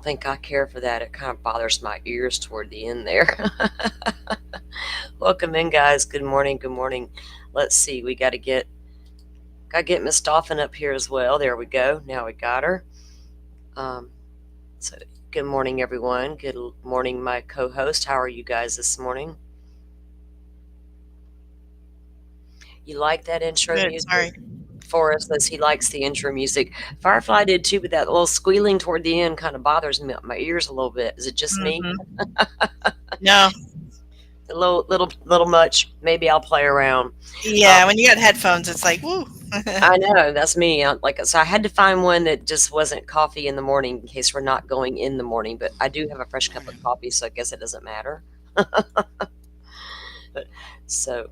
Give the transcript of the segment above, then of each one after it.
think I care for that. It kind of bothers my ears toward the end there. Welcome in, guys. Good morning. Good morning. Let's see. We got to get Miss Dolphin up here as well. There we go. Now we got her. Um, so good morning, everyone. Good morning, my co-host. How are you guys this morning? You like that intro Good. music? Sorry. Forrest says he likes the intro music. Firefly did too, but that little squealing toward the end kind of bothers me my ears a little bit. Is it just me? Hmm. No. A little much. Maybe I'll play around. Yeah, when you got headphones, it's like, woo. I know that's me. Like so, I had to find one that just wasn't coffee in the morning in case we're not going in the morning. But I do have a fresh cup of coffee, so I guess it doesn't matter. But so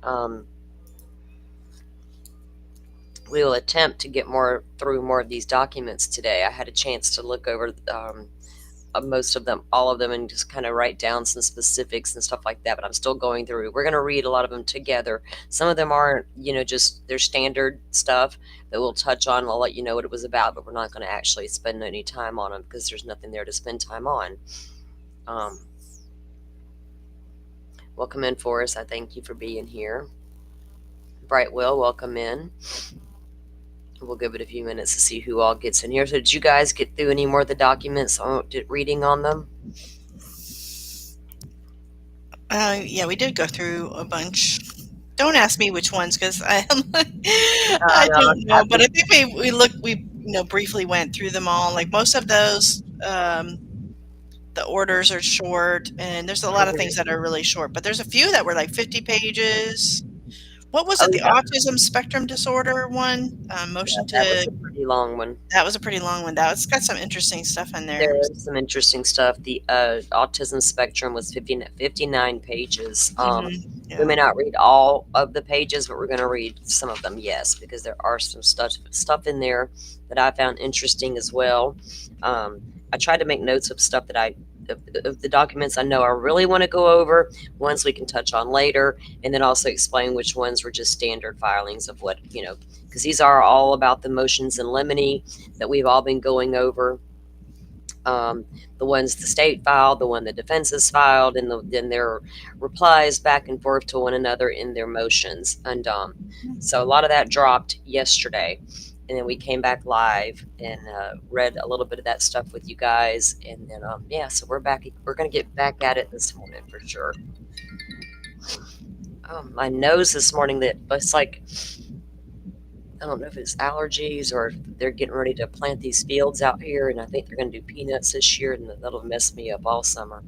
um, we will attempt to get more through more of these documents today. I had a chance to look over most of them, all of them, and just kind of write down some specifics and stuff like that. But I'm still going through. We're going to read a lot of them together. Some of them aren't, just their standard stuff that we'll touch on. I'll let you know what it was about, but we're not going to actually spend any time on them because there's nothing there to spend time on. Um, Welcome in, Forrest. I thank you for being here. Bright Will, welcome in. We'll give it a few minutes to see who all gets in here. So, did you guys get through any more of the documents reading on them? Yeah, we did go through a bunch. Don't ask me which ones because I I know. don't know. But I think we briefly went through them all. Like most of those, the orders are short, and there's a lot of things that are really short. But there's a few that were like 50 pages. What was Oh it? The yeah, autism spectrum disorder one? yeah, Motion that was to. a pretty long one. That was a pretty long one. That was got some interesting stuff in there. There is some interesting stuff. The autism spectrum was 59 pages. We Yeah. may not read all of the pages, but we're going to read some of them, yes, because there are some stuff in there that I found interesting as well. I tried to make notes of stuff that of the documents I know I really want to go over, ones we can touch on later, and then also explain which ones were just standard filings of what, because these are all about the motions in limine that we've all been going over. The ones the state filed, the one the defense has filed, and then their replies back and forth to one another in their motions. And so a lot of that dropped yesterday. And then we came back live and read a little bit of that stuff with you guys. And then, yeah, so we're back. We're going to get back at it this morning for sure. My nose this morning, that it's like, I don't know if it's allergies or if they're getting ready to plant these fields out here, and I think they're going to do peanuts this year, and that'll mess me up all summer.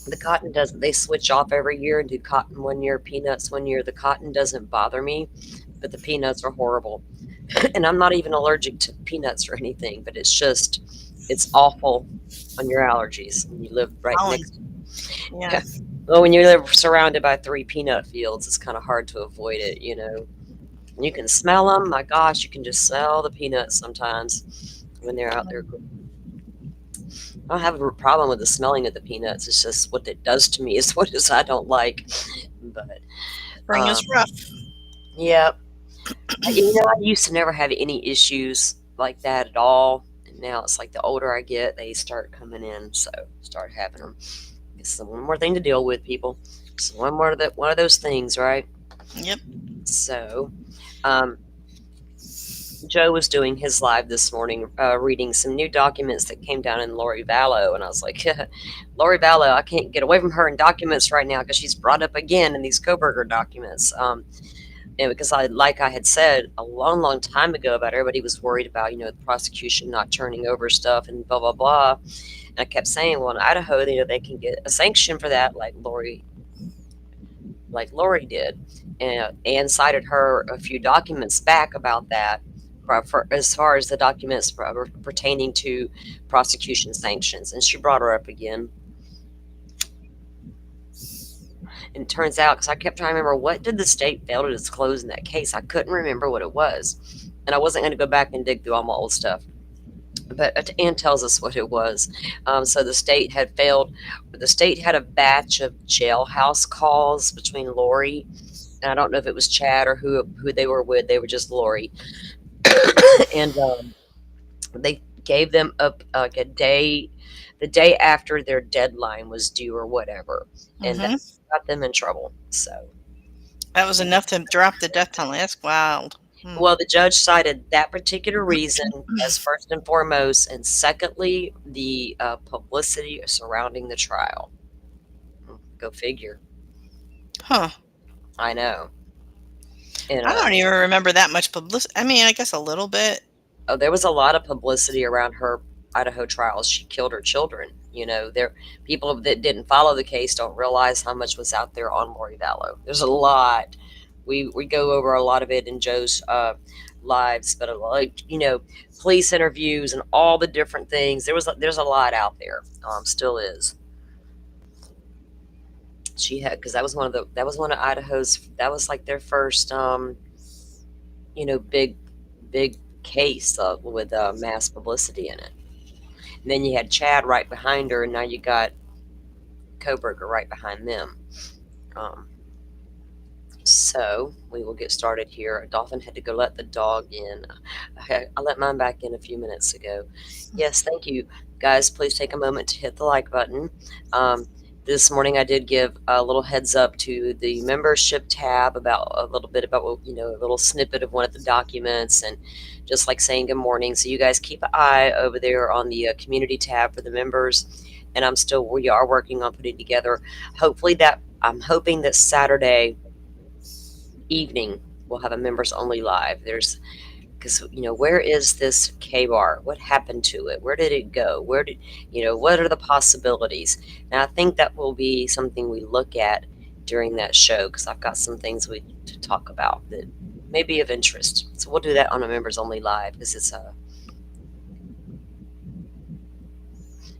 The cotton doesn't, they switch off every year and do cotton one year, peanuts one year. The cotton doesn't bother me, but the peanuts are horrible. And I'm not even allergic to peanuts or anything, but it's awful on your allergies when you live right Colin. next. Yeah. Yeah. Well, when you live surrounded by 3 peanut fields, it's kind of hard to avoid it. You can smell them. My gosh, you can just smell the peanuts sometimes when they're out there. I don't have a problem with the smelling of the peanuts. It's just what it does to me is what is I don't like. But Spring is um, rough. yeah, I used to never have any issues like that at all. And now it's like the older I get, they start coming in. So start having them. It's one more thing to deal with, people. It's one of those things, right? Yep. So, um, Joe was doing his live this morning, reading some new documents that came down in Lori Vallow, and I was like, Lori Vallow, I can't get away from her in documents right now because she's brought up again in these Koberger documents. And because like I had said a long, long time ago about everybody was worried about, the prosecution not turning over stuff and blah, blah, blah. And I kept saying, well, in Idaho, they can get a sanction for that, like Lori did, and cited her a few documents back about that, as far as the documents pertaining to prosecution sanctions, and she brought her up again. And it turns out, because I kept trying to remember, what did the state fail to disclose in that case? I couldn't remember what it was, and I wasn't going to go back and dig through all my old stuff. But Ann tells us what it was. So the state had failed. The state had a batch of jailhouse calls between Lori, and I don't know if it was Chad or who they were with. They were just Lori, and They gave them up like a day, the day after their deadline was due or whatever, and that Hmm. got them in trouble. So, That was enough to drop the death penalty. That's wild. Hmm. well, the judge cited that particular reason as first and foremost, and secondly, the publicity surrounding the trial. Go figure. Huh. I know. And I don't even remember that much publicity. I mean, I guess a little bit. oh, there was a lot of publicity around her Idaho trials. She killed her children. There people that didn't follow the case don't realize how much was out there on Lori Vallow. There's a lot. We go over a lot of it in Joe's lives, but police interviews and all the different things. There's a lot out there. Still is. She had because that was one of Idaho's. That was like their first big case with mass publicity in it. And then you had Chad right behind her, and now you got Koberger right behind them. Um, so we will get started here. Dolphin had to go let the dog in. I let mine back in a few minutes ago. Yes, thank you. Guys, please take a moment to hit the like button. This morning I did give a little heads up to the membership tab about a little bit about what, a little snippet of one of the documents, and just like saying good morning. So you guys keep an eye over there on the community tab for the members. And we are working on putting together, I'm hoping that Saturday evening we'll have a members only live. Because where is this K-bar? What happened to it? Where did it go? What are the possibilities? Now I think that will be something we look at during that show, because I've got some things to talk about that may be of interest. So we'll do that on a members only live, because it's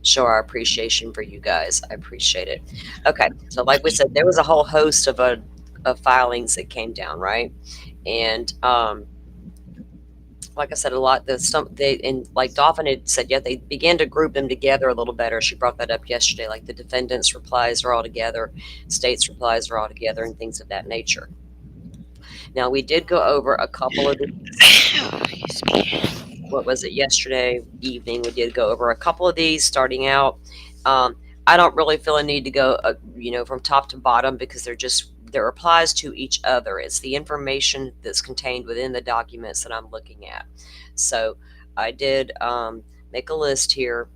show our appreciation for you guys. I appreciate it. Okay, so like we said, there was a whole host of filings that came down, right? And like I said, a lot like Dolphin had said, yeah, they began to group them together a little better. She brought that up yesterday, like the defendants' replies are all together, states' replies are all together, and things of that nature. Now we did go over a couple of what was it, yesterday evening? We did go over a couple of these starting out. I don't really feel a need to go from top to bottom, because they're replies to each other. It's the information that's contained within the documents that I'm looking at. So I did make a list here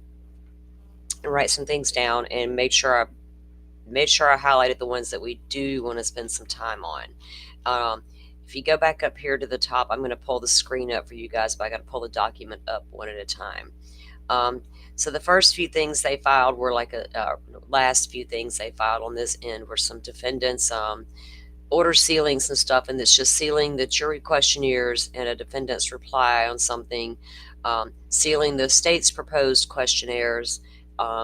and write some things down, and made sure I highlighted the ones that we do want to spend some time on. If you go back up here to the top, I'm going to pull the screen up for you guys, but I got to pull the document up one at a time. So the first few things they filed were last few things they filed on this end were some defendants order sealings and stuff, and it's just sealing the jury questionnaires and a defendant's reply on something, sealing the state's proposed questionnaires,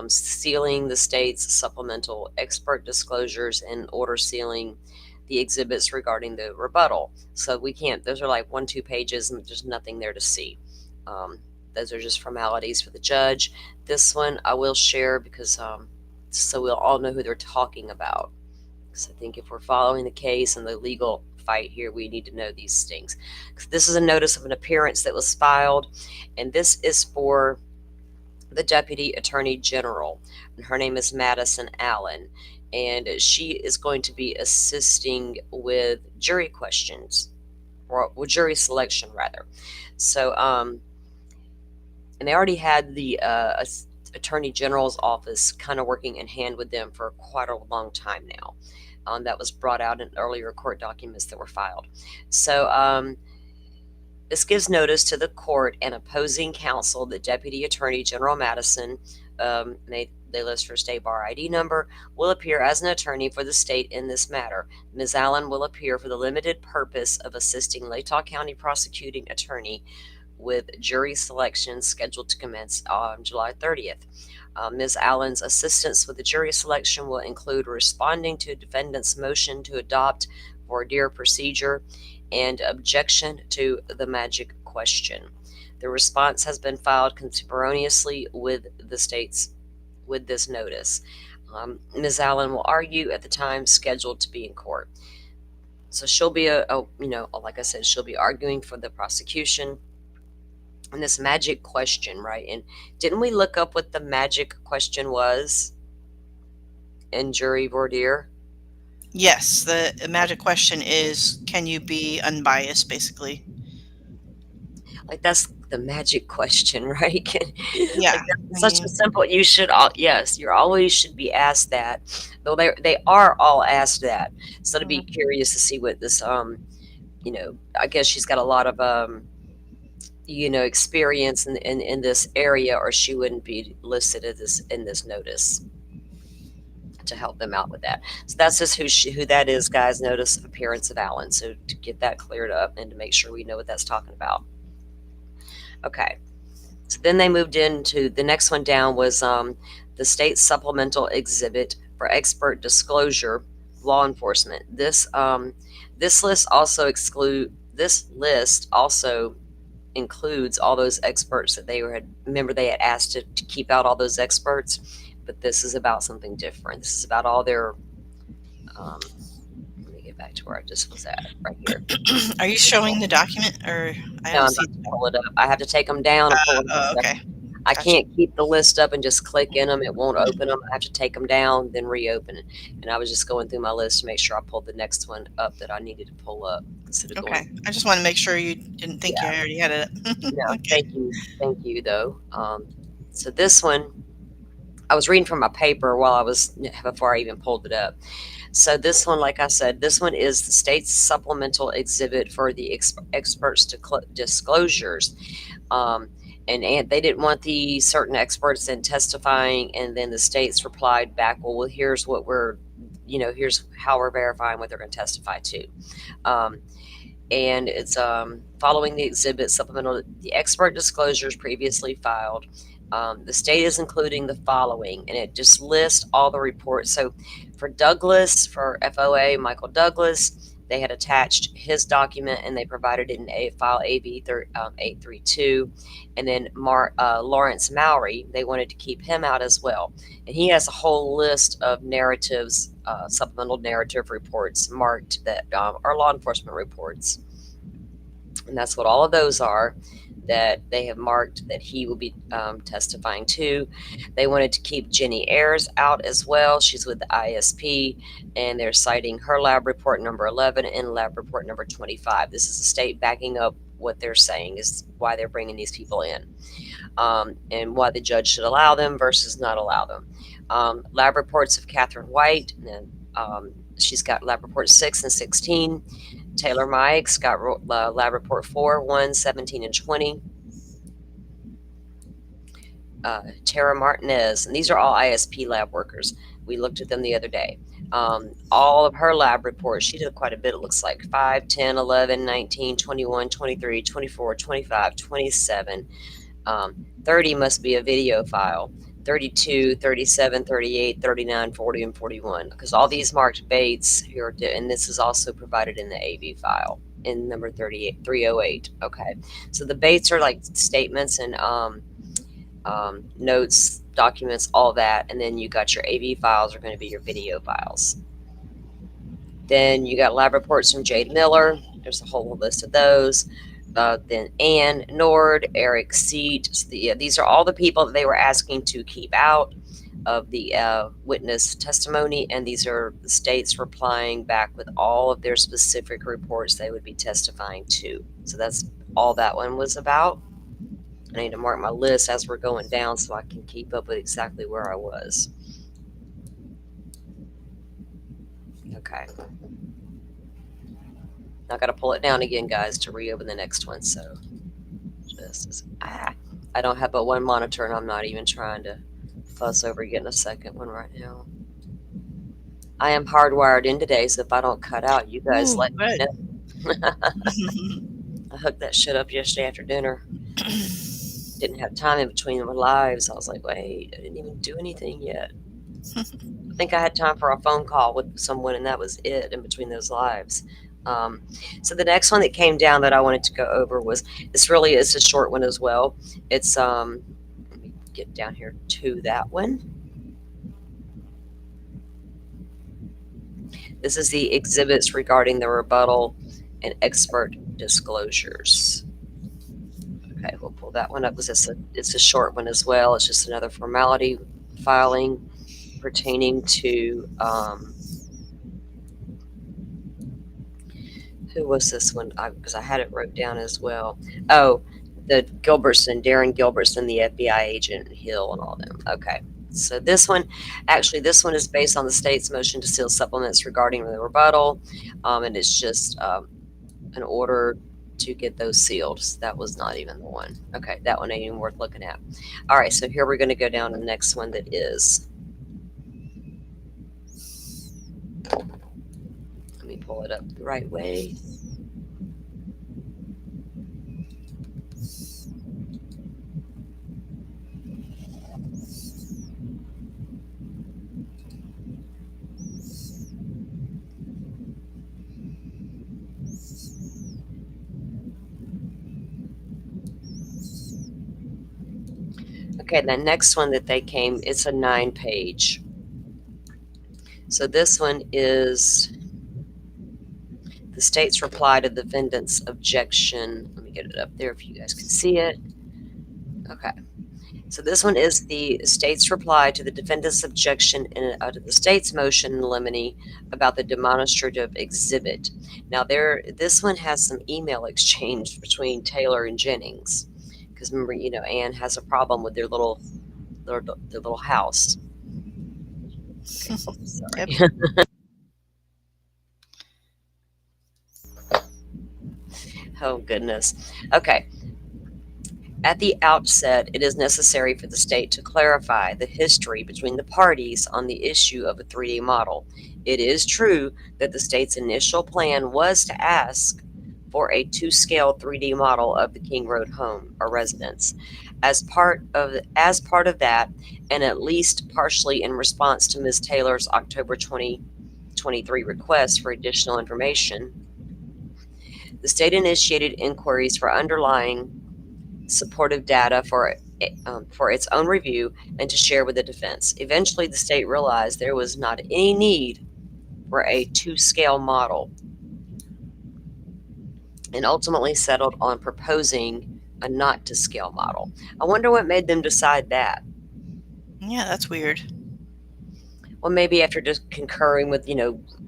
sealing the state's supplemental expert disclosures, and order sealing the exhibits regarding the rebuttal. So we can't, those are like 1-2 pages, and there's nothing there to see. Those are just formalities for the judge. This one I will share, because so we'll all know who they're talking about. Because I think if we're following the case and the legal fight here, we need to know these things. This is a notice of an appearance that was filed, and this is for the Deputy Attorney General, and her name is Madison Allen, and she is going to be assisting with jury questions, or jury selection rather. So and they already had the Attorney General's office kind of working in hand with them for quite a long time now. That was brought out in earlier court documents that were filed. So this gives notice to the court and opposing counsel that Deputy Attorney General Madison, they list her state bar ID number, will appear as an attorney for the state in this matter. Ms. Allen will appear for the limited purpose of assisting Latah County prosecuting attorney with jury selection scheduled to commence on July 30th. Ms. Allen's assistance with the jury selection will include responding to defendant's motion to adopt voir dire procedure and objection to the magic question. The response has been filed contemporaneously with this notice. Ms. Allen will argue at the time scheduled to be in court. So she'll be like I said, she'll be arguing for the prosecution. And this magic question, right? And didn't we look up what the magic question was in jury voir dire? Yes, the magic question is, can you be unbiased, basically? Like that's the magic question, right? Yeah, Like I that's such a mean, simple. You should all yes, you're always should be asked that. Though they are all asked that. So to be mhm, curious to see what this I guess she's got a lot of experience in this area, or she wouldn't be listed as this in this notice to help them out with that. So that's just who that is, guys. Notice of appearance of Allen. So to get that cleared up and to make sure we know what that's talking about. Okay. So then they moved into the next one down was the state supplemental exhibit for expert disclosure, law enforcement. This list also includes all those experts that they had asked to keep out all those experts, but this is about something different. This is about all their. Um, Let me get back to where I just was at right here. are you showing the document, or I No, don't I'm see about to the pull it up. I have to take them down and pull them oh, up. okay, I gotcha. can't keep the list up and just click in them. It won't open them. I have to take them down, then reopen it. And I was just going through my list to make sure I pulled the next one up that I needed to pull up instead of going. Okay, I just wanna make sure you didn't think you Yeah, already had it. no, Okay. thank you though. So this one, I was reading from my paper before I even pulled it up. So this one, like I said, this one is the state's supplemental exhibit for the experts disclosures. Um, and they didn't want the certain experts in testifying, and then the states replied back, well, here's what here's how we're verifying what they're going to testify to. Um, and it's following the exhibit supplemental, the expert disclosures previously filed. The state is including the following, and it just lists all the reports. So for Douglas, for FOA, Michael Douglas, they had attached his document and they provided it in file AV 832. And then Lawrence Mowry, they wanted to keep him out as well. And he has a whole list of narratives, supplemental narrative reports marked that are law enforcement reports. And that's what all of those are that they have marked that he will be testifying to. They wanted to keep Jenny Ayers out as well. She's with the ISP, and they're citing her lab report number 11 and lab report number 25. This is the state backing up what they're saying is why they're bringing these people in, and why the judge should allow them versus not allow them. Lab reports of Catherine White, and she's got lab report 6 and 16. Taylor Mike's got lab report 4, 1, 17, and 20. Tara Martinez, and these are all ISP lab workers. We looked at them the other day. All of her lab reports, she did quite a bit, it looks like 5, 10, 11, 19, 21, 23, 24, 25, 27. 30 must be a video file. 32, 37, 38, 39, 40, and 41. Because all these marked Bates here, and this is also provided in the AV file in number 38, 308. Okay. So the Bates are like statements and notes, documents, all that. And then you got your AV files are going to be your video files. Then you got lab reports from Jade Miller. There's a whole list of those. Then Ann Nord, Eric Seat. These are all the people that they were asking to keep out of the witness testimony, and these are the states replying back with all of their specific reports they would be testifying to. So that's all that one was about. I need to mark my list as we're going down so I can keep up with exactly where I was. Okay. I got to pull it down again, guys, to reopen the next one. So I don't have but one monitor, and I'm not even trying to fuss over getting a second one right now. I am hardwired in today, so if I don't cut out, you guys let me know. I hooked that shit up yesterday after dinner. Didn't have time in between my lives. I was like, wait, I didn't even do anything yet. I think I had time for a phone call with someone, and that was it in between those lives. So the next one that came down that I wanted to go over was, this really is a short one as well. It's let me get down here to that one. This is the exhibits regarding the rebuttal and expert disclosures. Okay, we'll pull pull that one up because it's a short one as well. It's just another formality filing pertaining to who was this one? Because I had it wrote down as well. Oh, the Darren Gilbertson, the FBI agent, Hill, and all them. Okay. So this one is based on the state's motion to seal supplements regarding the rebuttal, and it's just an order to get those sealed. So that was not even the one. Okay, that one ain't even worth looking at. All right, so here we're going to go down to the next one that is. Let me pull it up the right way. Okay, the next one that they came, it's a 9-page. So this one is the state's reply to the defendant's objection. Let me get it up there if you guys can see it. Okay. So this one is the state's reply to the defendant's objection to the state's motion in limine about the demonstrative exhibit. Now this one has some email exchange between Taylor and Jennings, because remember, Anne has a problem with their little house. Okay, sorry. Yep. Oh goodness. Okay. At the outset, it is necessary for the state to clarify the history between the parties on the issue of a 3D model. It is true that the state's initial plan was to ask for a 2-scale 3D model of the King Road home or residence. As part of that, and at least partially in response to Ms. Taylor's October 2023 request for additional information, the state initiated inquiries for underlying supportive data for its own review and to share with the defense. Eventually, the state realized there was not any need for a 2-scale model and ultimately settled on proposing a not-to-scale model. I wonder what made them decide that. Yeah, that's weird. Well, maybe after just concurring with,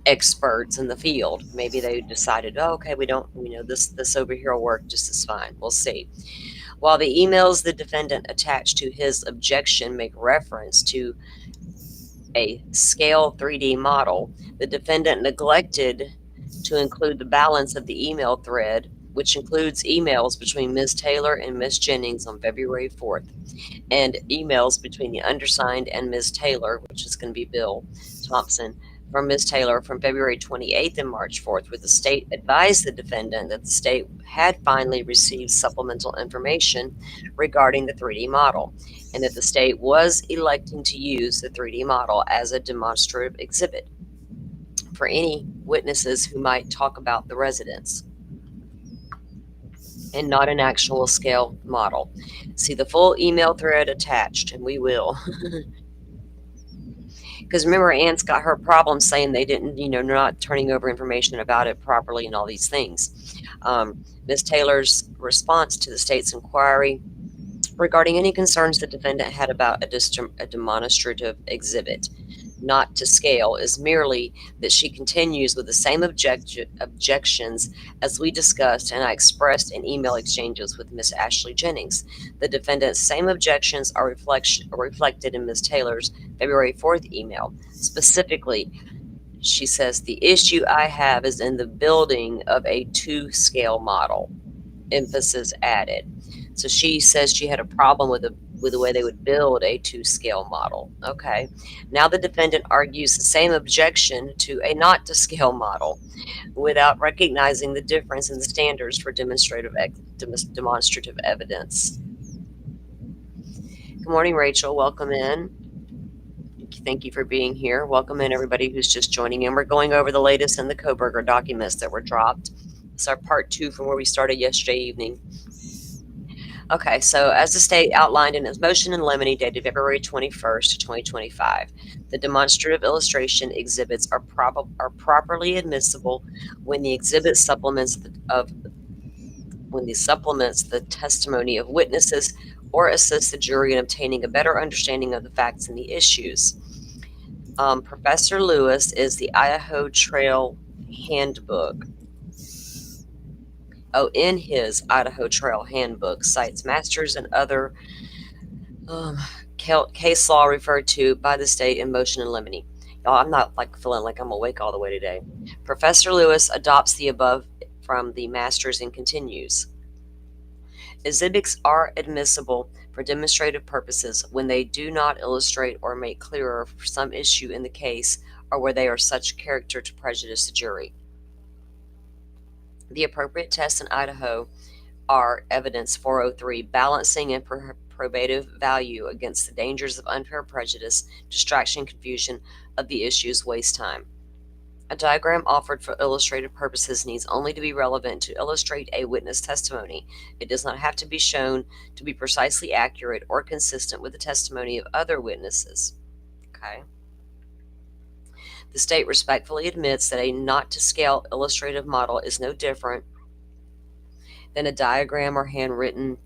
experts in the field, maybe they decided, oh, okay, we don't, this over here will work just as fine. We'll see. While the emails the defendant attached to his objection make reference to a scale 3D model, the defendant neglected to include the balance of the email thread, which includes emails between Ms. Taylor and Ms. Jennings on February 4th, and emails between the undersigned and Ms. Taylor, which is going to be Bill Thompson, from Ms. Taylor from February 28th and March 4th, where the state advised the defendant that the state had finally received supplemental information regarding the 3D model, and that the state was electing to use the 3D model as a demonstrative exhibit for any witnesses who might talk about the residence, and not an actual scale model. See the full email thread attached, and we will. Because remember, Anne's got her problem saying they didn't, not turning over information about it properly and all these things. Ms. Taylor's response to the state's inquiry regarding any concerns the defendant had about a demonstrative exhibit not to scale is merely that she continues with the same objections as we discussed and I expressed in email exchanges with Ms. Ashley Jennings. The defendant's same objections are reflected in Ms. Taylor's February 4th email. Specifically, she says, the issue I have is in the building of a 2-scale model. Emphasis added. So she says she had a problem with the way they would build a 2-scale model. Okay. Now the defendant argues the same objection to a not-to-scale model without recognizing the difference in the standards for demonstrative evidence. Good morning, Rachel. Welcome in. Thank you for being here. Welcome in, everybody who's just joining in. We're going over the latest in the Kohberger documents that were dropped. It's our part 2 from where we started yesterday evening. Okay, so as the state outlined in its motion in limine dated February 21st, 2025, the demonstrative illustration exhibits are properly admissible when the exhibit supplements when these supplements the testimony of witnesses or assists the jury in obtaining a better understanding of the facts and the issues. Professor Lewis is the Idaho Trail Handbook. In his Idaho Trail Handbook, cites masters and other case law referred to by the state in motion in limine. Y'all, I'm not feeling like I'm awake all the way today. Professor Lewis adopts the above from the masters and continues. Exhibits are admissible for demonstrative purposes when they do not illustrate or make clearer some issue in the case or where they are such character to prejudice the jury. The appropriate tests in Idaho are Evidence 403, balancing and probative value against the dangers of unfair prejudice, distraction, confusion of the issues, waste time. A diagram offered for illustrative purposes needs only to be relevant to illustrate a witness testimony. It does not have to be shown to be precisely accurate or consistent with the testimony of other witnesses. Okay. The state respectfully admits that a not-to-scale illustrative model is no different than a diagram or handwritten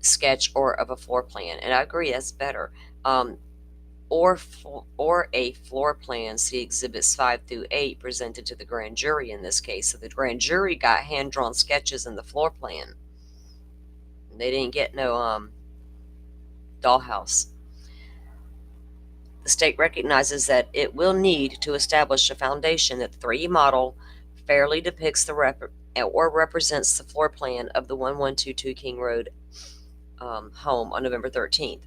sketch or of a floor plan. And I agree, that's better. Or a floor plan, see Exhibits 5 through 8 presented to the grand jury in this case. So the grand jury got hand-drawn sketches in the floor plan. They didn't get no dollhouse. The state recognizes that it will need to establish a foundation that the 3D model fairly depicts the or represents the floor plan of the 1122 King Road home on November 13th.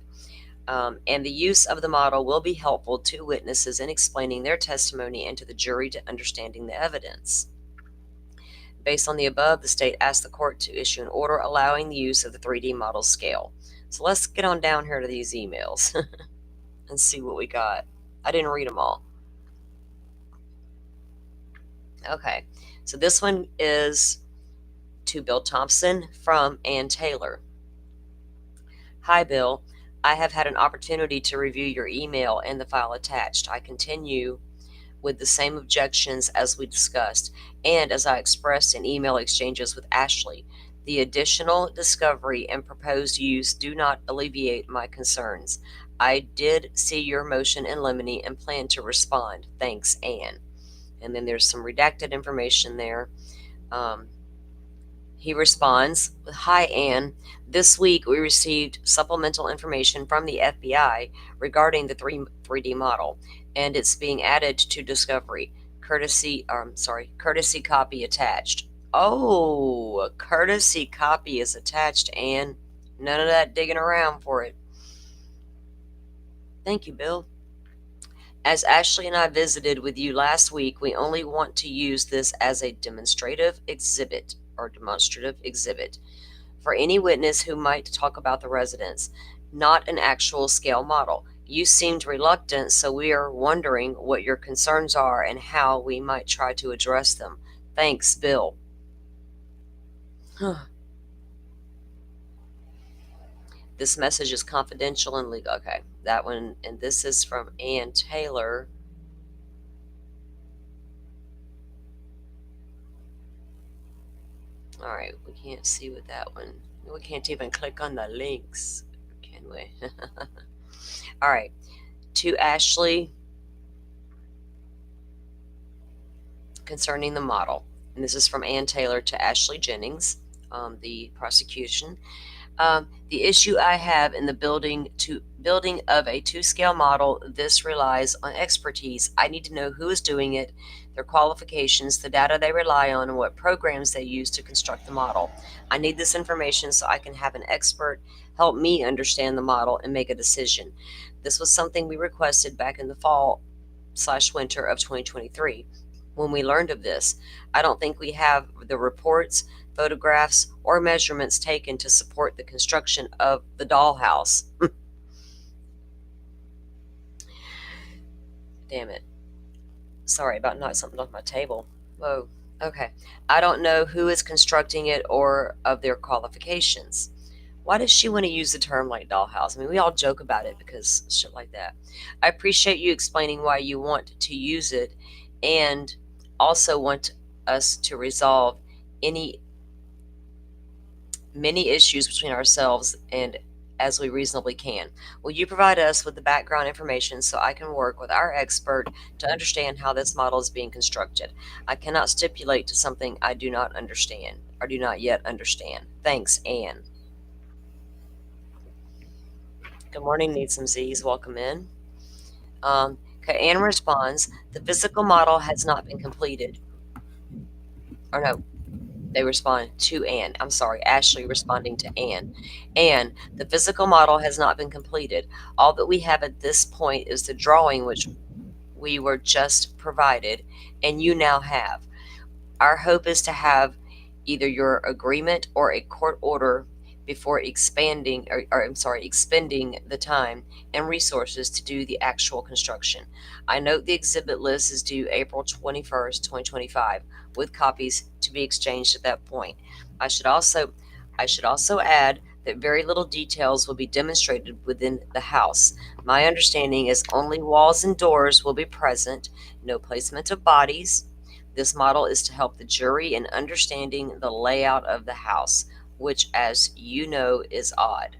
And the use of the model will be helpful to witnesses in explaining their testimony and to the jury to understanding the evidence. Based on the above, the state asked the court to issue an order allowing the use of the 3D model scale. So let's get on down here to these emails and see what we got. I didn't read them all. Okay, so this one is to Bill Thompson from Ann Taylor. Hi, Bill. I have had an opportunity to review your email and the file attached. I continue with the same objections as we discussed, and as I expressed in email exchanges with Ashley. The additional discovery and proposed use do not alleviate my concerns. I did see your motion in limine and plan to respond. Thanks, Ann. And then there's some redacted information there. He responds, Hi, Ann. This week we received supplemental information from the FBI regarding the 3D model, and it's being added to discovery. Courtesy copy attached. Oh, a courtesy copy is attached, Ann. None of that digging around for it. Thank you, Bill. As Ashley and I visited with you last week, we only want to use this as a demonstrative exhibit for any witness who might talk about the residence, not an actual scale model. You seemed reluctant, so we are wondering what your concerns are and how we might try to address them. Thanks, Bill. This message is confidential and legal. Okay, that one, and this is from Ann Taylor. All right, we can't see with that one. We can't even click on the links, can we? All right, to Ashley concerning the model. And this is from Ann Taylor to Ashley Jennings, the prosecution. The issue I have in the building of a 2-scale model, this relies on expertise. I need to know who is doing it, their qualifications, the data they rely on, and what programs they use to construct the model. I need this information so I can have an expert help me understand the model and make a decision. This was something we requested back in the fall/winter of 2023. When we learned of this, I don't think we have the reports, photographs, or measurements taken to support the construction of the dollhouse. Damn it. Sorry about knocking something off my table. Whoa. Okay. I don't know who is constructing it or of their qualifications. Why does she want to use the term like dollhouse? I mean, we all joke about it because shit like that. I appreciate you explaining why you want to use it and also want us to resolve any many issues between ourselves and as we reasonably can. Will you provide us with the background information so I can work with our expert to understand how this model is being constructed? I cannot stipulate to something I do not understand or do not yet understand. Thanks, Anne. Good morning, Need Some Z's. Welcome in. Okay, Anne responds, the physical model has not been completed. Or no, they respond to Anne. I'm sorry, Ashley responding to Anne. Anne, the physical model has not been completed. All that we have at this point is the drawing which we were just provided, and you now have. Our hope is to have either your agreement or a court order before expanding, expending the time and resources to do the actual construction. I note the exhibit list is due April 21st, 2025, with copies to be exchanged at that point. I should also add that very little details will be demonstrated within the house. My understanding is only walls and doors will be present, no placement of bodies. This model is to help the jury in understanding the layout of the house, which, as you know, is odd.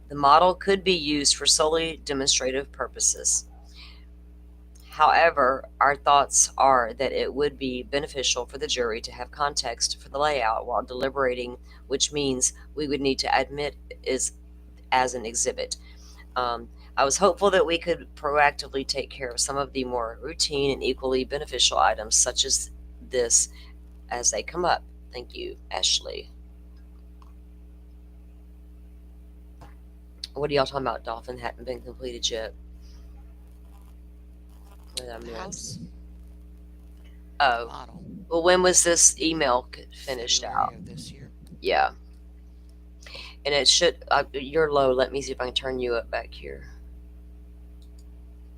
The model could be used for solely demonstrative purposes. However, our thoughts are that it would be beneficial for the jury to have context for the layout while deliberating, which means we would need to admit is as an exhibit. I was hopeful that we could proactively take care of some of the more routine and equally beneficial items, such as this, as they come up. Thank you, Ashley. What are y'all talking about? Dolphin hadn't been completed yet. What did I miss? House Oh, model. well, when was this email finished February out? of this year. Yeah. And it should, you're low. Let me see if I can turn you up back here.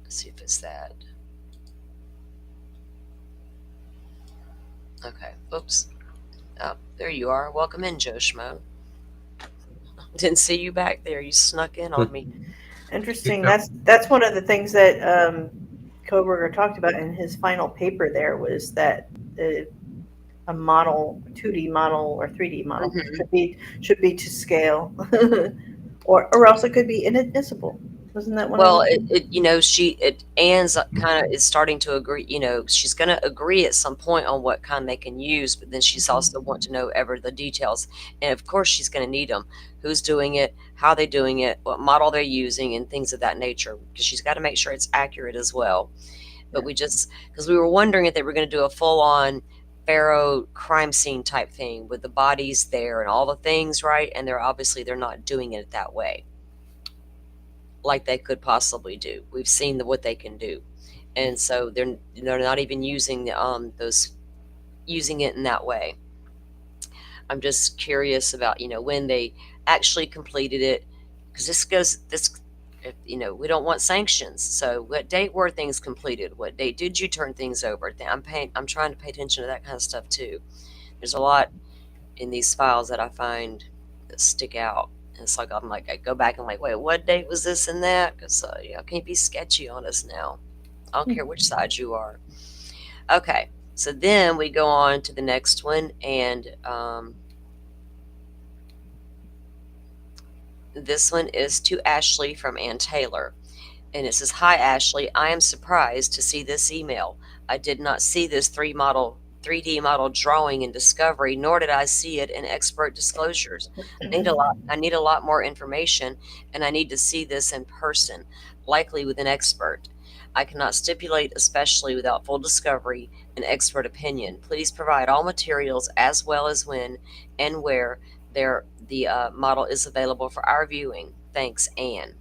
Let's see if it's that. Okay. Oops. Oh, there you are. Welcome in, Joe Schmo. Didn't see you back there. You snuck in on me. Interesting. Yeah. That's one of the things that Koberger talked about in his final paper. There was that a model, 2D model or 3D model Mhm. should be to scale, or else it could be inadmissible. Wasn't that one Well, of the? Anne's kind of is starting to agree. She's going to agree at some point on what kind they can use, but then she's also want to know ever the details, and of course she's going to need them. Who's doing it? How they doing it? What model they're using, and things of that nature. Because she's got to make sure it's accurate as well. But because we were wondering if they were going to do a full-on Pharaoh crime scene type thing with the bodies there and all the things, right? And they're not doing it that way, like they could possibly do. We've seen what they can do, and so they're not even using using it in that way. I'm just curious about when they actually completed it, because we don't want sanctions. So what date were things completed? What date did you turn things over? I'm trying to pay attention to that kind of stuff too. There's a lot in these files that I find that stick out. And it's like I go back and wait, what date was this and that? Because y'all can't be sketchy on us now. I don't care which side you are. Okay, so then we go on to the next one, and this one is to Ashley from Ann Taylor. And it says, "Hi, Ashley. I am surprised to see this email. I did not see this 3D model drawing in Discovery, nor did I see it in Expert Disclosures. I need a lot more information, and I need to see this in person, likely with an expert. I cannot stipulate, especially without full discovery and expert opinion. Please provide all materials as well as when and where the model is available for our viewing. Thanks, Anne."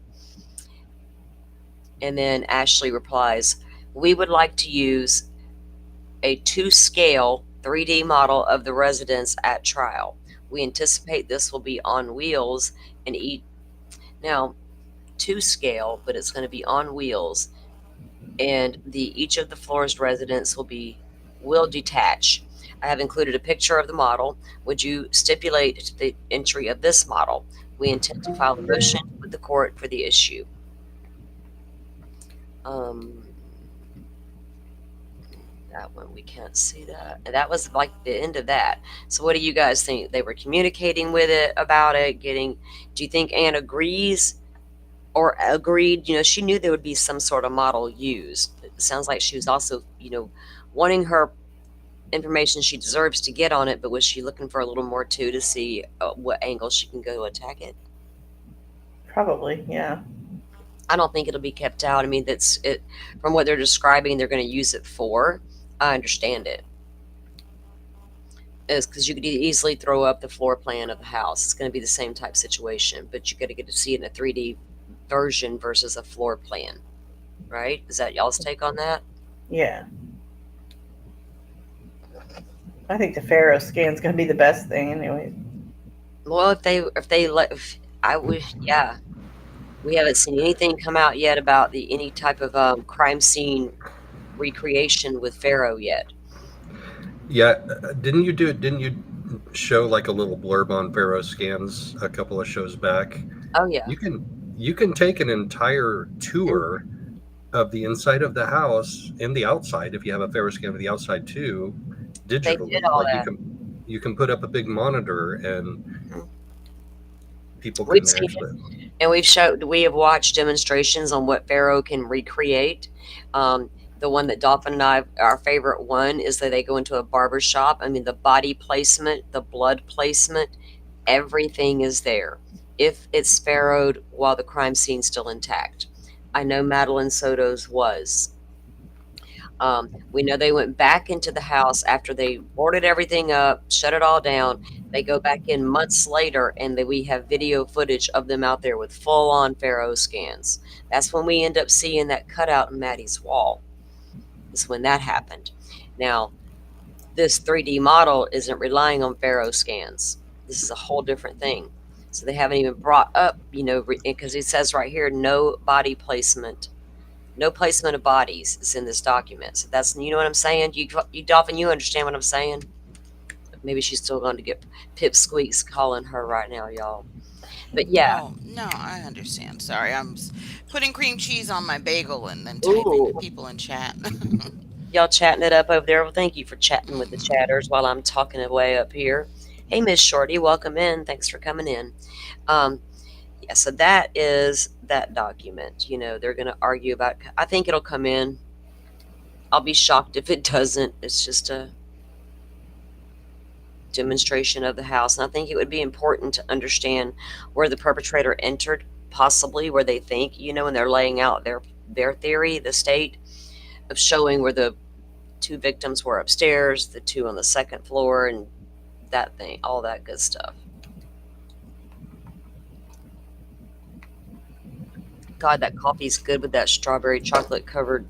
And then Ashley replies, "We would like to use a 2-scale 3D model of the residence at trial. We anticipate this will be on wheels and now 2-scale, but it's going to be on wheels, and each of the floor's residents will detach. I have included a picture of the model. Would you stipulate the entry of this model? We intend to file a motion with the court for the issue." That one, we can't see that. And that was like the end of that. So what do you guys think? They were communicating with it about it, getting, do you think Anne agrees or agreed? She knew there would be some sort of model used. It sounds like she was also, wanting her information she deserves to get on it, but was she looking for a little more too to see what angle she can go to attack it? Probably, yeah. I don't think it'll be kept out. I mean, that's it. From what they're describing, they're going to use it for. I understand it. Is because you could easily throw up the floor plan of the house. It's going to be the same type situation, but you got to get to see it in a 3D version versus a floor plan, right? Is that y'all's take on that? Yeah. I think the Pharaoh scan's going to be the best thing, anyway. Well, I would, yeah. We haven't seen anything come out yet about any type of crime scene recreation with Pharaoh yet. Yeah, didn't you show like a little blurb on Pharaoh scans a couple of shows back? Oh yeah, You can take an entire tour of the inside of the house and the outside if you have a Pharaoh scan of the outside too, they digitally. did all Like that. you can put up a big monitor and Mhm. people We've can seen it, actually. and we have watched demonstrations on what Pharaoh can recreate. The one that Dolphin and I, our favorite one, is that they go into a barber shop. I mean, the body placement, the blood placement, everything is there. If it's Pharaoh'd while the crime scene's still intact. I know Madeline Soto's was. We know they went back into the house after they boarded everything up, shut it all down. They go back in months later, and we have video footage of them out there with full-on Pharaoh scans. That's when we end up seeing that cutout in Maddie's wall. Is when that happened. Now, this 3D model isn't relying on Pharaoh scans. This is a whole different thing. So they haven't even brought up, because it says right here, no body placement. No placement of bodies is in this document. So that's, you know what I'm saying? You Dolphin, you understand what I'm saying? Maybe she's still going to get Pipsqueaks calling her right now, y'all. But yeah. Oh, no, I understand. Sorry, putting cream cheese on my bagel and then typing to Ooh, people in chat. y'all chatting it up over there. Well, thank you for chatting with the chatters while I'm talking away up here. Hey, Miss Shorty, welcome in. Thanks for coming in. Yeah, so that is that document. They're going to argue about. I think it'll come in. I'll be shocked if it doesn't. It's just a demonstration of the house. And I think it would be important to understand where the perpetrator entered, possibly where they think, when they're laying out their theory, the state of showing where the two victims were upstairs, the two on the second floor, and that thing, all that good stuff. God, that coffee's good with that chocolate covered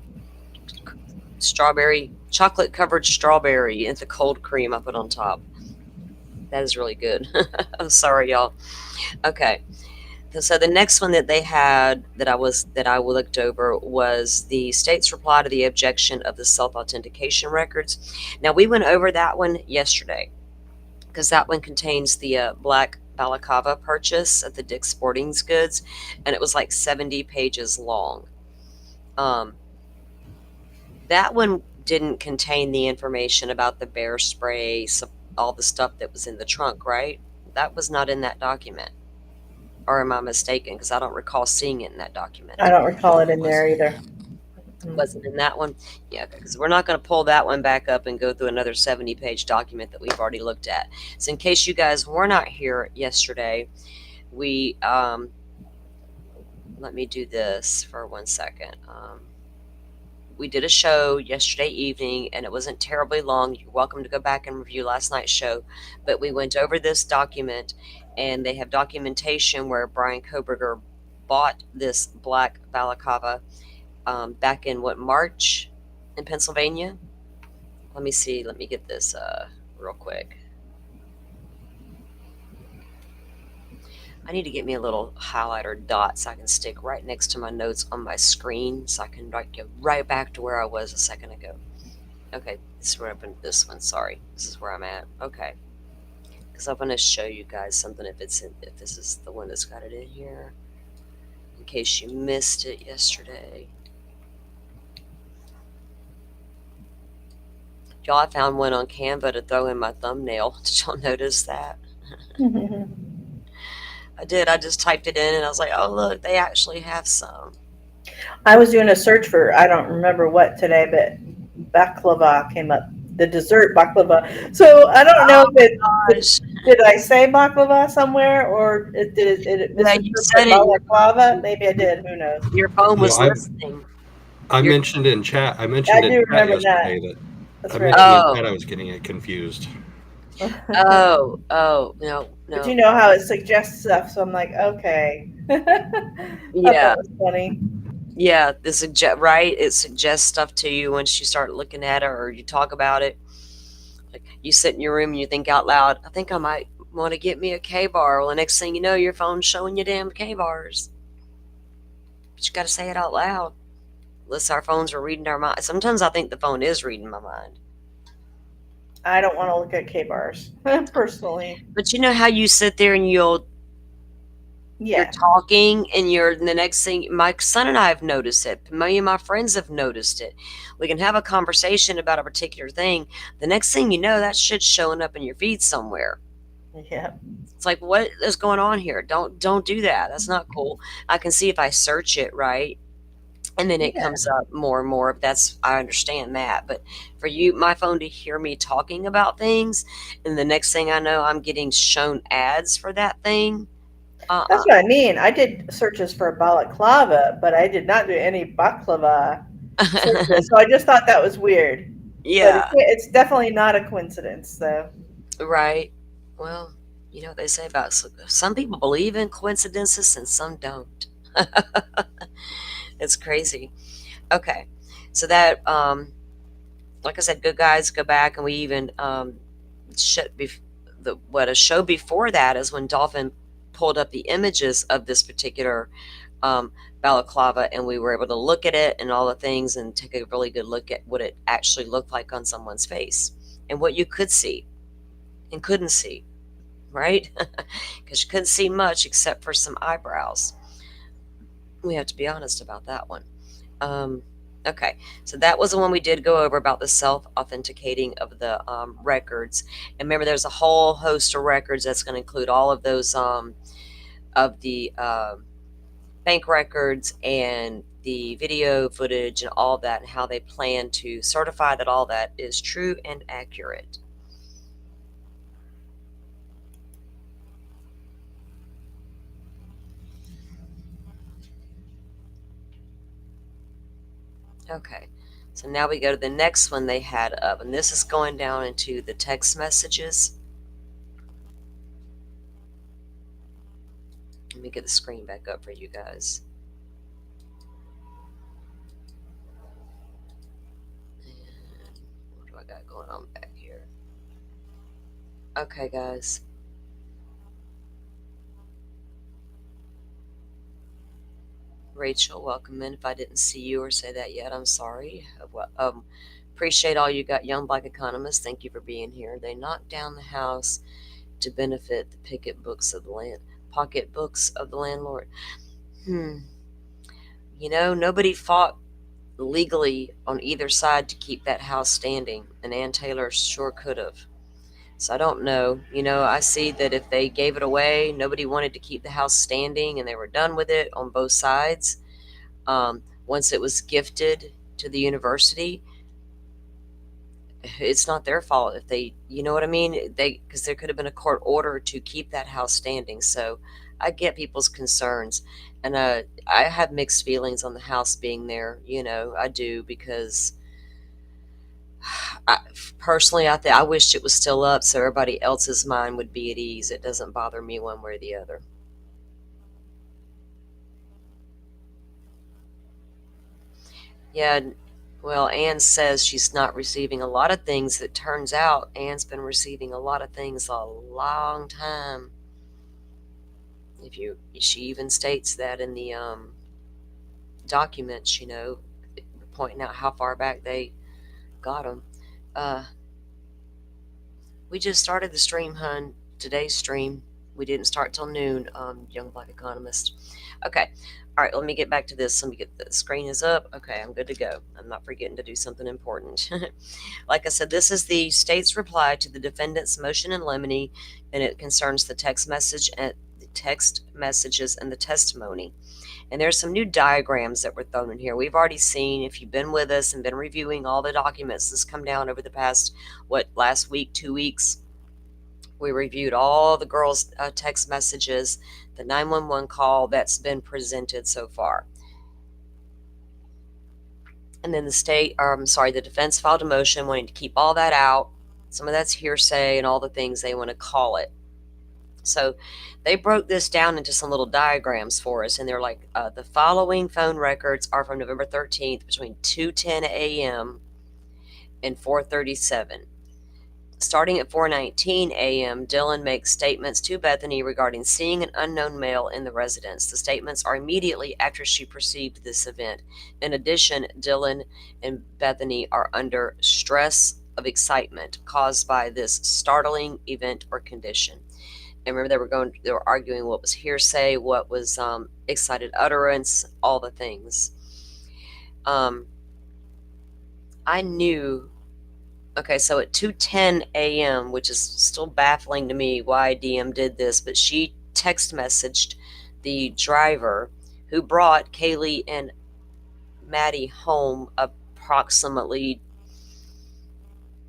strawberry and the cold cream I put on top. That is really good. I'm sorry, y'all. Okay. So the next one that they had that I looked over was the state's reply to the objection of the self-authentication records. Now we went over that one yesterday because that one contains the black balaclava purchase at the Dick's Sporting Goods, and it was like 70 pages long. That one didn't contain the information about the bear spray, all the stuff that was in the trunk, right? That was not in that document. Or am I mistaken? Because I don't recall seeing it in that document. I don't recall No, it in there wasn't either. Wasn't in that one? Yeah, because we're not going to pull that one back up and go through another 70-page document that we've already looked at. So in case you guys were not here yesterday, we, let me do this for 1 second. We did a show yesterday evening, and it wasn't terribly long. You're welcome to go back and review last night's show. But we went over this document, and they have documentation where Brian Koberger bought this black balaclava back in March in Pennsylvania. Let me see. Let me get this real quick. I need to get me a little highlighter dot so I can stick right next to my notes on my screen so I can go right back to where I was a second ago. Okay, this is where I've been. This one, sorry. This is where I'm at. Okay. Because I'm going to show you guys something if this is the one that's got it in here. In case you missed it yesterday. Y'all, I found one on Canva to throw in my thumbnail. Did y'all notice that? I did. I just typed it in and I was like, oh, look, they actually have some. I was doing a search for, I don't remember what today, but baklava came up. The dessert baklava. So I don't know if Gosh. did I say baklava somewhere or did it Yeah, you said misinterpret it. balaclava? Maybe I did. Who knows? Your phone No, was listening. I You're- mentioned in chat. I I mentioned in do chat remember that. yesterday that That's I right. mentioned in Oh, chat I was getting it confused. no, But no. you know how it suggests stuff, so I'm like, okay. Thought Yeah, that was funny. yeah. Right? It suggests stuff to you once you start looking at it or you talk about it. Like you sit in your room and you think out loud, I think I might want to get me a K-bar. Well, the next thing you know, your phone's showing you damn K-bars. But you got to say it out loud. Unless our phones are reading our mind. Sometimes I think the phone is reading my mind. I don't want to look at K bars personally. But you know how you sit there and you're Yeah. talking and the next thing, my son and I have noticed it. Many of my friends have noticed it. We can have a conversation about a particular thing. The next thing you know, that shit's showing up in your feed somewhere. Yeah. It's like, what is going on here? Don't do that. That's not cool. I can see if I search it right, and then it Yeah. comes up more and more. I understand that. But for you, my phone to hear me talking about things, and the next thing I know, I'm getting shown ads for that thing. That's what I mean. I did searches for balaclava, but I did not do any baklava searches. So I just thought that was weird. But Yeah, it's definitely not a coincidence, though. right. Well, you know what they say about some people believe in coincidences and some don't. It's crazy. Okay, so that like I said, good guys go back, and we even a show before that is when Dolphin pulled up the images of this particular balaclava, and we were able to look at it and all the things and take a really good look at what it actually looked like on someone's face and what you could see and couldn't see, right? Because you couldn't see much except for some eyebrows. We have to be honest about that one. Okay, so that was the one we did go over about the self-authenticating of the records. And remember, there's a whole host of records that's going to include all of those of the bank records and the video footage and all that, and how they plan to certify that all that is true and accurate. Okay, so now we go to the next one they had up, and this is going down into the text messages. Let me get the screen back up for you guys. And what do I got going on back here? Okay, guys. Rachel, welcome in. If I didn't see you or say that yet, I'm sorry. Appreciate all you got, Young Black Economists. Thank you for being here. They knocked down the house to benefit the pocketbooks of the landlord. You know, nobody fought legally on either side to keep that house standing, and Ann Taylor sure could have. So I don't know. You know, I see that if they gave it away, nobody wanted to keep the house standing, and they were done with it on both sides. Once it was gifted to the university, it's not their fault if they, you know what I mean? Because there could have been a court order to keep that house standing. So I get people's concerns, and I have mixed feelings on the house being there. You know, I do, because personally, I wished it was still up so everybody else's mind would be at ease. It doesn't bother me one way or the other. Yeah, well, Anne says she's not receiving a lot of things. That turns out Anne's been receiving a lot of things a long time. She even states that in the documents, you know, pointing out how far back they got them. We just started the stream, hun. Today's stream. We didn't start till noon, young black economist. Okay. All right, let me get back to this. Let me get the screen is up. Okay, I'm good to go. I'm not forgetting to do something important. Like I said, this is the state's reply to the defendant's motion in limine, and it concerns the text messages and the testimony. And there's some new diagrams that were thrown in here. We've already seen, if you've been with us and been reviewing all the documents that's come down over the past, last week, 2 weeks, we reviewed all the girls' text messages, the 911 call that's been presented so far. And then the defense filed a motion wanting to keep all that out. Some of that's hearsay and all the things they want to call it. So they broke this down into some little diagrams for us, and they're like, the following phone records are from November 13th between 2:10 a.m. and 4:37. Starting at 4:19 a.m., Dylan makes statements to Bethany regarding seeing an unknown male in the residence. The statements are immediately after she perceived this event. In addition, Dylan and Bethany are under stress of excitement caused by this startling event or condition. And remember, they were arguing what was hearsay, what was excited utterance, all the things. I knew. Okay, so at 2:10 a.m., which is still baffling to me why DM did this, but she text messaged the driver who brought Kaylee and Maddie home approximately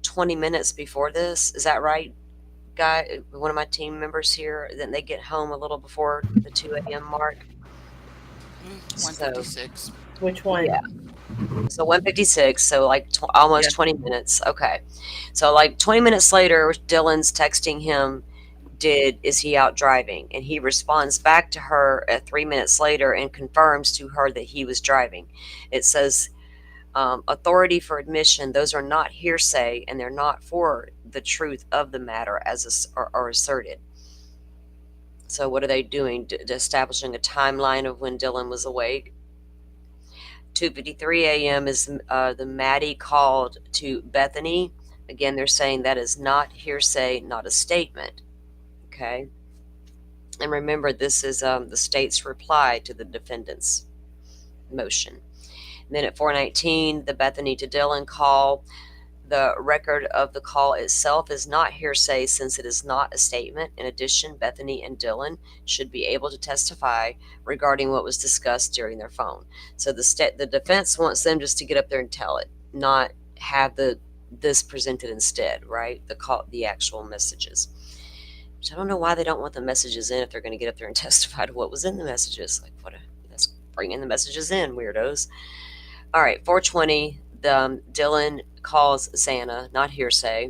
20 minutes before this. Is that right, guy? One of my team members here, then they get home a little before the 2 a.m. mark. 156. Which one? Yeah. So 156, so like almost Yeah. 20 minutes. Okay. So like 20 minutes later, Dylan's texting him, is he out driving? And he responds back to her at 3 minutes later and confirms to her that he was driving. It says, authority for admission, those are not hearsay, and they're not for the truth of the matter as are asserted. So what are they doing? Establishing a timeline of when Dylan was awake. 2:53 a.m. is the Maddie called to Bethany. Again, they're saying that is not hearsay, not a statement. Okay. And remember, this is the state's reply to the defendant's motion. And then at 4:19, the Bethany to Dylan call. The record of the call itself is not hearsay since it is not a statement. In addition, Bethany and Dylan should be able to testify regarding what was discussed during their phone. So the defense wants them just to get up there and tell it, not have this presented instead, right? The actual messages. Which I don't know why they don't want the messages in if they're going to get up there and testify to what was in the messages. Like, let's bring in the messages in, weirdos. All right, 4:20, Dylan calls Xana, not hearsay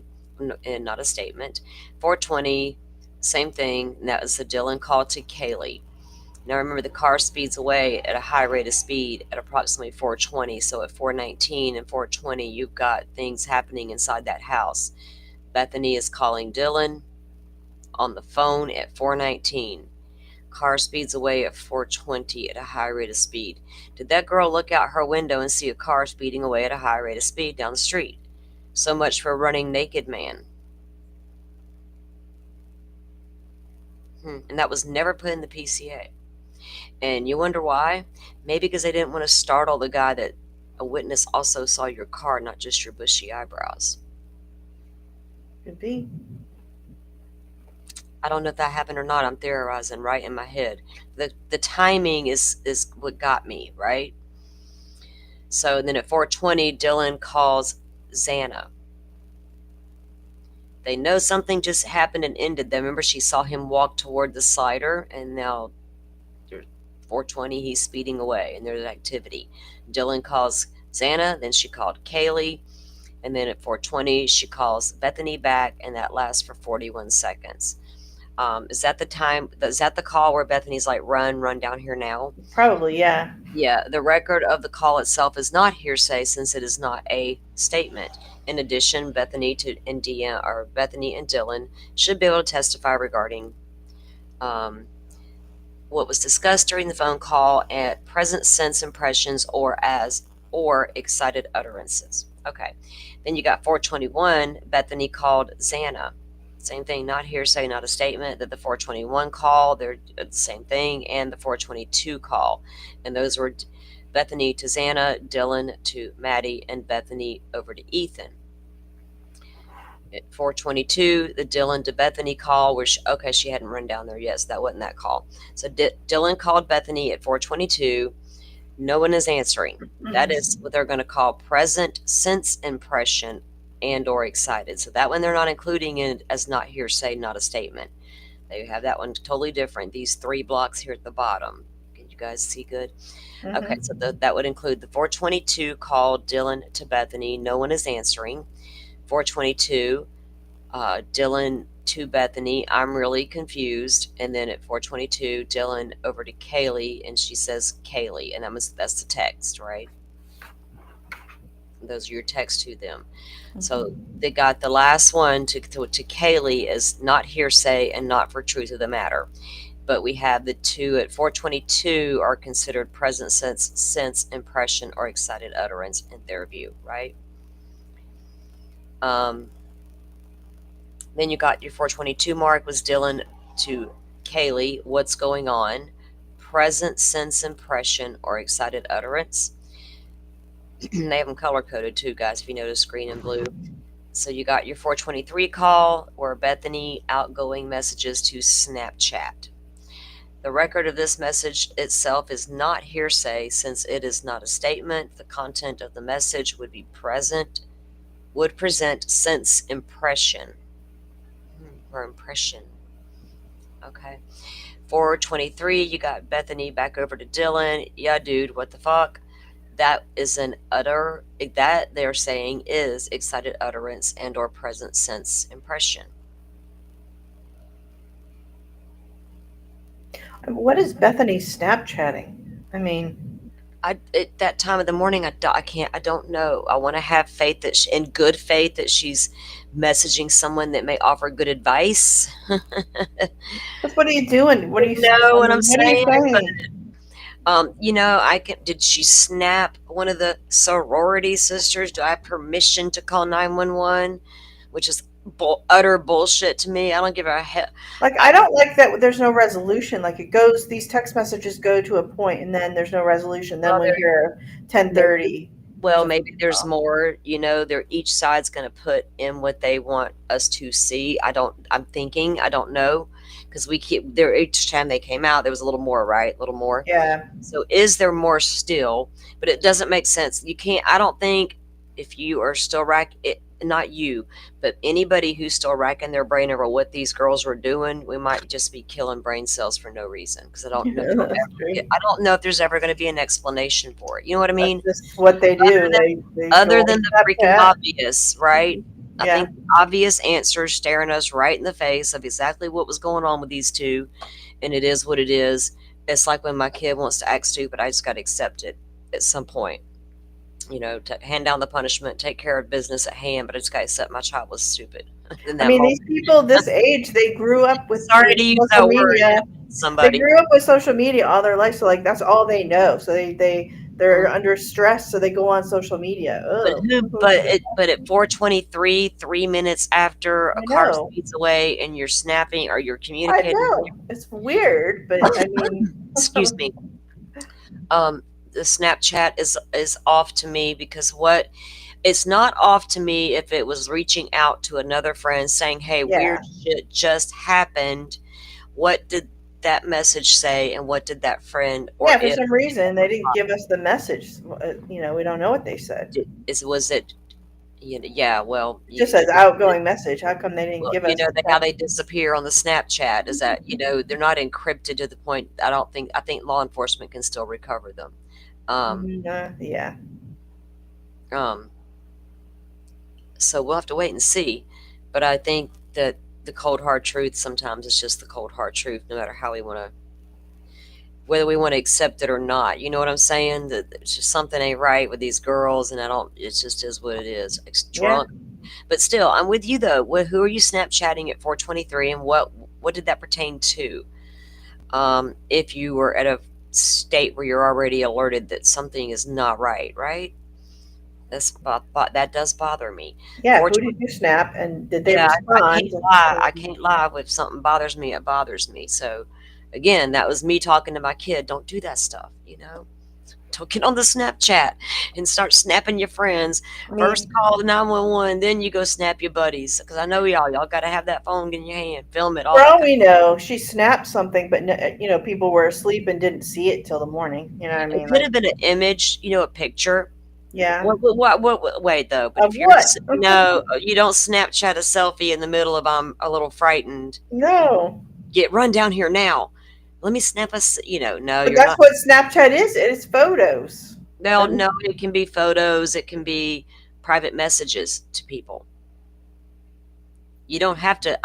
and not a statement. 4:20, same thing. That was the Dylan call to Kaylee. Now remember, the car speeds away at a high rate of speed at approximately 4:20. So at 4:19 and 4:20, you've got things happening inside that house. Bethany is calling Dylan on the phone at 4:19. Car speeds away at 4:20 at a high rate of speed. Did that girl look out her window and see a car speeding away at a high rate of speed down the street? So much for running naked man. And that was never put in the PCA. And you wonder why? Maybe because they didn't want to startle the guy that a witness also saw your car, not just your bushy eyebrows. Could be. I don't know if that happened or not. I'm theorizing right in my head. The timing is what got me, right? So then at 4:20, Dylan calls Xana. They know something just happened and ended. They remember she saw him walk toward the slider, and now 4:20, he's speeding away, and there's activity. Dylan calls Xana, then she called Kaylee, and then at 4:20, she calls Bethany back, and that lasts for 41 seconds. Is that the time? Is that the call where Bethany's like, run down here now? Probably, yeah. Yeah, the record of the call itself is not hearsay since it is not a statement. In addition, Bethany and Dylan should be able to testify regarding what was discussed during the phone call at present sense impressions or excited utterances. Okay. Then you got 4:21, Bethany called Xana. Same thing, not hearsay, not a statement. That the 421 call, they're the same thing, and the 422 call. And those were Bethany to Xana, Dylan to Maddie, and Bethany over to Ethan. At 422, the Dylan to Bethany call, where she hadn't run down there yet, so that wasn't that call. So Dylan called Bethany at 422. No one is answering. That is what they're going to call present sense impression and or excited. So that one they're not including it as not hearsay, not a statement. They have that one totally different. These 3 blocks here at the bottom. Can you guys see good? Okay, so that would include the 422 call Dylan to Bethany. No one is answering. 422, Dylan to Bethany. I'm really confused. And then at 422, Dylan over to Kaylee, and she says Kaylee, and that's the text, right? Those are your texts to them. So they got the last one to Kaylee as not hearsay and not for truth of the matter. But we have the 2 at 422 are considered present sense, impression, or excited utterance in their view, right? Then you got your 422 mark was Dylan to Kaylee. What's going on? Present sense, impression, or excited utterance. They have them color coded too, guys, if you notice, green and blue. So you got your 423 call where Bethany outgoing messages to Snapchat. The record of this message itself is not hearsay since it is not a statement. The content of the message would present sense impression or impression. Okay. 423, you got Bethany back over to Dylan. Yeah, dude, what the fuck? That is that they're saying is excited utterance and or present sense impression. What is Bethany Snapchatting? I mean, At that time of the morning, I don't know. I want to have faith that in good faith that she's messaging someone that may offer good advice. but what are you doing? What are you know what I'm What are you saying? saying? Did she snap one of the sorority sisters? Do I have permission to call 911? Which is utter bullshit to me. I don't give a hell. Like, I don't like that there's no resolution. Like, these text messages go to a point and then there's no resolution. Then we hear 10:30. Well, maybe there's more, each side's going to put in what they want us to see. I don't know. Because each time they came out, there was a little more, right? A little more. Yeah. So is there more still? But it doesn't make sense. I don't think if you are still not you, but anybody who's still racking their brain over what these girls were doing, we might just be killing brain cells for no reason. Because I don't know if there's ever going to be an explanation for it. You know what I mean? That's just what they do. Other than the freaking obvious, right? I Yeah. think the obvious answers staring us right in the face of exactly what was going on with these two, and it is what it is. It's like when my kid wants to act stupid, I just got to accept it at some point. To hand down the punishment, take care of business at hand, but I just got to accept my child was stupid. I mean, these people this age, they grew up with Sorry to use that social word, media. somebody. They grew up with social media all their life, so like that's all they know. So they're under stress, so they go on social media. But at 4:23, 3 minutes after a car know. speeds away, and you're snapping or you're I communicating. know it's weird, but I mean, Excuse me. The Snapchat is off to me because it's not off to me if it was reaching out to another friend saying, hey, Yeah. weird shit just happened. What did that message say, and what did that friend or yeah, for some reason they didn't give us the message. We don't know what they said. was it well, It just says outgoing message. How come they didn't give us? how they disappear on the Snapchat is that they're not encrypted to the point. I think law enforcement can still recover them. Yeah. So we'll have to wait and see, but I think that the cold hard truth sometimes is just the cold hard truth, no matter how whether we want to accept it or not. You know what I'm saying? That it's just something ain't right with these girls, and it just is what it is. It's drunk. But still, I'm with you though. Who are you Snapchatting at 4:23, and what did that pertain to? If you were at a state where you're already alerted that something is not right, That does bother me. Yeah, who Fortunately, did you snap and did they yeah, I respond? can't lie. I can't lie. If something bothers me, it bothers me. So, again, that was me talking to my kid. Don't do that stuff. Don't get on the Snapchat and start snapping your friends. I First mean, call the 911, then you go snap your buddies. Because I know y'all got to have that phone in your hand, film it, all for that all kind we know, she snapped something, but people were asleep and didn't see it till the morning. You know what I of. It mean? could Like, have been an image, a picture. yeah, Wait, though. But of if you're, what? no, you don't Snapchat a selfie in the middle of I'm a little frightened. No, Run down here now. Let me snap no, but you're that's not. what Snapchat is. It's photos. No, And no, it can be photos, it can be private messages to people. You don't have to.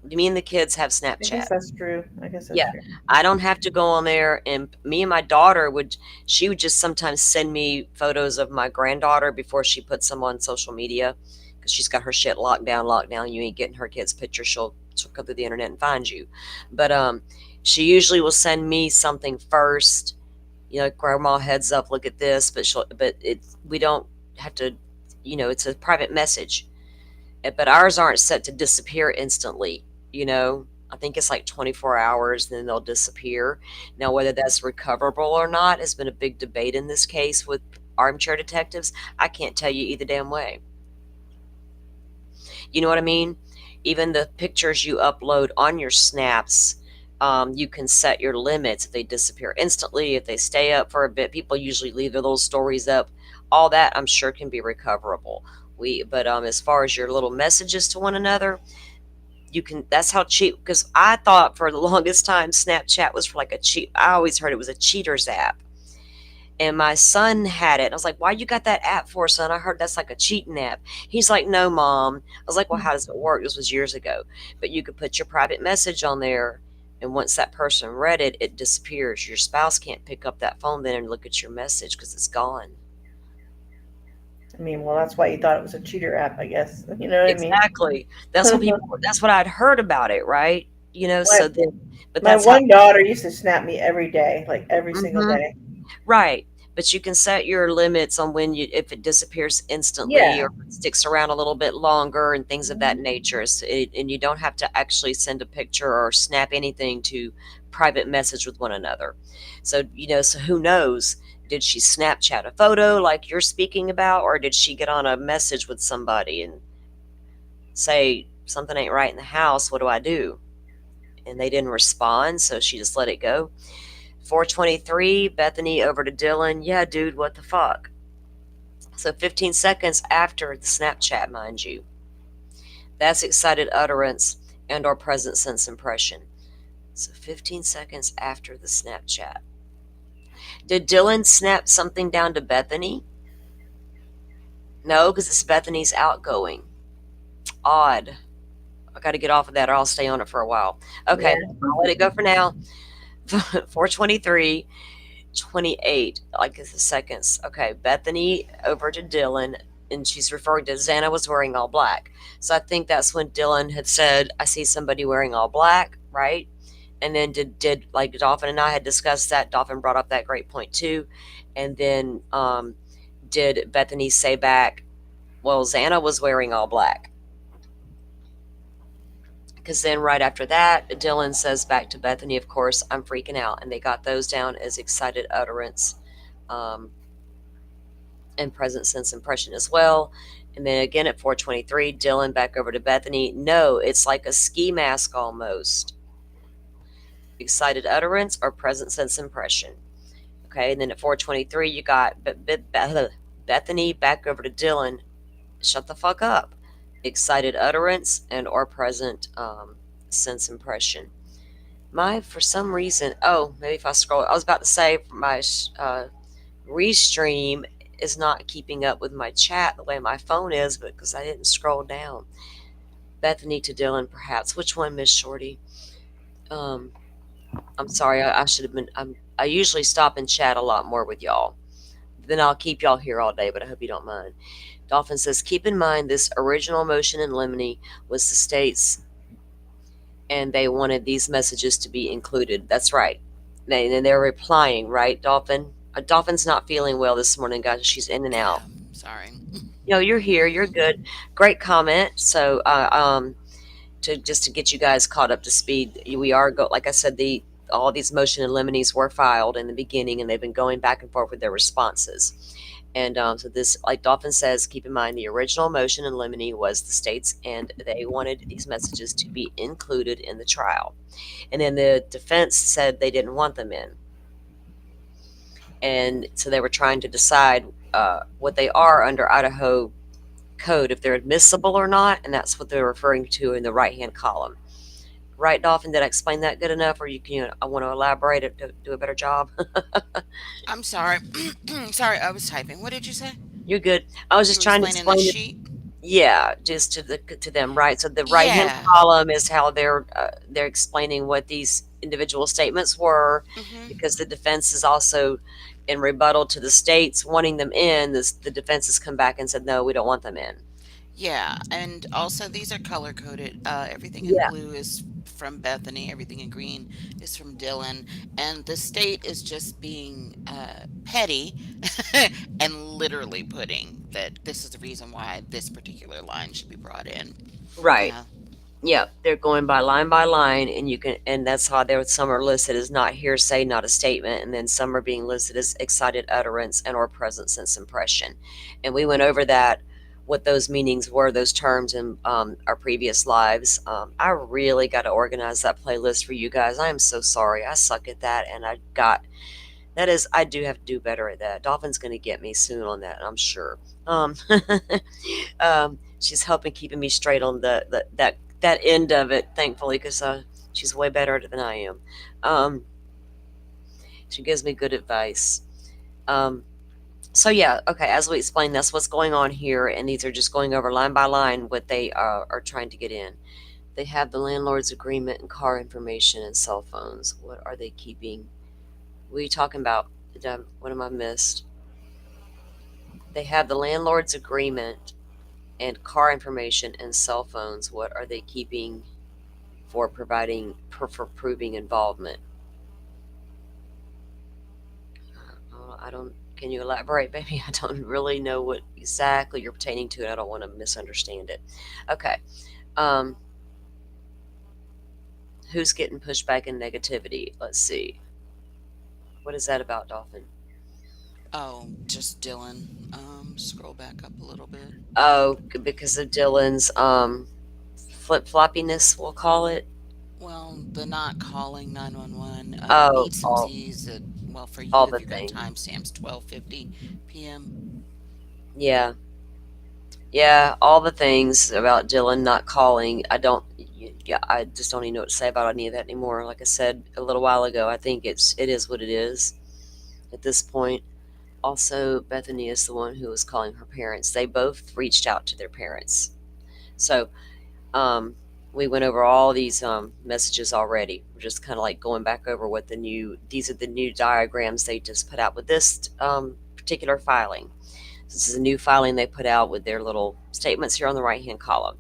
Me and the kids have I guess Snapchat. that's true. I guess that's Yeah, true. I don't have to go on there. And me and my daughter she would just sometimes send me photos of my granddaughter before she puts them on social media because she's got her shit locked down. You ain't getting her kids' pictures. She'll go through the internet and find you. But she usually will send me something first. Grandma, heads up, look at this. We don't have to. It's a private message. But ours aren't set to disappear instantly. I think it's like 24 hours, then they'll disappear. Now, whether that's recoverable or not has been a big debate in this case with armchair detectives. I can't tell you either damn way. You know what I mean? Even the pictures you upload on your snaps, you can set your limits if they disappear instantly, if they stay up for a bit. People usually leave their little stories up. All that I'm sure can be recoverable. But as far as your little messages to one another, that's how cheap, because I thought for the longest time Snapchat was for like a cheat. I always heard it was a cheater's app. And my son had it. I was like, why you got that app for, son? I heard that's like a cheating app. He's like, no, mom. I was like, well, how does it work? This was years ago. But you could put your private message on there, and once that person read it, it disappears. Your spouse can't pick up that phone then and look at your message because it's gone. I mean, well, that's why you thought it was a cheater app, I guess. You know what I mean? Exactly. That's what that's what I'd heard about it, right? So then, but My that's how. one daughter used to snap me every day, like every single Mhm. day. Right. But you can set your limits on if it disappears instantly Yeah. or if it sticks around a little bit longer and things of that nature. And you don't have to actually send a picture or snap anything to private message with one another. So, so who knows? Did she Snapchat a photo like you're speaking about, or did she get on a message with somebody and say, something ain't right in the house? What do I do? And they didn't respond, so she just let it go. 4:23, Bethany over to Dylan. Yeah, dude, what the fuck? So 15 seconds after the Snapchat, mind you. That's excited utterance and or present sense impression. So 15 seconds after the Snapchat. Did Dylan snap something down to Bethany? No, because it's Bethany's outgoing. Odd. I got to get off of that or I'll stay on it for a while. Okay, I'll let it go for now. 4:23. 28, like the seconds. Okay, Bethany over to Dylan, and she's referring to Xana was wearing all black. So I think that's when Dylan had said, I see somebody wearing all black, right? And then did like Dolphin and I had discussed that. Dolphin brought up that great point too. And then did Bethany say back, well, Xana was wearing all black? Because then right after that, Dylan says back to Bethany, of course, I'm freaking out. And they got those down as excited utterance and present sense impression as well. And then again at 4:23, Dylan back over to Bethany. No, it's like a ski mask almost. Excited utterance or present sense impression. Okay, and then at 4:23, you got Bethany back over to Dylan. Shut the fuck up. Excited utterance and or present sense impression. For some reason, maybe if I scroll, I was about to say my restream is not keeping up with my chat the way my phone is, but because I didn't scroll down. Bethany to Dylan, perhaps. Which one, Miss Shorty? I'm sorry, I should have been. I usually stop and chat a lot more with y'all. Then I'll keep y'all here all day, but I hope you don't mind. Dolphin says, keep in mind this original motion in limine was the state's, and they wanted these messages to be included. That's right. And they're replying, right, Dolphin? Dolphin's not feeling well this morning, guys. She's in and out. Sorry. No, you're here. You're good. Great comment. So, to just to get you guys caught up to speed, we are like I said, all these motion and limines were filed in the beginning, and they've been going back and forth with their responses. And so this, like Dolphin says, keep in mind the original motion and limine was the states, and they wanted these messages to be included in the trial. And then the defense said they didn't want them in. And so they were trying to decide what they are under Idaho code, if they're admissible or not, and that's what they're referring to in the right-hand column. Right, Dolphin? Did I explain that good enough, or I want to elaborate it, do a better job? I'm sorry. Sorry, I was typing. What did you say? You're good. I was You just were trying to explaining the explain it. sheet? Yeah, just to them, right? So the right-hand Yeah. column is how they're explaining what these individual statements were, Hmm. because the defense is also in rebuttal to the states wanting them in. The defense has come back and said, no, we don't want them in. Yeah, and also these are color coded. Everything in Yeah, blue is from Bethany, everything in green is from Dylan, and the state is just being petty and literally putting that this is the reason why this particular line should be brought in. right. Yeah. Yeah, they're going by line, and and that's how some are listed as not hearsay, not a statement, and then some are being listed as excited utterance and or present sense impression. And we went over that, what those meanings were, those terms in our previous lives. I really got to organize that playlist for you guys. I am so sorry. I suck at that, and I do have to do better at that. Dolphin's going to get me soon on that, I'm sure. She's helping keeping me straight on that end of it, thankfully, because she's way better at it than I am. Um, she gives me good advice. So yeah, okay. As we explained, that's what's going on here, and these are just going over line by line what they are trying to get in. They have the landlord's agreement and car information and cell phones. What are they keeping? What are you talking about? What am I missed? They have the landlord's agreement and car information and cell phones. What are they keeping for for proving involvement? I don't. Can you elaborate, baby? I don't really know what exactly you're pertaining to, and I don't want to misunderstand it. Okay. Um, who's getting pushed back in negativity? Let's see. What is that about, Dolphin? Oh, just Dylan. Scroll back up a little bit. Oh, because of Dylan's flip floppiness, we'll call it. Well, the not calling 911 Oh, needs some Z's. Well, for you, all if the you've got things. timestamps, 12:50 p.m. Yeah. Yeah, all the things about Dylan not calling. Yeah, I just don't even know what to say about any of that anymore. Like I said a little while ago, I think it is what it is at this point. Also, Bethany is the one who was calling her parents. They both reached out to their parents. So, we went over all these messages already. We're just kind of like going back over these are the new diagrams they just put out with this particular filing. This is a new filing they put out with their little statements here on the right-hand column.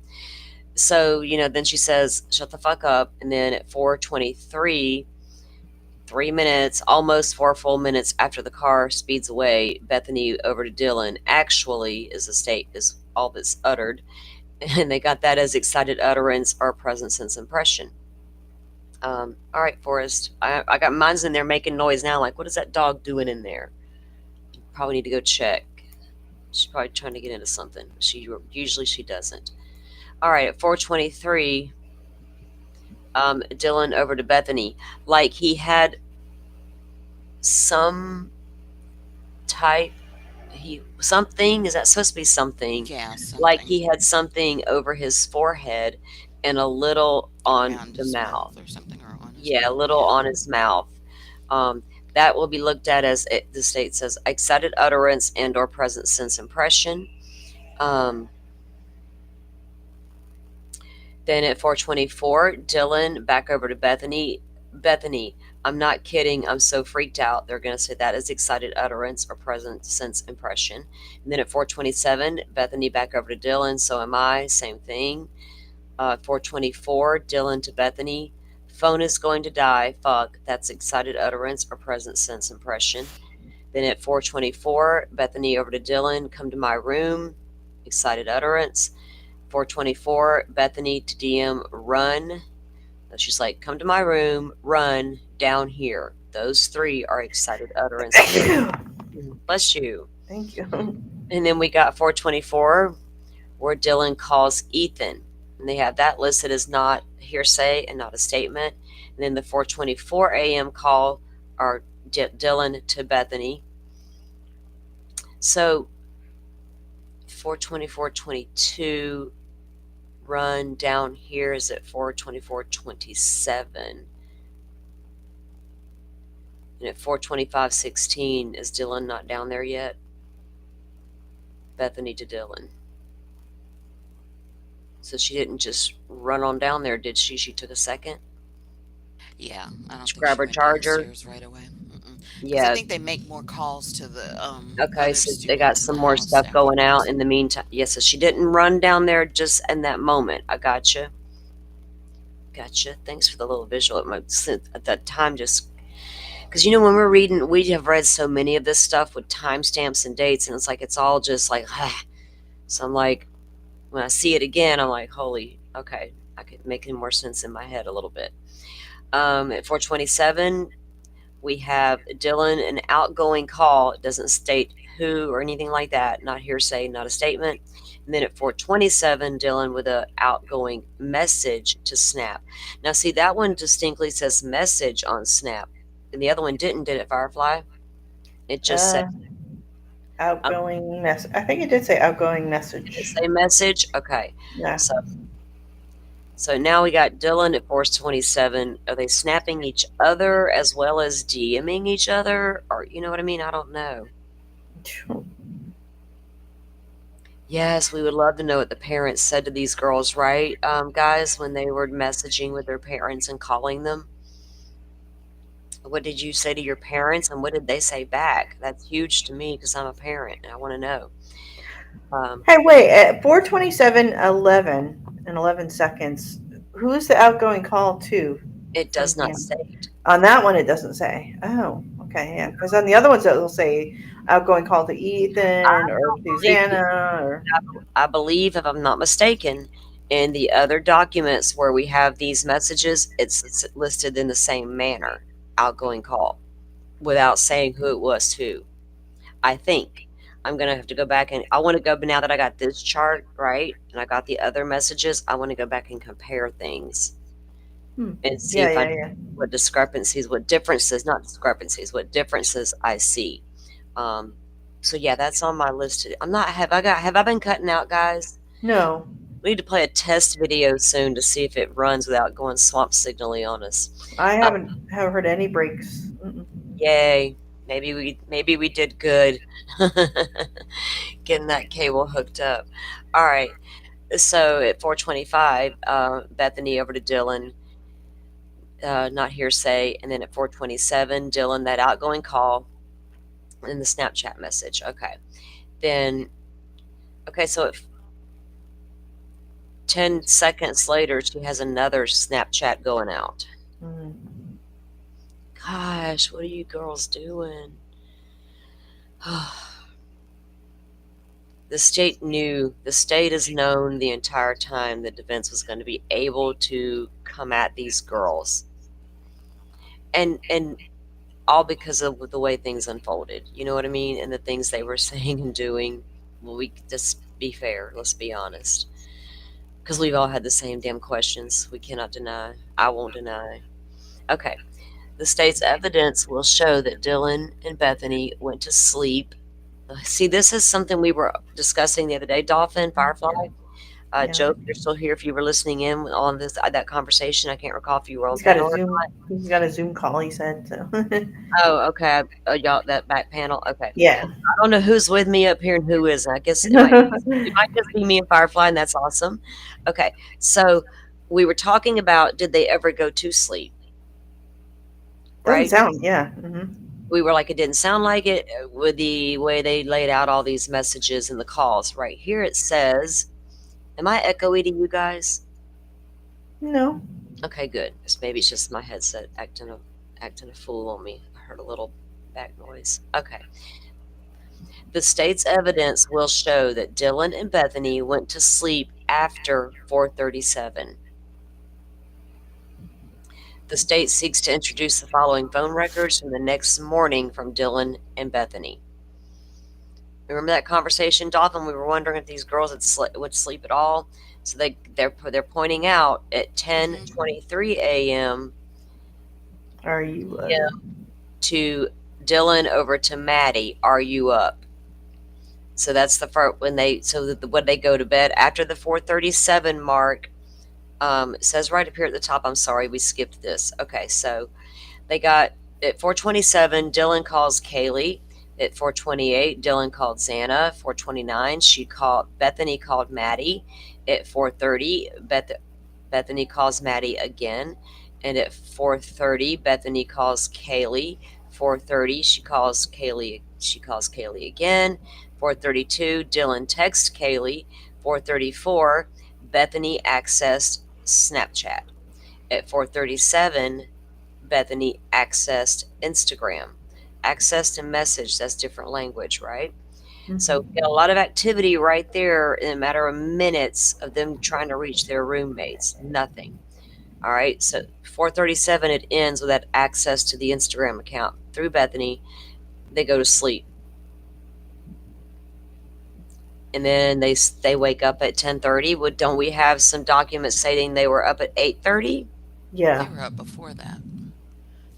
So, then she says, shut the fuck up. And then at 4:23, 3 minutes, almost 4 full minutes after the car speeds away, Bethany over to Dylan actually is all that's uttered. And they got that as excited utterance or present sense impression. All right, Forrest. I got mine's in there making noise now. Like, what is that dog doing in there? Probably need to go check. She's probably trying to get into something. Usually she doesn't. All right, at 4:23, Dylan over to Bethany. Like he had some type. Something, is that supposed to be something? Yeah, Like something he had something over his forehead and a little on around the his mouth. or something, or on his Yeah, a mouth. little Yeah. on his mouth. That will be looked at as the state says excited utterance and or present sense impression. Then at 4:24, Dylan back over to Bethany. Bethany, I'm not kidding. I'm so freaked out. They're going to say that is excited utterance or present sense impression. And then at 4:27, Bethany back over to Dylan. So am I. Same thing. 4:24, Dylan to Bethany. Phone is going to die. Fuck. That's excited utterance or present sense impression. Then at 4:24, Bethany over to Dylan, come to my room, excited utterance. 4:24, Bethany to DM, run. She's like, come to my room, run down here. Those three are excited utterance. Bless you. Thank you. And then we got 4:24, where Dylan calls Ethan. And they have that listed as not hearsay and not a statement. And then the 4:24 a.m. call are Dylan to Bethany. So 4:24:22 run down here is at 4:24:27. And at 4:25:16, is Dylan not down there yet? Bethany to Dylan. So she didn't just run on down there, did she? She took a second. Yeah, I don't She think grab she her went charger. downstairs right away. Because I Yeah. think they make more calls to the Okay, other so they got students in some the more house stuff going out afterwards. in the meantime. Yes, so she didn't run down there just in that moment. I gotcha. Gotcha. Thanks for the little visual. At that time, just because when we're reading, we have read so many of this stuff with timestamps and dates, and it's like it's all just like, so I'm like, when I see it again, I'm like, holy, okay, I could make it more sense in my head a little bit. At 4:27, we have Dylan, an outgoing call. It doesn't state who or anything like that. Not hearsay, not a statement. And then at 4:27, Dylan with a outgoing message to Snap. Now, see, that one distinctly says message on Snap. And the other one didn't, did it, Firefly? It just said Outgoing message. I think it did say outgoing message. say message. Okay. Yeah. So now we got Dylan at 4:27. Are they snapping each other as well as DMing each other? Or, you know what I mean? I don't know. Yes, we would love to know what the parents said to these girls, right, guys, when they were messaging with their parents and calling them? What did you say to your parents, and what did they say back? That's huge to me because I'm a parent and I want to know. Hey, wait, at 4:27:11 and 11 seconds, who's the outgoing call to? It does From not him. state. On that one, it doesn't say. Oh, okay, yeah. Because on the other ones, it'll say outgoing call to Ethan or Susanna or. I believe, if I'm not mistaken, in the other documents where we have these messages, it's listed in the same manner, outgoing call, without saying who it was to. I think. I'm going to have to go back and I want to go, but now that I got this chart, right, and I got the other messages, I want to go back and compare things and see Yeah, if I yeah, yeah. what discrepancies, what differences, not discrepancies, what differences I see. So yeah, that's on my list. I'm not, have I been cutting out, guys? No. We need to play a test video soon to see if it runs without going swamp signally on us. I haven't heard any breaks. Mm-mm. Yay. Maybe we did good getting that cable hooked up. All right. So at 4:25, Bethany over to Dylan, not hearsay, and then at 4:27, Dylan, that outgoing call and the Snapchat message. Okay. Then so at 10 seconds later, she has another Snapchat going out. Mhm. Gosh, what are you girls doing? The state has known the entire time the defense was going to be able to come at these girls. And all because of the way things unfolded. You know what I mean? And the things they were saying and doing. Well, we just be fair. Let's be honest. Because we've all had the same damn questions. We cannot deny. I won't deny. Okay. The state's evidence will show that Dylan and Bethany went to sleep. See, this is something we were discussing the other day. Dolphin, Firefly, Yeah. Joe, if you're still here, if you were listening in on this that conversation, I can't recall if you were on He's got panel a or Zoom. not. He's got a Zoom call. He said so. Oh, okay. Y'all, that back panel. Okay. Yeah. I don't know who's with me up here and who isn't. I guess it might just be me and Firefly, and that's awesome. Okay. So we were talking about, did they ever go to sleep? Doesn't Right? sound. Yeah. Mm-hmm. We were like, it didn't sound like it with the way they laid out all these messages and the calls. Right here it says, am I echoey to you guys? No. Okay, good. Maybe it's just my headset acting a fool on me. I heard a little back noise. Okay. The state's evidence will show that Dylan and Bethany went to sleep after 4:37. The state seeks to introduce the following phone records from the next morning from Dylan and Bethany. Remember that conversation, Dolphin? We were wondering if these girls would sleep at all. So they're pointing out at 10:23 a.m. Are you? Yeah. To Dylan over to Maddie. Are you up? So that's the first when they when they go to bed after the 4:37 mark. It says right up here at the top. I'm sorry, we skipped this. Okay, so they got at 4:27. Dylan calls Kaylee. At 4:28, Dylan called Xana. 4:29, Bethany called Maddie. At 4:30, Bethany calls Maddie again, and at 4:30, Bethany calls Kaylee. 4:30, she calls Kaylee again. 4:32, Dylan texts Kaylee. 4:34, Bethany accessed Snapchat. At 4:37, Bethany accessed Instagram. Accessed and messaged, that's different language, right? So we got a lot of activity right there in a matter of minutes of them trying to reach their roommates. Nothing. All right. So 4:37, it ends with that access to the Instagram account through Bethany. They go to sleep. And then they wake up at 10:30. Don't we have some documents saying they were up at 8:30? Yeah. They were up before that.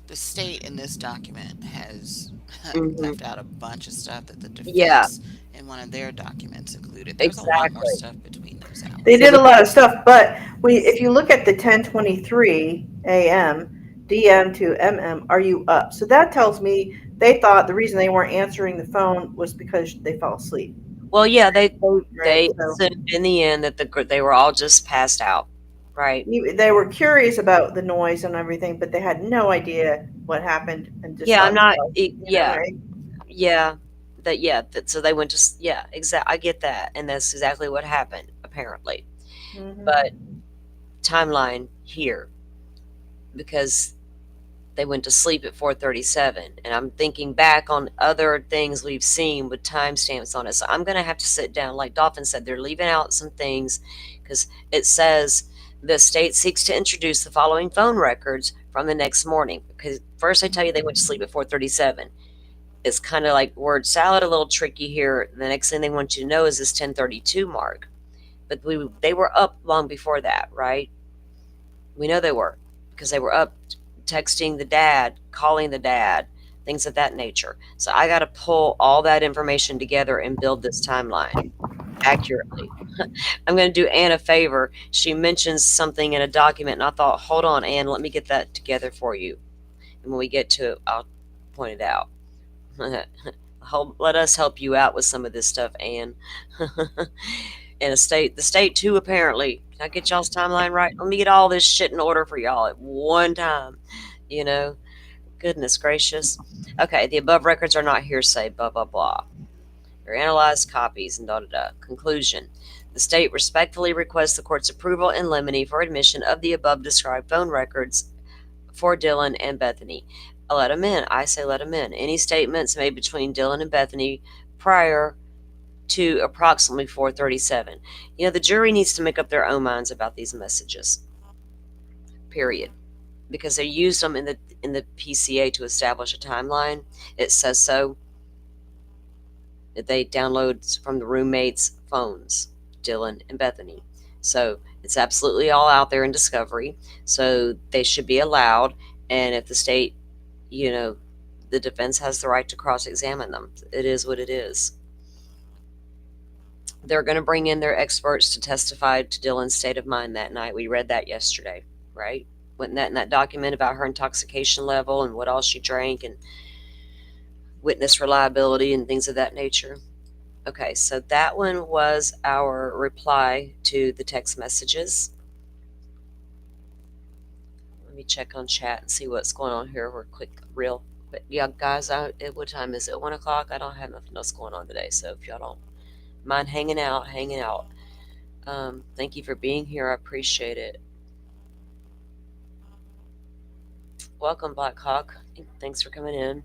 The state in this document has Mhm. left out a bunch of stuff that the defense Yeah. in one of their documents included. There's a lot more Exactly. stuff between those hours. They did a lot of stuff, but if you look at the 10:23 a.m. DM to MM, are you up? So that tells me they thought the reason they weren't answering the phone was because they fell asleep. Well, yeah, they Right, so assumed in the end that they were all just passed out, right? they were curious about the noise and everything, but they had no idea what happened and just Yeah, thought, I'm not. yeah, right? Yeah, so they went to exactly. I get that, and that's exactly what happened apparently. Mhm. But timeline here, because they went to sleep at 4:37, and I'm thinking back on other things we've seen with timestamps on it. So I'm gonna have to sit down, like Dolphin said, they're leaving out some things because it says the state seeks to introduce the following phone records from the next morning. Because first I tell you they went to sleep at 4:37. It's kind of like word salad, a little tricky here. The next thing they want you to know is this 10:32 mark. But they were up long before that, right? We know they were because they were up texting the dad, calling the dad, things of that nature. So I got to pull all that information together and build this timeline accurately. I'm going to do Ann a favor. She mentions something in a document, and I thought, hold on, Ann, let me get that together for you. And when we get to it, I'll point it out. Let us help you out with some of this stuff, Ann. And the state too, apparently. Can I get y'all's timeline right? Let me get all this shit in order for y'all at one time. Goodness gracious. Okay, the above records are not hearsay, blah, blah, blah. They're analyzed copies and da, da, da. Conclusion. The state respectfully requests the court's approval in limine for admission of the above described phone records for Dylan and Bethany. Let them in. I say let them in. Any statements made between Dylan and Bethany prior to approximately 4:37. The jury needs to make up their own minds about these messages. Period. Because they used them in the PCA to establish a timeline. It says so. They download from the roommates' phones, Dylan and Bethany. So it's absolutely all out there in discovery. So they should be allowed. And if the state, the defense has the right to cross-examine them. It is what it is. They're going to bring in their experts to testify to Dylan's state of mind that night. We read that yesterday, right? Wasn't that in that document about her intoxication level and what all she drank and witness reliability and things of that nature? Okay, so that one was our reply to the text messages. Let me check on chat and see what's going on here real quick. Yeah, guys, what time is it? 1 o'clock? I don't have nothing else going on today, so if y'all don't mind hanging out. Thank you for being here. I appreciate it. Welcome, Black Hawk. Thanks for coming in.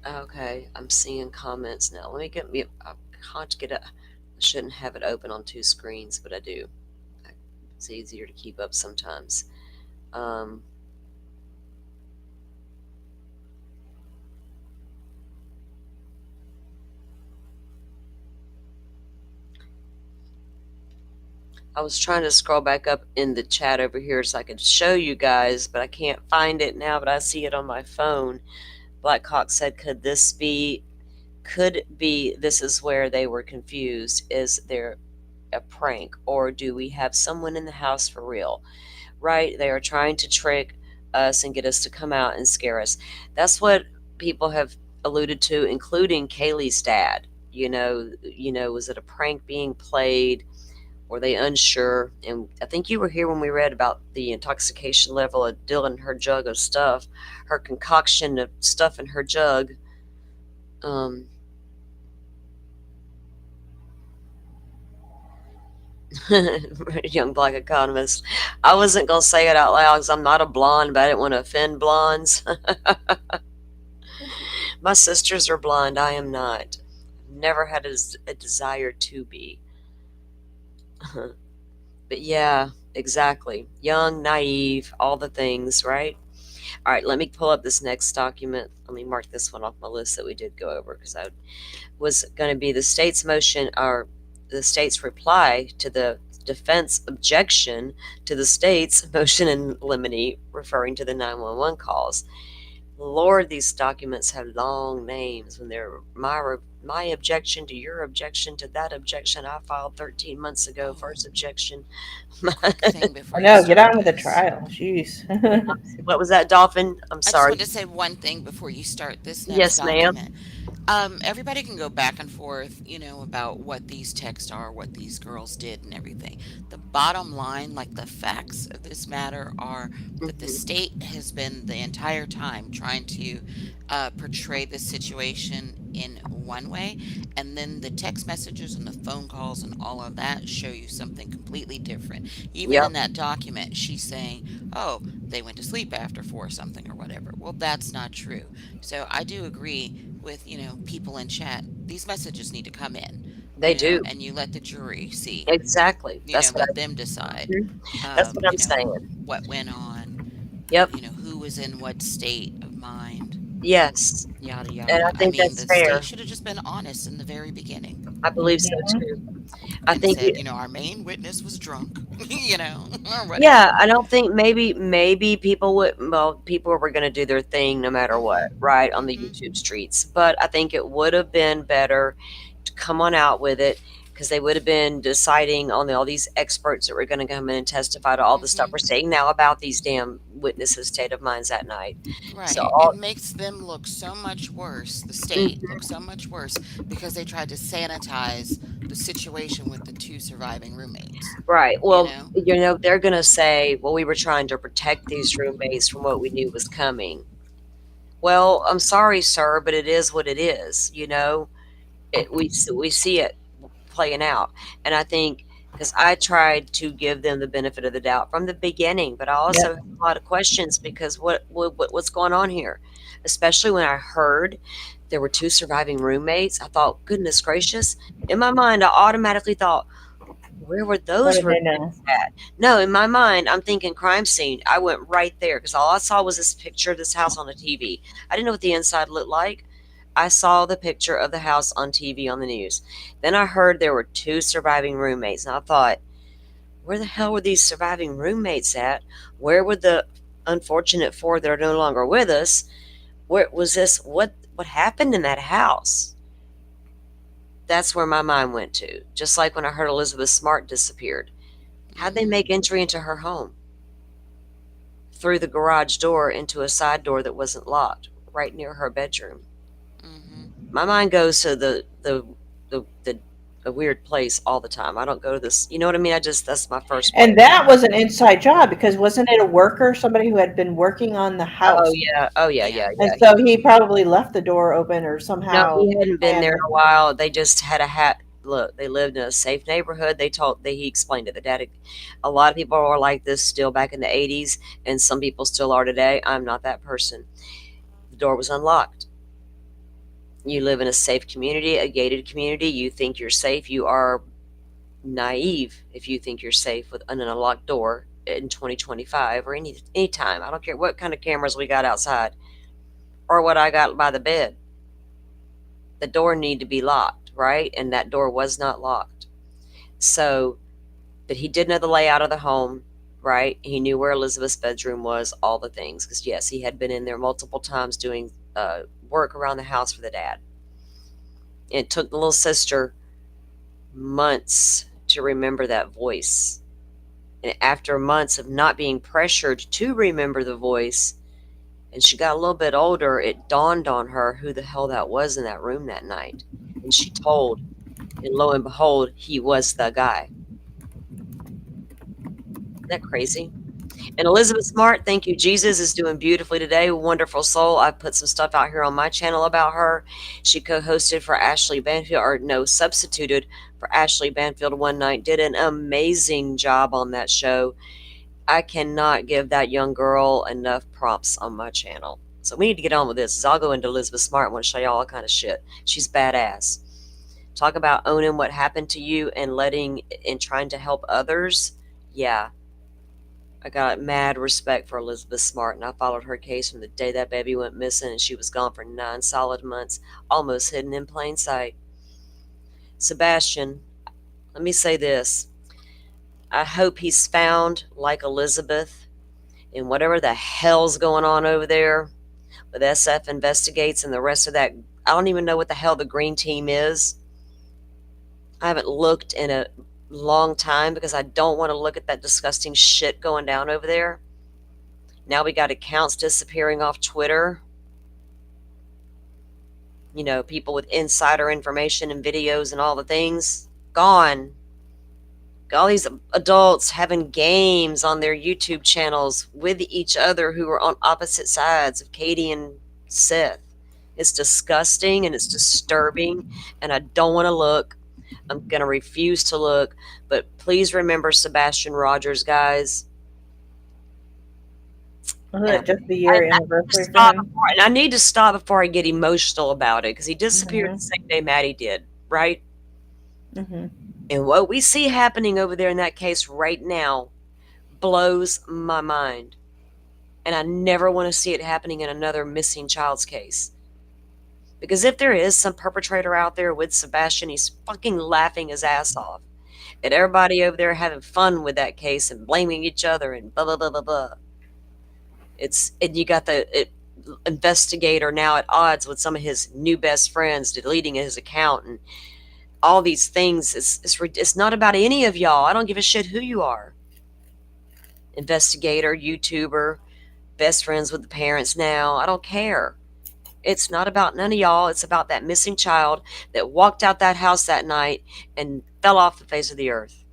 Okay, I'm seeing comments now. Let me get me. I can't get it. I shouldn't have it open on two screens, but I do. It's easier to keep up sometimes. Um, I was trying to scroll back up in the chat over here so I could show you guys, but I can't find it now. But I see it on my phone. Blackhawk said, could be this is where they were confused. Is there a prank, or do we have someone in the house for real? Right? They are trying to trick us and get us to come out and scare us. That's what people have alluded to, including Kaylee's dad. Was it a prank being played? Were they unsure? And I think you were here when we read about the intoxication level of Dylan, her jug of stuff, her concoction of stuff in her jug. Um, Young black economist. I wasn't going to say it out loud because I'm not a blonde, but I didn't want to offend blondes. My sisters are blonde. I am not. Never had a desire to be. But yeah, exactly. Young, naive, all the things, right? All right, let me pull up this next document. Let me mark this one off my list that we did go over because I was going to be the state's motion or the state's reply to the defense objection to the state's motion in limine referring to the 911 calls. Lord, these documents have long names when they're my objection to your objection to that objection I filed 13 months ago. First objection. Quick thing before I you know, get start on with the this. trial. Jeez. What was that, Dolphin? I'm I just sorry. want to say one thing before you start this next Yes, ma'am. document. Everybody can go back and forth, about what these texts are, what these girls did, and everything. The bottom line, like the facts of this matter, are that the Mhm. state has been the entire time trying to portray this situation in one way, and then the text messages and the phone calls and all of that show you something completely different. Even Yep, in that document, she's saying, "Oh, they went to sleep after 4 or something or whatever." Well, that's not true. So I do agree with, people in chat. These messages need to come in, they do. and you let the jury see, Exactly. That's what let them decide, Mhm. That's what I'm saying. what went on, Yep. who was in what state of mind, Yes. yada And yada. I I think mean, that's the state fair. should have just been honest in the very beginning I believe so too. I and think said, our main witness was drunk, or yeah, whatever. I don't think maybe people were going to do their thing no matter what, Mhm. right, on the Mhm. YouTube streets. But I think it would have been better to come on out with it because they would have been deciding on all these experts that were going to come in and testify to all the stuff Mhm. we're saying now about these damn witnesses' state of minds that night. So Right. It all makes them look so much worse, the state Mhm. look so much worse because they tried to sanitize the situation with the two surviving roommates. Right. You Well, know? they're going to say, well, we were trying to protect these roommates from what we knew was coming. Well, I'm sorry, sir, but it is what it is. We see it playing out, and I think because I tried to give them the benefit of the doubt from the beginning, but I also Yep. have a lot of questions because what's going on here, especially when I heard there were two surviving roommates. I thought, goodness gracious! In my mind, I automatically thought, where were What those did they know? roommates at? No, in my mind, I'm thinking crime scene. I went right there because all I saw was this picture of this house on the TV. I didn't know what the inside looked like. I saw the picture of the house on TV on the news. Then I heard there were two surviving roommates, and I thought, where the hell were these surviving roommates at? Where were the unfortunate four that are no longer with us? Where was this? What happened in that house? That's where my mind went to. Just like when I heard Elizabeth Smart disappeared. How'd they Mhm. make entry into her home? Through the garage door into a side door that wasn't locked, right near her bedroom. Mhm. My mind goes to the a weird place all the time. I don't go to this. You know what I mean? That's my first place. And that was an inside job because wasn't it a worker, somebody who had been working on the Oh house? yeah. Oh yeah. Yeah. Yeah. And Yeah. so he probably left the door open or No, somehow he hadn't been planned there in it. a while. They just had a hat. Look, they lived in a safe neighborhood. He explained it. The dad, a lot of people are like this still back in the 80s, and some people still are today. I'm not that person. The door was unlocked. You live in a safe community, a gated community. You think you're safe. You are naive if you think you're safe with an unlocked door in 2025 or any time. I don't care what kind of cameras we got outside or what I got by the bed. The door need to be locked, right? And that door was not locked. So, but he did know the layout of the home, right? He knew where Elizabeth's bedroom was, all the things. Because yes, he had been in there multiple times doing work around the house for the dad. It took the little sister months to remember that voice. And after months of not being pressured to remember the voice, and she got a little bit older, it dawned on her who the hell that was in that room that night. And she told, and lo and behold, he was the guy. Isn't that crazy? And Elizabeth Smart, thank you, Jesus, is doing beautifully today. Wonderful soul. I've put some stuff out here on my channel about her. She co-hosted for Ashley Banfield, or no, substituted for Ashley Banfield one night. Did an amazing job on that show. I cannot give that young girl enough prompts on my channel. So we need to get on with this. I'll go into Elizabeth Smart and want to show y'all all kind of shit. She's badass. Talk about owning what happened to you and trying to help others. Yeah. I got mad respect for Elizabeth Smart, and I followed her case from the day that baby went missing, and she was gone for 9 solid months, almost hidden in plain sight. Sebastian, let me say this. I hope he's found, like Elizabeth, and whatever the hell's going on over there with SF Investigates and the rest of that. I don't even know what the hell the green team is. I haven't looked in a long time because I don't want to look at that disgusting shit going down over there. Now we got accounts disappearing off Twitter. You know, people with insider information and videos and all the things gone. All these adults having games on their YouTube channels with each other who are on opposite sides of Katie and Seth. It's disgusting and it's disturbing, and I don't want to look. I'm going to refuse to look. But please remember Sebastian Rogers, guys. Wasn't it just the year anniversary for him? And I need to stop before I get emotional about it, because he disappeared Mhm. the same day Maddie did, right? Mm-hmm. And what we see happening over there in that case right now blows my mind. And I never want to see it happening in another missing child's case. Because if there is some perpetrator out there with Sebastian, he's fucking laughing his ass off at everybody over there having fun with that case and blaming each other and blah, blah, blah, blah, blah. And you got the investigator now at odds with some of his new best friends, deleting his account and all these things. It's not about any of y'all. I don't give a shit who you are. Investigator, YouTuber, best friends with the parents now. I don't care. It's not about none of y'all. It's about that missing child that walked out that house that night and fell off the face of the earth.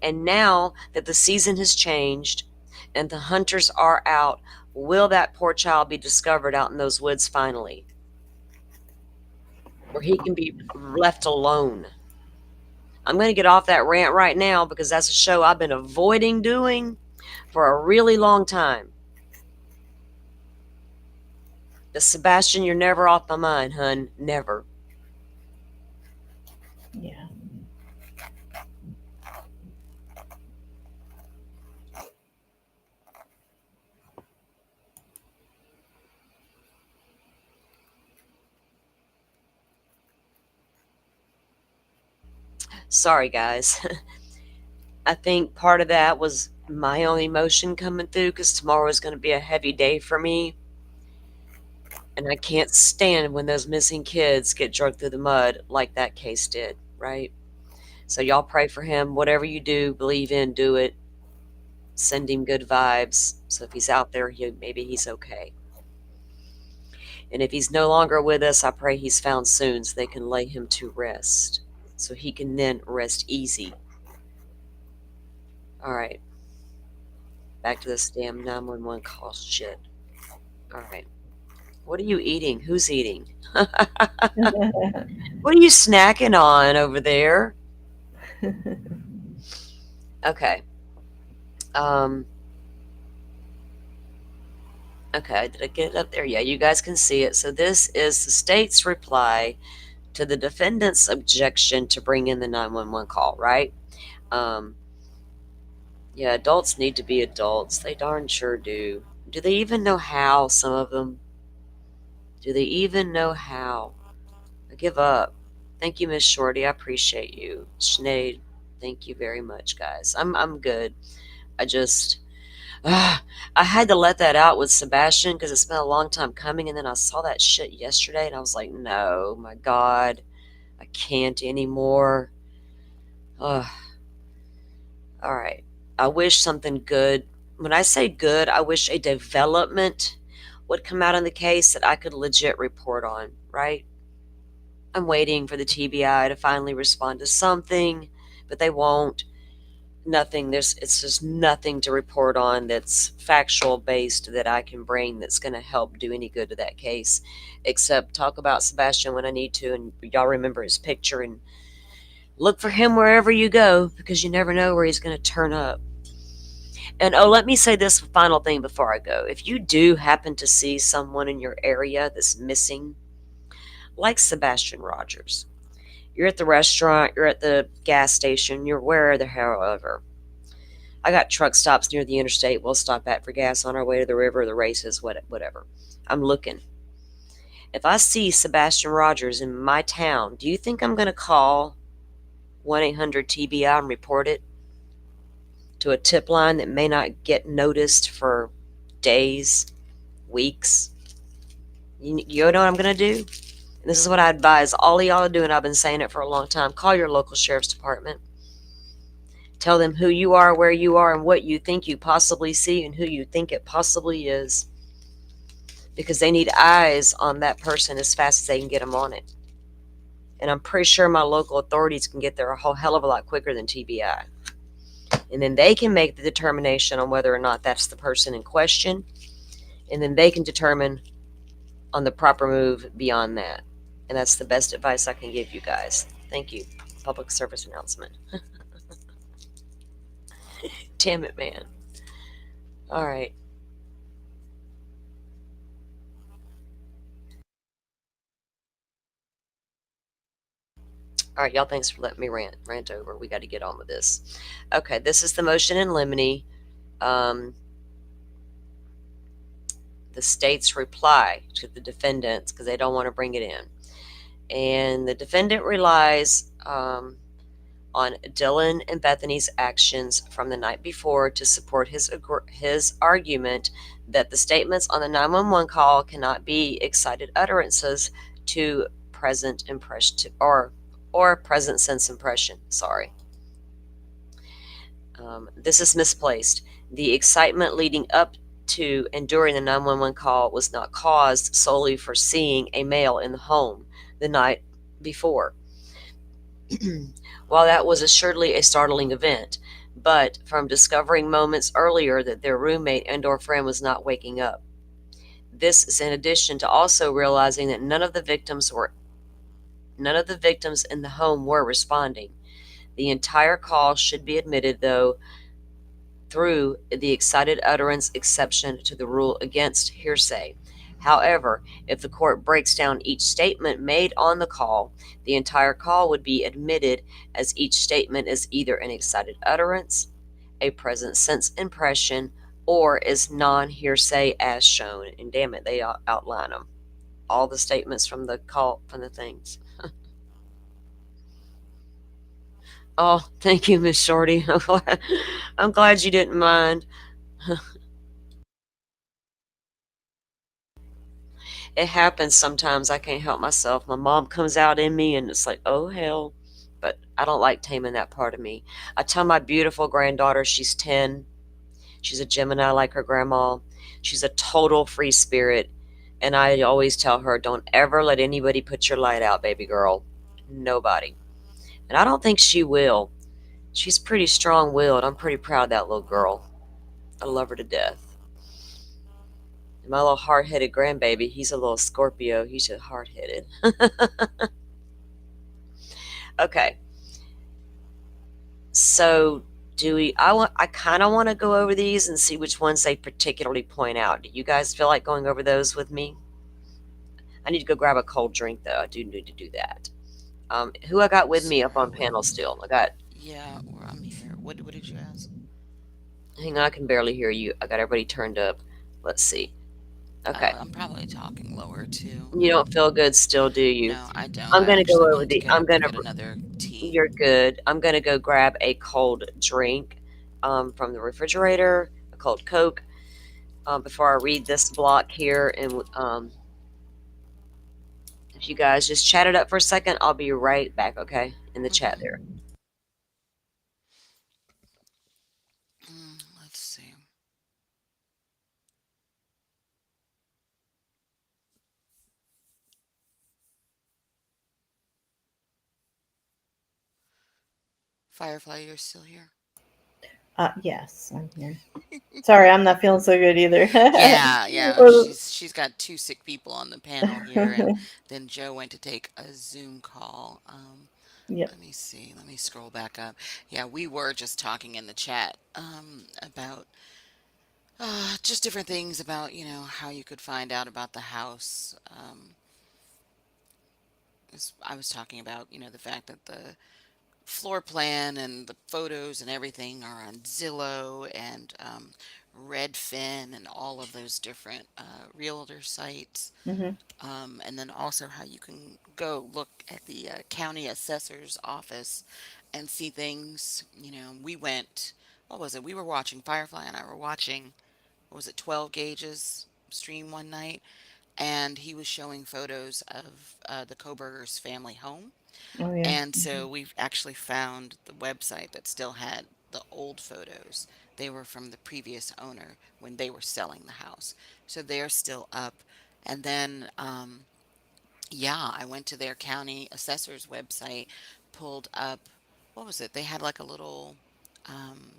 And now that the season has changed and the hunters are out, will that poor child be discovered out in those woods finally? Where he can be left alone. I'm going to get off that rant right now because that's a show I've been avoiding doing for a really long time. But Sebastian, you're never off my mind, hun. Never. Yeah. Sorry, guys. I think part of that was my own emotion coming through because tomorrow is going to be a heavy day for me. And I can't stand when those missing kids get dragged through the mud like that case did, right? So y'all pray for him. Whatever you do, believe in, do it. Send him good vibes. So if he's out there, maybe he's okay. And if he's no longer with us, I pray he's found soon so they can lay him to rest. So he can then rest easy. All right. Back to this damn 911 call shit. All right. What are you eating? Who's eating? What are you snacking on over there? Okay. Okay, did I get it up there? Yeah, you guys can see it. So this is the state's reply to the defendant's objection to bring in the 911 call, right? Um, yeah, adults need to be adults. They darn sure do. Do they even know how, some of them? Do they even know how? I give up. Thank you, Miss Shorty. I appreciate you. Sinead, thank you very much, guys. I'm good. I just I had to let that out with Sebastian because it's been a long time coming, and then I saw that shit yesterday, and I was like, no, my God, I can't anymore. Ugh. All right. I wish something good. When I say good, I wish a development would come out in the case that I could legit report on, right? I'm waiting for the TBI to finally respond to something, but they won't. Nothing. It's just nothing to report on that's factual based that I can bring that's going to help do any good to that case, except talk about Sebastian when I need to, and y'all remember his picture and look for him wherever you go because you never know where he's going to turn up. And oh, let me say this final thing before I go. If you do happen to see someone in your area that's missing, like Sebastian Rogers, you're at the restaurant, you're at the gas station, you're where the hell ever. I got truck stops near the interstate we'll stop at for gas on our way to the river, the races, whatever. I'm looking. If I see Sebastian Rogers in my town, do you think I'm going to call 1-800-TBI and report it to a tip line that may not get noticed for days, weeks? You know what I'm going to do? And this is what I advise all of y'all to do, and I've been saying it for a long time. Call your local sheriff's department. Tell them who you are, where you are, and what you think you possibly see and who you think it possibly is. Because they need eyes on that person as fast as they can get them on it. And I'm pretty sure my local authorities can get there a whole hell of a lot quicker than TBI. And then they can make the determination on whether or not that's the person in question. And then they can determine on the proper move beyond that. And that's the best advice I can give you guys. Thank you. Public service announcement. Damn it, man. All right. All right, y'all, thanks for letting me rant over. We got to get on with this. Okay, this is the motion in limine. The state's reply to the defendants because they don't want to bring it in. And the defendant relies on Dylan and Bethany's actions from the night before to support his argument that the statements on the 911 call cannot be excited utterances to present impression or present sense impression. Sorry. This is misplaced. The excitement leading up to and during the 911 call was not caused solely for seeing a male in the home the night before. While that was assuredly a startling event, but from discovering moments earlier that their roommate and/or friend was not waking up. This is in addition to also realizing that none of the victims in the home were responding. The entire call should be admitted, though, through the excited utterance exception to the rule against hearsay. However, if the court breaks down each statement made on the call, the entire call would be admitted as each statement is either an excited utterance, a present sense impression, or is non-hearsay as shown. And damn it, they outline them. All the statements from the call, from the things. Oh, thank you, Miss Shorty. I'm glad you didn't mind. It happens sometimes. I can't help myself. My mom comes out in me, and it's like, oh, hell. But I don't like taming that part of me. I tell my beautiful granddaughter, she's 10. She's a Gemini like her grandma. She's a total free spirit. And I always tell her, don't ever let anybody put your light out, baby girl. Nobody. And I don't think she will. She's pretty strong-willed. I'm pretty proud of that little girl. I love her to death. And my little hard-headed grandbaby, he's a little Scorpio. He's just hard-headed. Okay. So do we? I kind of want to go over these and see which ones they particularly point out. Do you guys feel like going over those with me? I need to go grab a cold drink though. I do need to do that. Who I got with me up on Sorry, panel still? I got. yeah, well, I'm here. What did you ask? Hang on, I can barely hear you. I got everybody turned up. Let's see. Okay. I'm probably talking lower too. You don't feel good still, do you? No, I don't. I'm I gonna actually go over need to the. get I'm up and gonna. get another tea. You're good. I'm gonna go grab a cold drink, from the refrigerator, a cold Coke, before I read this block here. And if you guys just chat it up for a second, I'll be right back. Okay, in the chat there. Let's see. Firefly, you're still here? Yes, I'm here. Sorry, I'm not feeling so good either. Yeah. Or- She's got two sick people on the panel here, and then Joe went to take a Zoom call. Yep. Let me see. Let me scroll back up. Yeah, we were just talking in the chat about just different things about how you could find out about the house. I was talking about the fact that the floor plan and the photos and everything are on Zillow and Redfin and all of those different realtor sites. Mhm. And then also how you can go look at the county assessor's office and see things. We went, what was it? We were watching, Firefly and I were watching, what was it, 12 Gauges stream one night, and he was showing photos of the Koberger's family home. Oh yeah. And so we actually found the website that still had the old photos. They were from the previous owner when they were selling the house. So they're still up. And then, yeah, I went to their county assessor's website, pulled up, what was it? They had like a little um,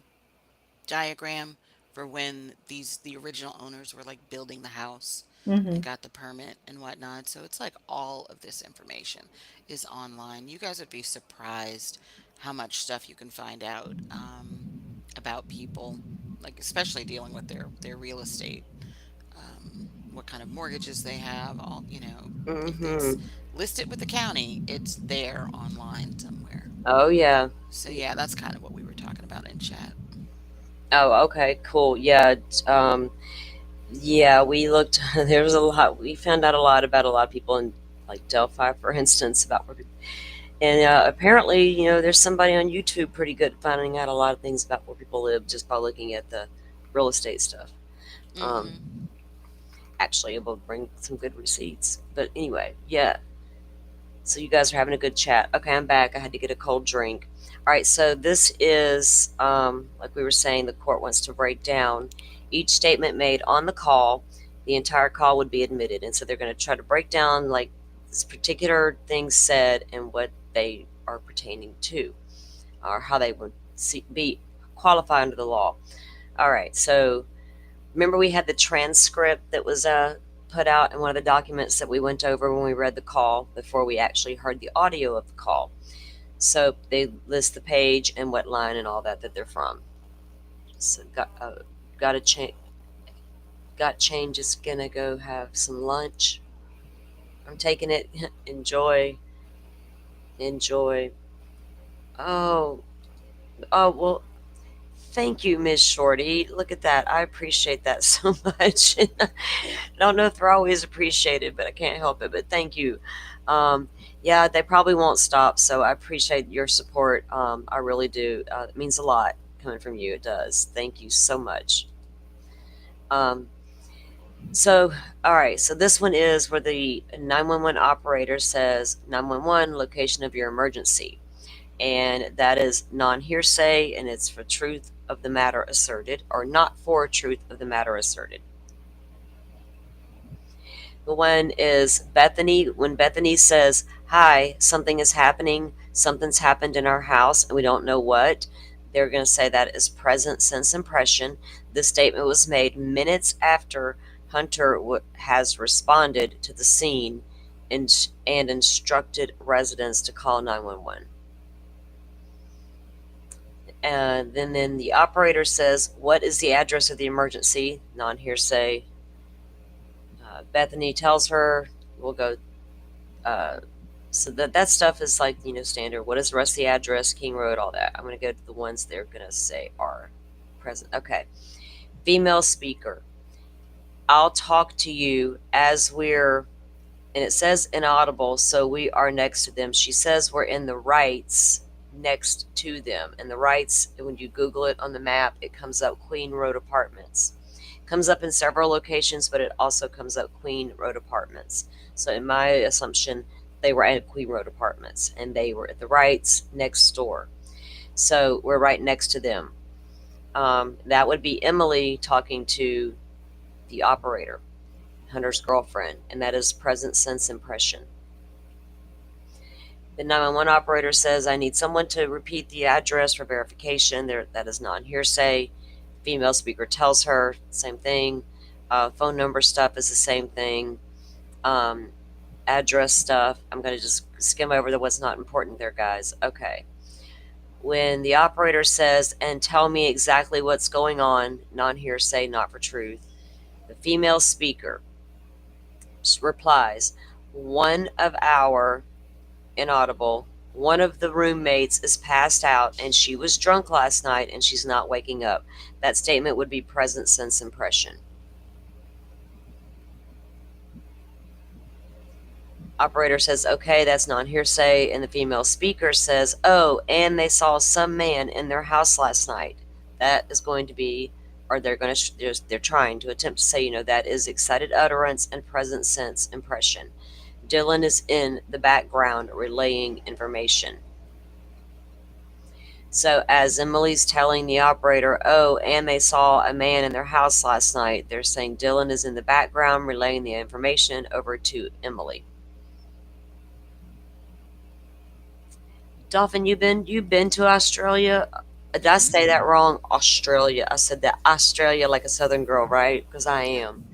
diagram for when the original owners were like building the house and Mhm. got the permit and whatnot. So it's like all of this information is online. You guys would be surprised how much stuff you can find out about people, like especially dealing with their real estate, what kind of mortgages they have. All if it's Mm-hmm. listed with the county, it's there online somewhere. Oh yeah. So yeah, that's kind of what we were talking about in chat. Oh, okay. Cool. Yeah. Yeah. We looked. There was a lot. We found out a lot about a lot of people in like Delphi, for instance, about where people. And apparently, there's somebody on YouTube pretty good at finding out a lot of things about where people live just by looking at the real estate stuff. Hmm. Um, Actually, able to bring some good receipts. But anyway, yeah. So you guys are having a good chat. Okay, I'm back. I had to get a cold drink. All right, so this is, like we were saying, the court wants to break down each statement made on the call. The entire call would be admitted. And so they're going to try to break down, like, this particular thing said and what they are pertaining to, or how they would be qualified under the law. All right, so remember we had the transcript that was put out in one of the documents that we went over when we read the call before we actually heard the audio of the call. So they list the page and what line and all that they're from. So got to change. Got change. Just gonna go have some lunch. I'm taking it. Enjoy. Enjoy. Oh. Oh well. Thank you, Miss Shorty. Look at that. I appreciate that so much. I don't know if they're always appreciated, but I can't help it. But thank you. Yeah, they probably won't stop. So I appreciate your support. I really do. It means a lot coming from you. It does. Thank you so much. Um, so, all right. So this one is where the 911 operator says 911 location of your emergency. And that is non-hearsay, and it's for truth of the matter asserted, or not for truth of the matter asserted. The one is Bethany. When Bethany says, "Hi, something is happening. Something's happened in our house, and we don't know what," they're going to say that is present sense impression. This statement was made minutes after Hunter has responded to the scene and instructed residents to call 911. And then the operator says, what is the address of the emergency? Non-hearsay. Bethany tells her, we'll go. So that stuff is like, standard. What is the rest of the address? King Road, all that. I'm going to go to the ones they're going to say are present. Okay. Female speaker. I'll talk to you as we're, and it says inaudible, so we are next to them. She says we're in the rights next to them. And the rights, when you Google it on the map, it comes up Queen Road Apartments. It comes up in several locations, but it also comes up Queen Road Apartments. So in my assumption, they were at Queen Road Apartments, and they were at the rights next door. So we're right next to them. That would be Emily talking to the operator, Hunter's girlfriend, and that is present sense impression. The 911 operator says, I need someone to repeat the address for verification. That is non-hearsay. Female speaker tells her, same thing. Phone number stuff is the same thing. Address stuff, I'm going to just skim over what's not important there, guys. Okay. When the operator says, and tell me exactly what's going on, non-hearsay, not for truth, the female speaker replies, one of our inaudible, one of the roommates is passed out and she was drunk last night and she's not waking up. That statement would be present sense impression. Operator says, okay, that's non-hearsay. And the female speaker says, oh, and they saw some man in their house last night. That is going to be, or they're trying to attempt to say, that is excited utterance and present sense impression. Dylan is in the background relaying information. So as Emily's telling the operator, oh, and they saw a man in their house last night, they're saying Dylan is in the background relaying the information over to Emily. Dolphin, you've been to Australia? Did I say that wrong? Australia. I said that Australia like a Southern girl, right? Because I am.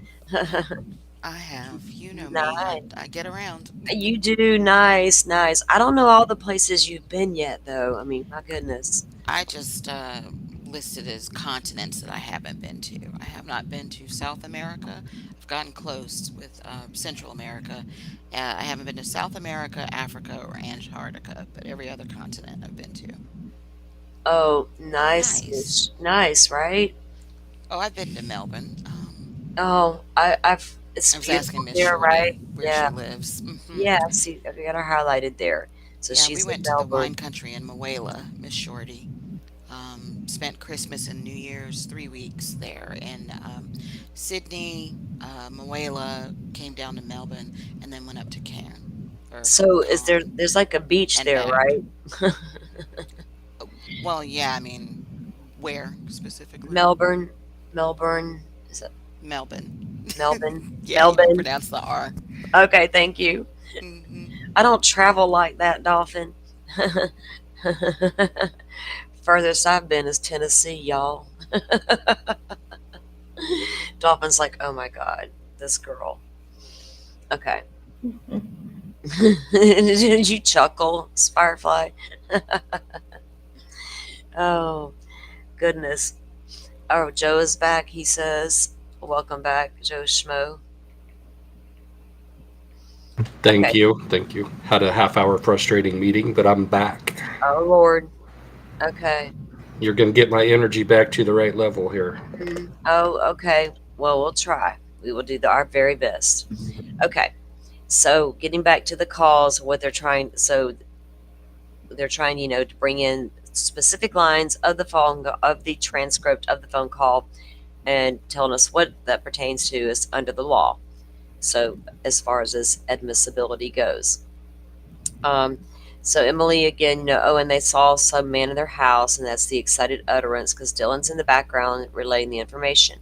I have. You know me. Nice. I get around. You do. Nice. I don't know all the places you've been yet, though. I mean, my goodness. I just listed as continents that I haven't been to. I have not been to South America. I've gotten close with Central America. I haven't been to South America, Africa, or Antarctica, but every other continent I've been to. Oh, nice. Nice. Nice, right? Oh, I've been to Melbourne. Oh, it's I was beautiful asking Miss there, Shorty right? where Yeah. she lives. Yeah, see, we got her highlighted there. So Yeah, we she's in went to the wine Melbourne. country in Moela, Miss Shorty. Spent Christmas and New Year's 3 weeks there in Sydney, Moela, came down to Melbourne, and then went up to Cairn or So there's Cairn like a beach and there, back. right? Well, yeah, I mean, where specifically? Melbourne, is it Melbourne. Melbourne? Yeah, you don't Melbourne. pronounce the R. Okay, thank you. Hmm. I don't travel like that, Dolphin. Furthest I've been is Tennessee, y'all. Dolphin's like, oh my God, this girl. Okay. Did you chuckle, Firefly? Oh, goodness. Oh, Joe is back, he says. Welcome back, Joe Schmo. Thank Okay. you. Thank you. Had a half-hour frustrating meeting, but I'm back. Oh, Lord. Okay. You're going to get my energy back to the right level here. Oh, okay. Well, we'll try. We will do our very best. Okay. So getting back to the calls, what they're trying, to bring in specific lines of the phone, of the transcript of the phone call, and telling us what that pertains to is under the law. So as far as this admissibility goes. So Emily again, oh, and they saw some man in their house, and that's the excited utterance because Dylan's in the background relaying the information.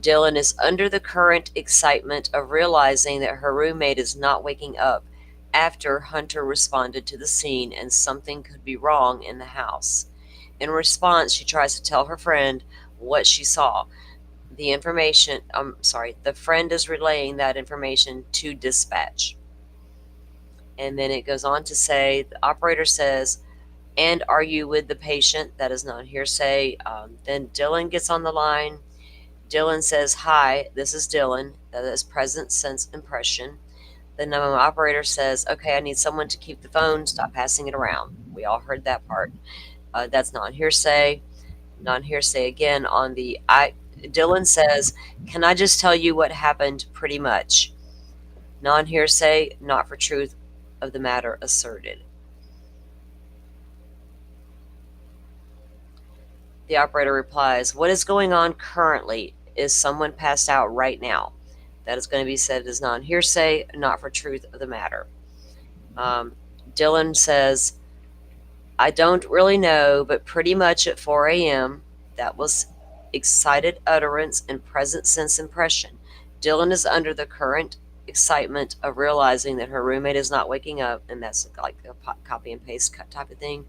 Dylan is under the current excitement of realizing that her roommate is not waking up after Hunter responded to the scene and something could be wrong in the house. In response, she tries to tell her friend what she saw. The friend is relaying that information to dispatch. And then it goes on to say, the operator says, And are you with the patient? That is not hearsay. Then Dylan gets on the line. Dylan says, "Hi, this is Dylan." That is present sense impression. The 911 operator says, "Okay, I need someone to keep the phone. Stop passing it around." We all heard that part. That's non hearsay. Non hearsay again on the Dylan says, "Can I just tell you what happened pretty much?" Non hearsay, not for truth of the matter asserted. The operator replies, "What is going on currently? Is someone passed out right now?" That is going to be said as non hearsay, not for truth of the matter. Dylan says, "I don't really know, but pretty much at 4 a.m., that was excited utterance and present sense impression. Dylan is under the current excitement of realizing that her roommate is not waking up," and that's like a copy and paste type of thing.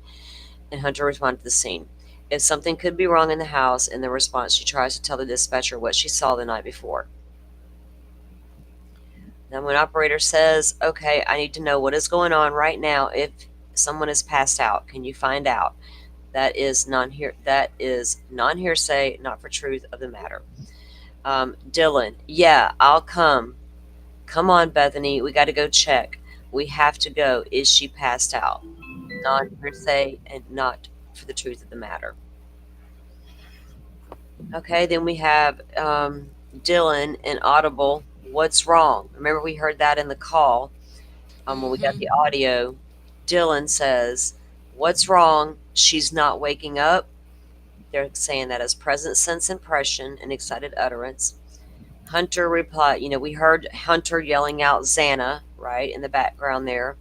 And Hunter responded to the scene. If something could be wrong in the house, in the response, she tries to tell the dispatcher what she saw the night before. Then when operator says, "Okay, I need to know what is going on right now. If someone is passed out, can you find out?" That is non-hearsay, not for truth of the matter. Dylan, "Yeah, I'll come. Come on, Bethany, we got to go check. We have to go. Is she passed out?" Non-hearsay and not for the truth of the matter. Okay, then we have Dylan and audible. "What's wrong?" Remember, we heard that in the call when we got the audio. Dylan says, "What's wrong? She's not waking up." They're saying that as present sense impression and excited utterance. Hunter replied, we heard Hunter yelling out Xana, right, in the background there.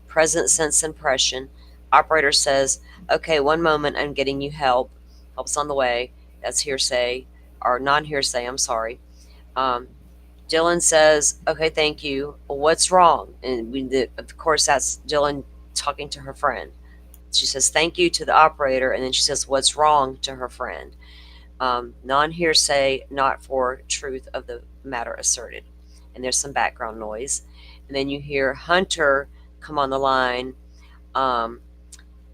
Present sense impression. Operator says, "Okay, one moment, I'm getting you help. Help's on the way." That's hearsay, or non-hearsay, I'm sorry. Dylan says, "Okay, thank you. What's wrong?" And of course, that's Dylan talking to her friend. She says, "Thank you" to the operator, and then she says, "What's wrong?" to her friend. Non-hearsay, not for truth of the matter asserted. And there's some background noise. And then you hear Hunter come on the line.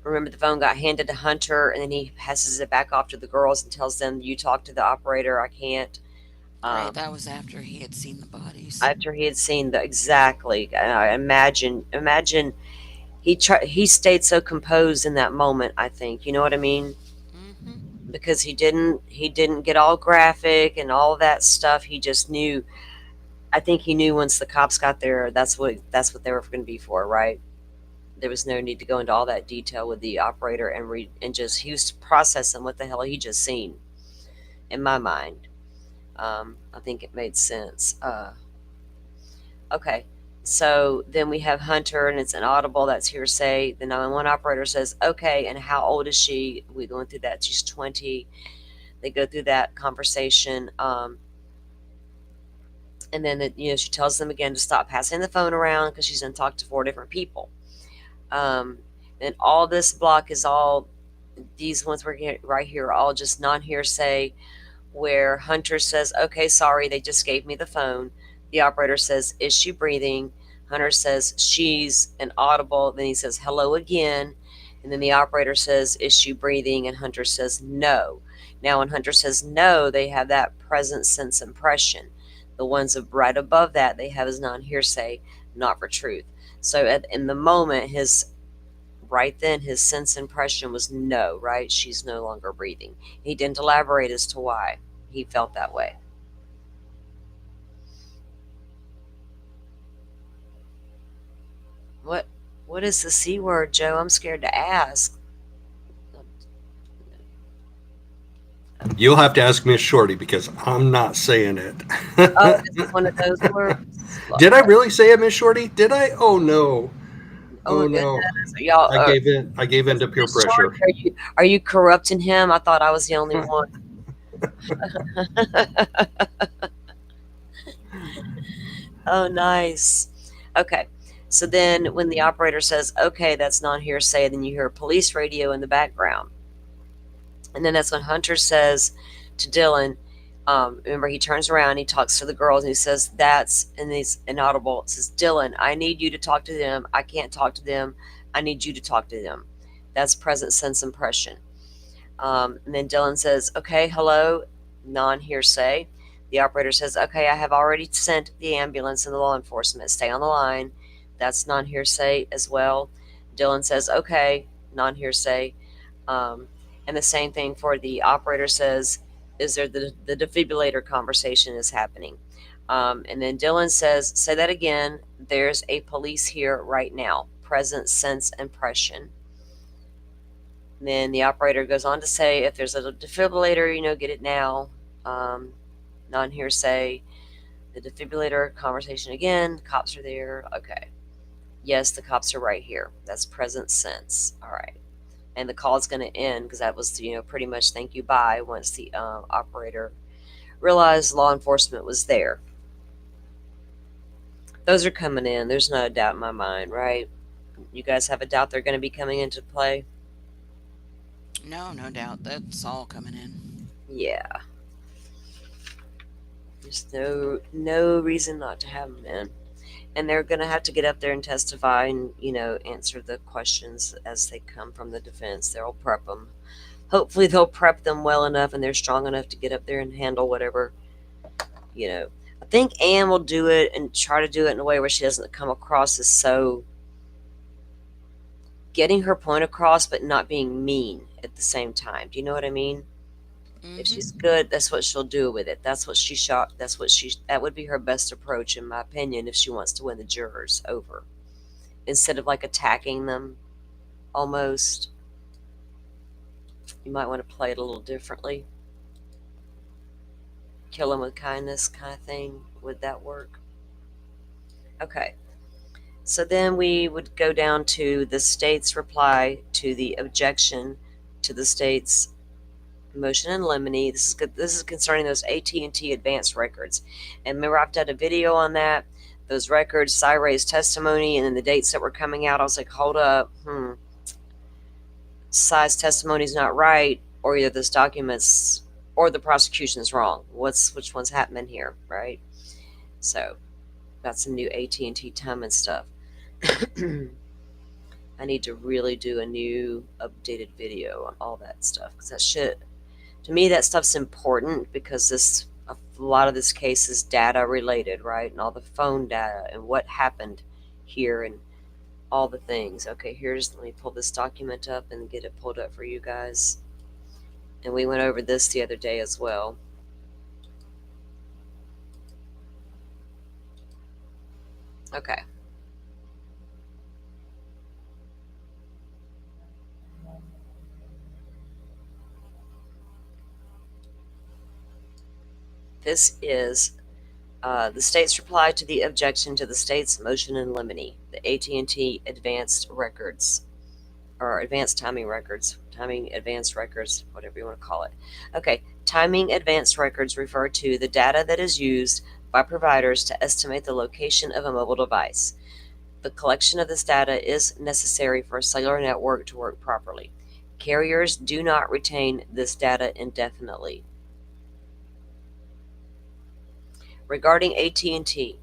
Remember, the phone got handed to Hunter, and then he passes it back off to the girls and tells them, "You talk to the operator, I can't." Right, that was after he had seen the bodies. After he had seen exactly. Imagine he stayed so composed in that moment, I think. You know what I mean? Mm-hmm. Because he didn't get all graphic and all that stuff. He just knew. I think he knew once the cops got there, that's what they were going to be for, right? There was no need to go into all that detail with the operator and just he was processing what the hell he just seen. In my mind, I think it made sense. Okay, so then we have Hunter, and it's inaudible. That's hearsay. The 911 operator says, "Okay, and how old is she?" We going through that. She's 20. They go through that conversation. And then she tells them again to stop passing the phone around because she's going to talk to 4 different people. And all this block is all these ones we're getting right here are all just non-hearsay, where Hunter says, "Okay, sorry, they just gave me the phone." The operator says, "Is she breathing?" Hunter says, "She's," an audible. Then he says, "Hello" again. And then the operator says, "Is she breathing?" And Hunter says, "No." Now, when Hunter says no, they have that present sense impression. The ones right above that, they have as non-hearsay, not for truth. So in the moment, his sense impression was no, right? She's no longer breathing. He didn't elaborate as to why he felt that way. What is the C word, Joe? I'm scared to ask. You'll have to ask Miss Shorty because I'm not saying it. Oh, is it one of those words? Did I really say it, Miss Shorty? Did I? Oh no. Oh, Oh no. goodness. Y'all, I gave in to peer Miss pressure. Shorty, are you corrupting him? I thought I was the only one. Oh, nice. Okay. So then when the operator says, "Okay, that's non-hearsay," then you hear a police radio in the background. And then that's when Hunter says to Dylan, remember, he turns around, he talks to the girls, and he says, and he's inaudible. It says, "Dylan, I need you to talk to them. I can't talk to them. I need you to talk to them." That's present sense impression. And then Dylan says, okay, hello, non hearsay. The operator says, okay, I have already sent the ambulance and the law enforcement. Stay on the line. That's non hearsay as well. Dylan says, okay, non hearsay. Um, and the same thing for the operator says, is there the defibrillator conversation is happening. And then Dylan says, say that again. There's a police here right now. Present sense impression. Then the operator goes on to say, if there's a defibrillator, get it now. Non hearsay. The defibrillator conversation again. Cops are there. Okay. Yes, the cops are right here. That's present sense. All right. And the call is going to end because that was, pretty much thank you, bye, once the operator realized law enforcement was there. Those are coming in. There's no doubt in my mind, right? You guys have a doubt they're going to be coming into play? No, no doubt. That's all coming in. Yeah. There's no reason not to have them in. And they're going to have to get up there and testify and, answer the questions as they come from the defense. They'll prep them. Hopefully they'll prep them well enough and they're strong enough to get up there and handle whatever, I think Anne will do it and try to do it in a way where she doesn't come across as so getting her point across but not being mean at the same time. Do you know what I mean? If she's good, that's what she'll do with it. That would be her best approach, in my opinion, if she wants to win the jurors over. Instead of like attacking them almost. You might want to play it a little differently. Kill them with kindness kind of thing. Would that work? Okay. So then we would go down to the state's reply to the objection to the state's motion in limine. This is concerning those AT&T advanced records. And remember, I've done a video on that. Those records, Cyray's testimony, and then the dates that were coming out. I was like, hold up. Cy's testimony's not right, or either those documents or the prosecution's wrong. Which one's happening here, right? So that's some new AT&T time and stuff. I need to really do a new updated video on all that stuff, because that shit, to me, that stuff's important, because a lot of this case is data related, right? And all the phone data and what happened here and all the things. Okay, let me pull this document up and get it pulled up for you guys. And we went over this the other day as well. Okay. This is the state's reply to the objection to the state's motion in limine, the AT&T advanced records, or advanced timing records, timing advanced records, whatever you want to call it. Okay, timing advanced records refer to the data that is used by providers to estimate the location of a mobile device. The collection of this data is necessary for a cellular network to work properly. Carriers do not retain this data indefinitely. Regarding AT&T,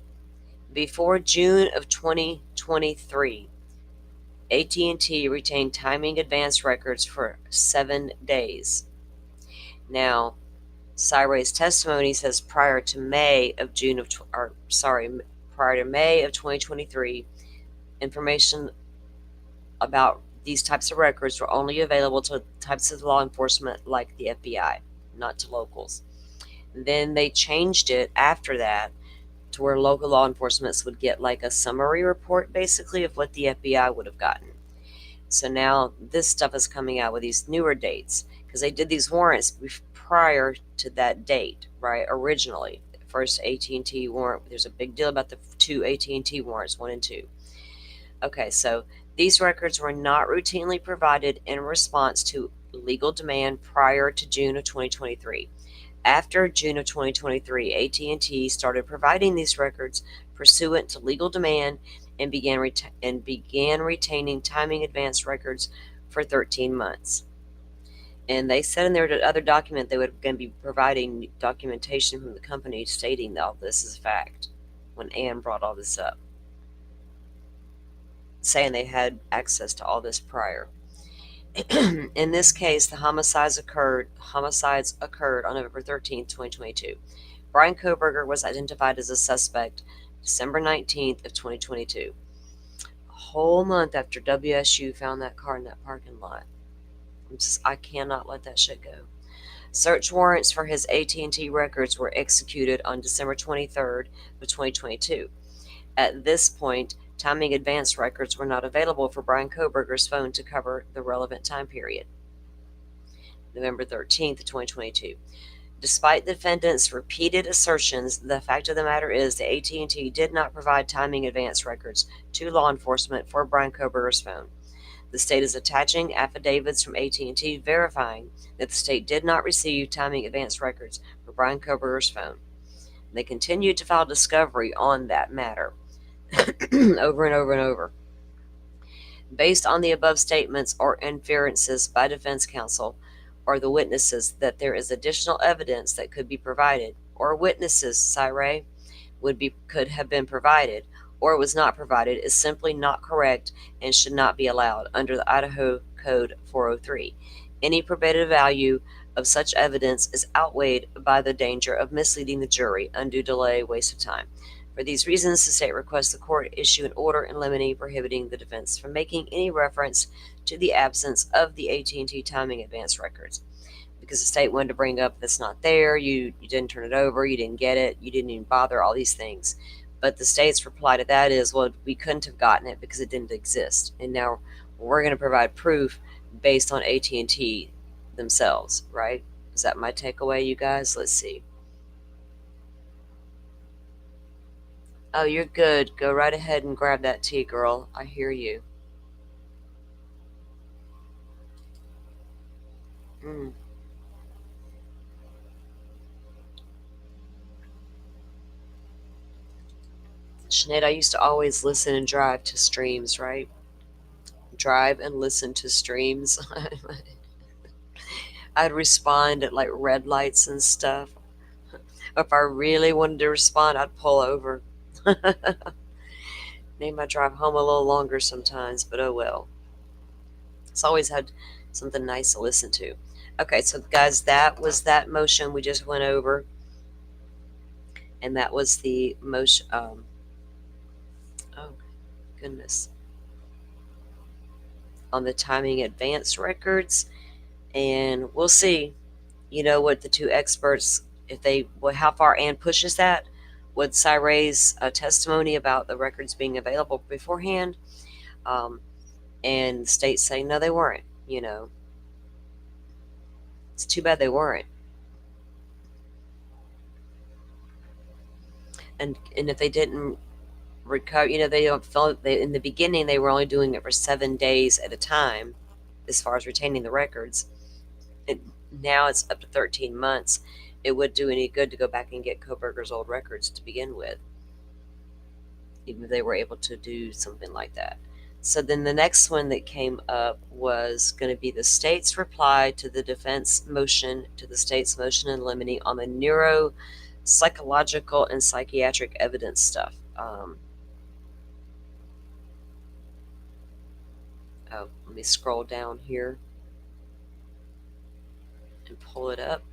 before June of 2023, AT&T retained timing advance records for 7 days. Now, Cyray's testimony says prior to May of 2023, information about these types of records were only available to types of law enforcement like the FBI, not to locals. Then they changed it after that to where local law enforcement would get like a summary report, basically, of what the FBI would have gotten. So now this stuff is coming out with these newer dates, because they did these warrants prior to that date, right? Originally, the first AT&T warrant, there's a big deal about the two AT&T warrants, 1 and 2. Okay, so these records were not routinely provided in response to legal demand prior to June of 2023. After June of 2023, AT&T started providing these records pursuant to legal demand and began retaining timing advance records for 13 months. And they said in their other document they were going to be providing documentation from the company stating that all this is a fact when Anne brought all this up, saying they had access to all this prior. In this case, the homicides occurred on November 13th, 2022. Brian Koberger was identified as a suspect December 19th of 2022. A whole month after WSU found that car in that parking lot. I cannot let that shit go. Search warrants for his AT&T records were executed on December 23rd of 2022. At this point, timing advance records were not available for Brian Koberger's phone to cover the relevant time period. November 13th, 2022. Despite the defendant's repeated assertions, the fact of the matter is that AT&T did not provide timing advance records to law enforcement for Brian Koberger's phone. The state is attaching affidavits from AT&T verifying that the state did not receive timing advance records for Brian Koberger's phone. They continued to file discovery on that matter over and over and over. Based on the above statements or inferences by defense counsel or the witnesses that there is additional evidence that could be provided, or witnesses, Cyray, could have been provided, or was not provided, is simply not correct and should not be allowed under the Idaho Code 403. Any probative value of such evidence is outweighed by the danger of misleading the jury, undue delay, waste of time. For these reasons, the state requests the court issue an order in limine prohibiting the defense from making any reference to the absence of the AT&T timing advance records. Because the state wanted to bring up that's not there, you didn't turn it over, you didn't get it, you didn't even bother, all these things. But the state's reply to that is, well, we couldn't have gotten it because it didn't exist. And now we're going to provide proof based on AT&T themselves, right? Is that my takeaway, you guys? Let's see. Oh, you're good. Go right ahead and grab that tea, girl. I hear you. Sinead, I used to always listen and drive to streams, right? Drive and listen to streams. I'd respond at like red lights and stuff. If I really wanted to respond, I'd pull over. Made my drive home a little longer sometimes, but oh well. It's always had something nice to listen to. Okay, so guys, that was that motion we just went over. And that was the motion. Oh, goodness. On the timing advance records. And we'll see, what the two experts, how far Ann pushes that, with Cyray's testimony about the records being available beforehand, and the state saying, no, they weren't, It's too bad they weren't. And if they didn't recover, they don't feel, in the beginning, they were only doing it for 7 days at a time, as far as retaining the records. And now it's up to 13 months. It would do any good to go back and get Koberger's old records to begin with, even if they were able to do something like that. So then the next one that came up was going to be the state's reply to the defense motion, to the state's motion in limine on the neuropsychological and psychiatric evidence stuff. Let me scroll down here and pull it up.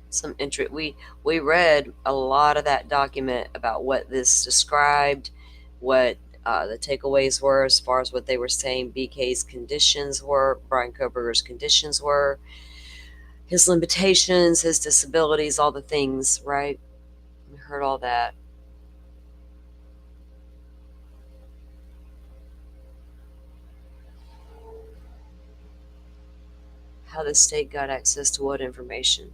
Some interest. We read a lot of that document about what this described, what the takeaways were as far as what they were saying BK's conditions were, Brian Koberger's conditions were, his limitations, his disabilities, all the things, right? We heard all that. How the state got access to what information?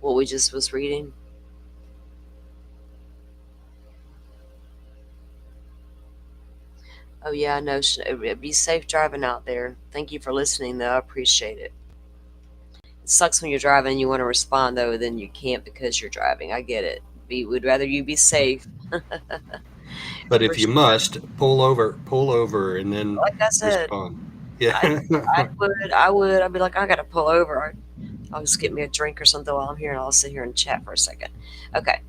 What we just was reading? Oh yeah, no, be safe driving out there. Thank you for listening, though. I appreciate it. It sucks when you're driving and you want to respond, though, then you can't because you're driving. I get it. We'd rather you be safe. But if you must, pull over, and then like I said, respond. Yeah. I would. I'd be like, I gotta pull over. I'll just get me a drink or something while I'm here, and I'll sit here and chat for a second. Okay.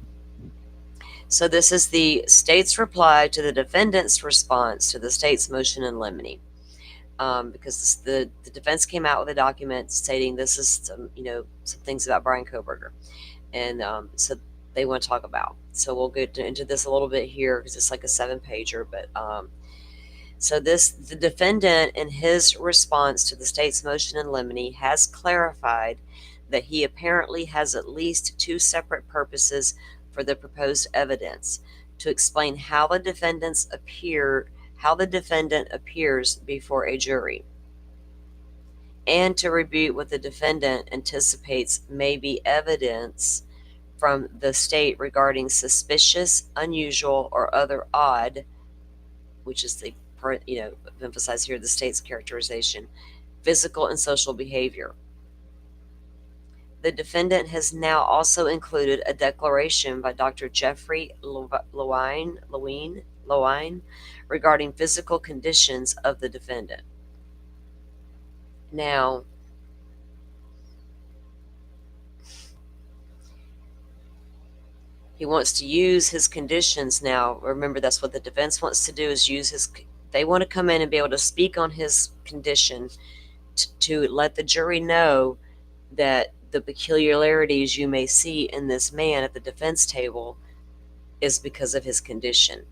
So this is the state's reply to the defendant's response to the state's motion in limine. because the defense came out with a document stating this is some things about Brian Koberger, and so they want to talk about. So we'll get into this a little bit here because it's like a 7-pager, but so the defendant, in his response to the state's motion in limine, has clarified that he apparently has at least 2 separate purposes for the proposed evidence: to explain how the defendant appears before a jury, and to rebut what the defendant anticipates may be evidence from the state regarding suspicious, unusual, or other odd, which is the emphasize here the state's characterization, physical and social behavior. The defendant has now also included a declaration by Dr. Jeffrey Lewine regarding physical conditions of the defendant. Now, he wants to use his conditions now. Remember, that's what the defense wants to do, is they want to come in and be able to speak on his condition to let the jury know that the peculiarities you may see in this man at the defense table is because of his condition.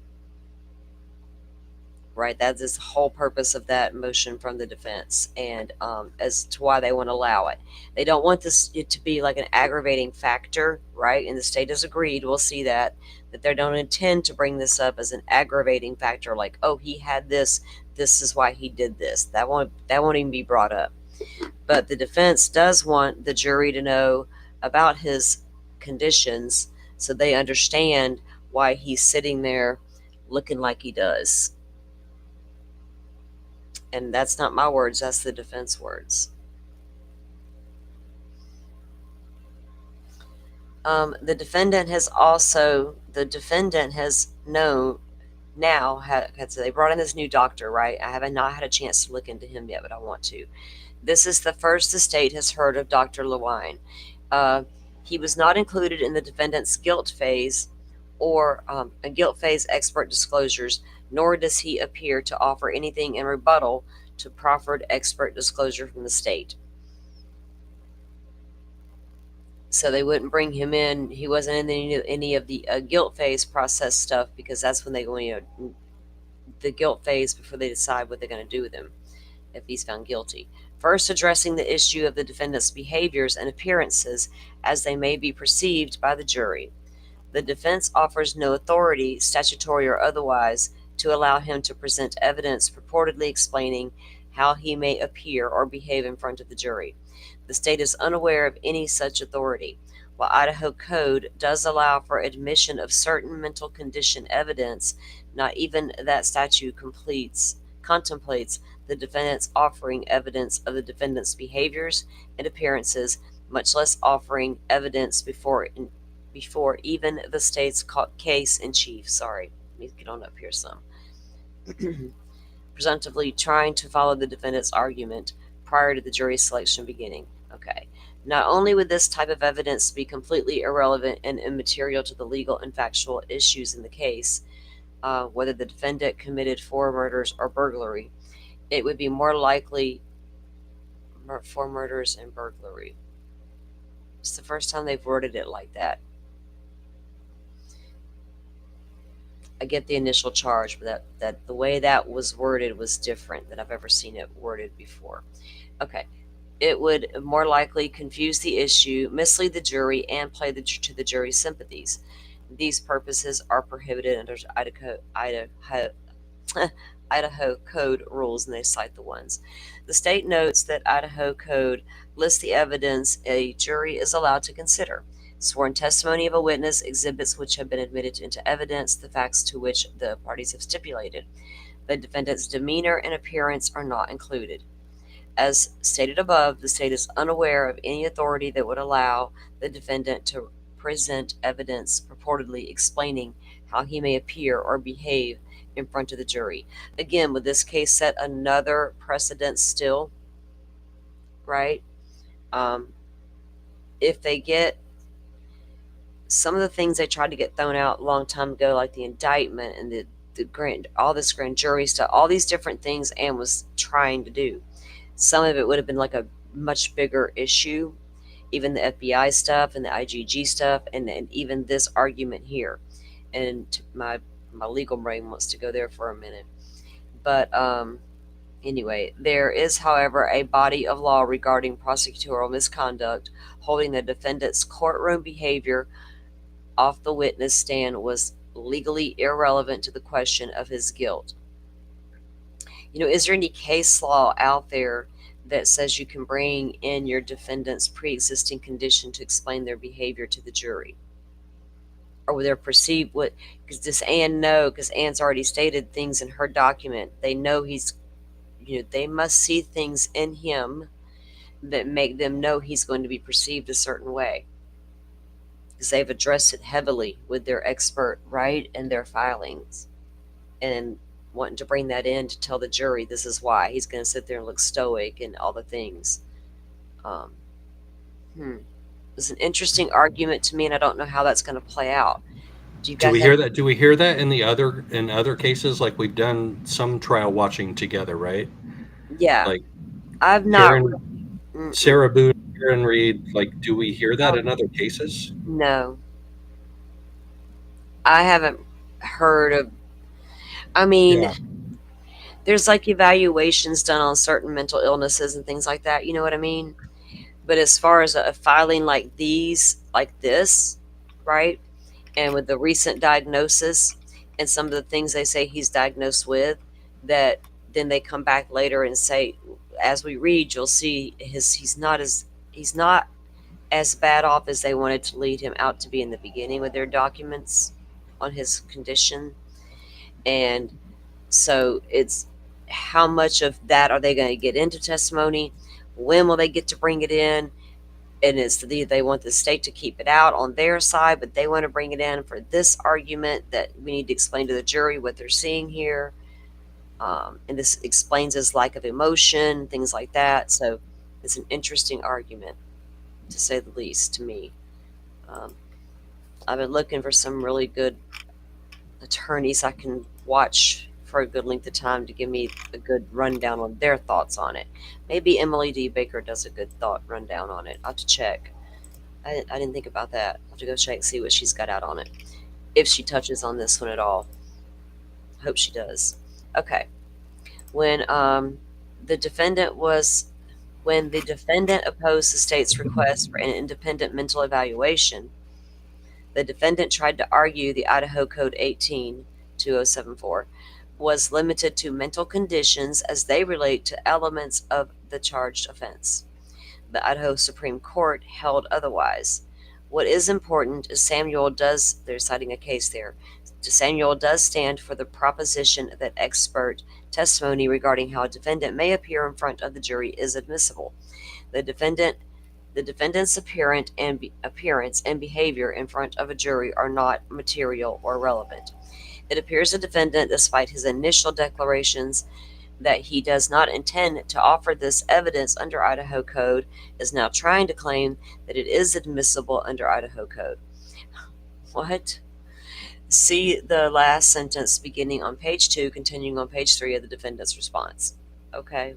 Right? That is the whole purpose of that motion from the defense, and as to why they want to allow it. They don't want it to be like an aggravating factor, right? And the state has agreed, we'll see that they don't intend to bring this up as an aggravating factor, like, oh, he had this is why he did this. That won't even be brought up. But the defense does want the jury to know about his conditions so they understand why he's sitting there looking like he does. And that's not my words, that's the defense words. The defendant has known now, they brought in this new doctor, right? I have not had a chance to look into him yet, but I want to. This is the first the state has heard of Dr. Lewine. He was not included in the defendant's guilt phase or a guilt phase expert disclosures, nor does he appear to offer anything in rebuttal to proffered expert disclosure from the state. So they wouldn't bring him in. He wasn't in any of the guilt phase process stuff, because that's when they go the guilt phase before they decide what they're going to do with him if he's found guilty. First, addressing the issue of the defendant's behaviors and appearances as they may be perceived by the jury. The defense offers no authority, statutory or otherwise, to allow him to present evidence purportedly explaining how he may appear or behave in front of the jury. The state is unaware of any such authority. While Idaho Code does allow for admission of certain mental condition evidence, not even that statute contemplates the defendant's offering evidence of the defendant's behaviors and appearances, much less offering evidence before even the state's case in chief. Sorry, let me get on up here some. Presumptively trying to follow the defendant's argument prior to the jury selection beginning. Okay. Not only would this type of evidence be completely irrelevant and immaterial to the legal and factual issues in the case, whether the defendant committed 4 murders or burglary, it would be more likely 4 murders and burglary. It's the first time they've worded it like that. I get the initial charge, but that the way that was worded was different than I've ever seen it worded before. Okay. It would more likely confuse the issue, mislead the jury, and play to the jury's sympathies. These purposes are prohibited under Idaho Code rules, and they cite the ones. The state notes that Idaho Code lists the evidence a jury is allowed to consider: sworn testimony of a witness, exhibits which have been admitted into evidence, the facts to which the parties have stipulated. The defendant's demeanor and appearance are not included. As stated above, the state is unaware of any authority that would allow the defendant to present evidence purportedly explaining how he may appear or behave in front of the jury. Again, would this case set another precedent still? Right? If they get some of the things they tried to get thrown out a long time ago, like the indictment and the all this grand jury stuff, all these different things Anne was trying to do. Some of it would have been like a much bigger issue, even the FBI stuff and the IGG stuff, and even this argument here. And my legal brain wants to go there for a minute. But anyway, there is, however, a body of law regarding prosecutorial misconduct holding the defendant's courtroom behavior off the witness stand was legally irrelevant to the question of his guilt. Is there any case law out there that says you can bring in your defendant's pre-existing condition to explain their behavior to the jury? Or their perceived what? Because does Anne know? Because Anne's already stated things in her document. They know they must see things in him that make them know he's going to be perceived a certain way. Because they've addressed it heavily with their expert, right, and their filings. And wanting to bring that in to tell the jury this is why he's going to sit there and look stoic and all the things. It's an interesting argument to me, and I don't know how that's going to play out. Do we hear that? Do we hear that in other cases? Like, we've done some trial watching together, right? Yeah, Like I've not. Sarah Boone, Karen Reed. Like, do we hear that in other cases? No, I haven't heard of. I mean, Yeah. there's like evaluations done on certain mental illnesses and things like that. You know what I mean? But as far as a filing like this, right? And with the recent diagnosis and some of the things they say he's diagnosed with, that then they come back later and say, as we read, you'll see he's not as bad off as they wanted to lead him out to be in the beginning with their documents on his condition. And so it's how much of that are they going to get into testimony? When will they get to bring it in? And they want the state to keep it out on their side, but they want to bring it in for this argument that we need to explain to the jury what they're seeing here. And this explains his lack of emotion, things like that. So it's an interesting argument, to say the least, to me. I've been looking for some really good attorneys I can watch for a good length of time to give me a good rundown on their thoughts on it. Maybe Emily D. Baker does a good rundown on it. I'll have to check. I didn't think about that. I'll have to go check and see what she's got out on it, if she touches on this one at all. Hope she does. Okay. When the defendant opposed the state's request for an independent mental evaluation, the defendant tried to argue the Idaho Code 18-2074 was limited to mental conditions as they relate to elements of the charged offense. The Idaho Supreme Court held otherwise. What is important is they're citing a case there. Samuel does stand for the proposition that expert testimony regarding how a defendant may appear in front of the jury is admissible. The defendant's appearance and behavior in front of a jury are not material or relevant. It appears the defendant, despite his initial declarations that he does not intend to offer this evidence under Idaho Code, is now trying to claim that it is admissible under Idaho Code. What? See the last sentence beginning on page 2, continuing on page 3 of the defendant's response. Okay.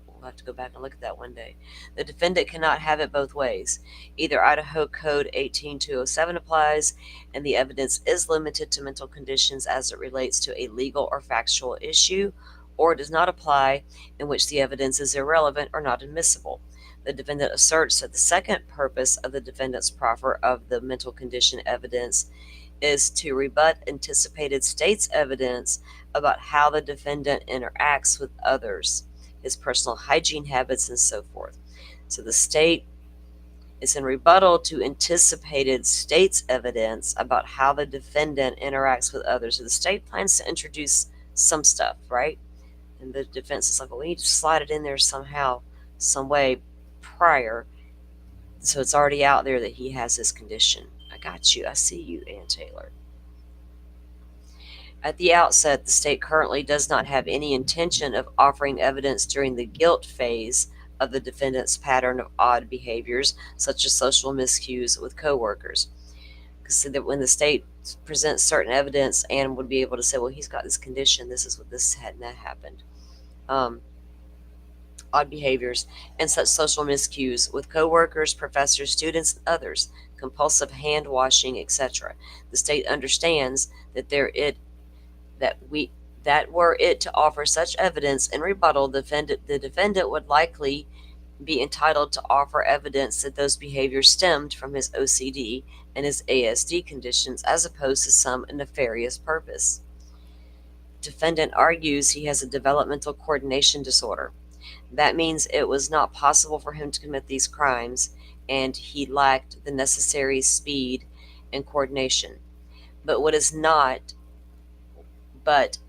We'll have to go back and look at that one day. The defendant cannot have it both ways. Either Idaho Code 18-207 applies, and the evidence is limited to mental conditions as it relates to a legal or factual issue, or it does not apply, in which the evidence is irrelevant or not admissible. The defendant asserts that the second purpose of the defendant's proffer of the mental condition evidence is to rebut anticipated state's evidence about how the defendant interacts with others, his personal hygiene habits, and so forth. So the state is in rebuttal to anticipated state's evidence about how the defendant interacts with others. So the state plans to introduce some stuff, right? And the defense is like, well, we need to slide it in there somehow, some way prior. So it's already out there that he has this condition. I got you. I see you, Ann Taylor. At the outset, the state currently does not have any intention of offering evidence during the guilt phase of the defendant's pattern of odd behaviors, such as social miscues with coworkers. So that when the state presents certain evidence and would be able to say, well, he's got this condition, this is what this had and that happened. Odd behaviors and such social miscues with coworkers, professors, students, and others, compulsive hand washing, etc. The state understands that were it to offer such evidence in rebuttal, the defendant would likely be entitled to offer evidence that those behaviors stemmed from his OCD and his ASD conditions as opposed to some nefarious purpose. Defendant argues he has a developmental coordination disorder. That means it was not possible for him to commit these crimes, and he lacked the necessary speed and coordination. But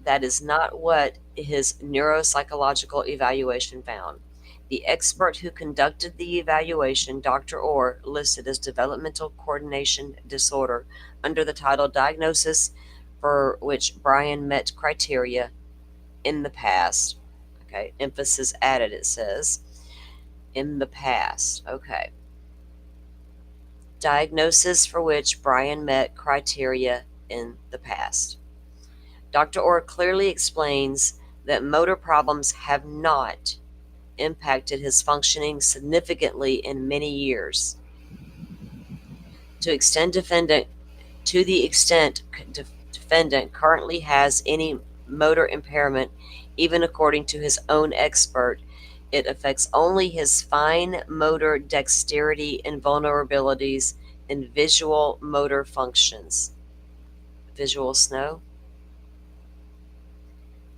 that is not what his neuropsychological evaluation found. The expert who conducted the evaluation, Dr. Orr, listed as developmental coordination disorder under the title diagnosis for which Brian met criteria in the past. Okay, emphasis added, it says. In the past. Okay. Diagnosis for which Brian met criteria in the past. Dr. Orr clearly explains that motor problems have not impacted his functioning significantly in many years. To the extent defendant currently has any motor impairment, even according to his own expert, it affects only his fine motor dexterity and vulnerabilities in visual motor functions. Visual snow?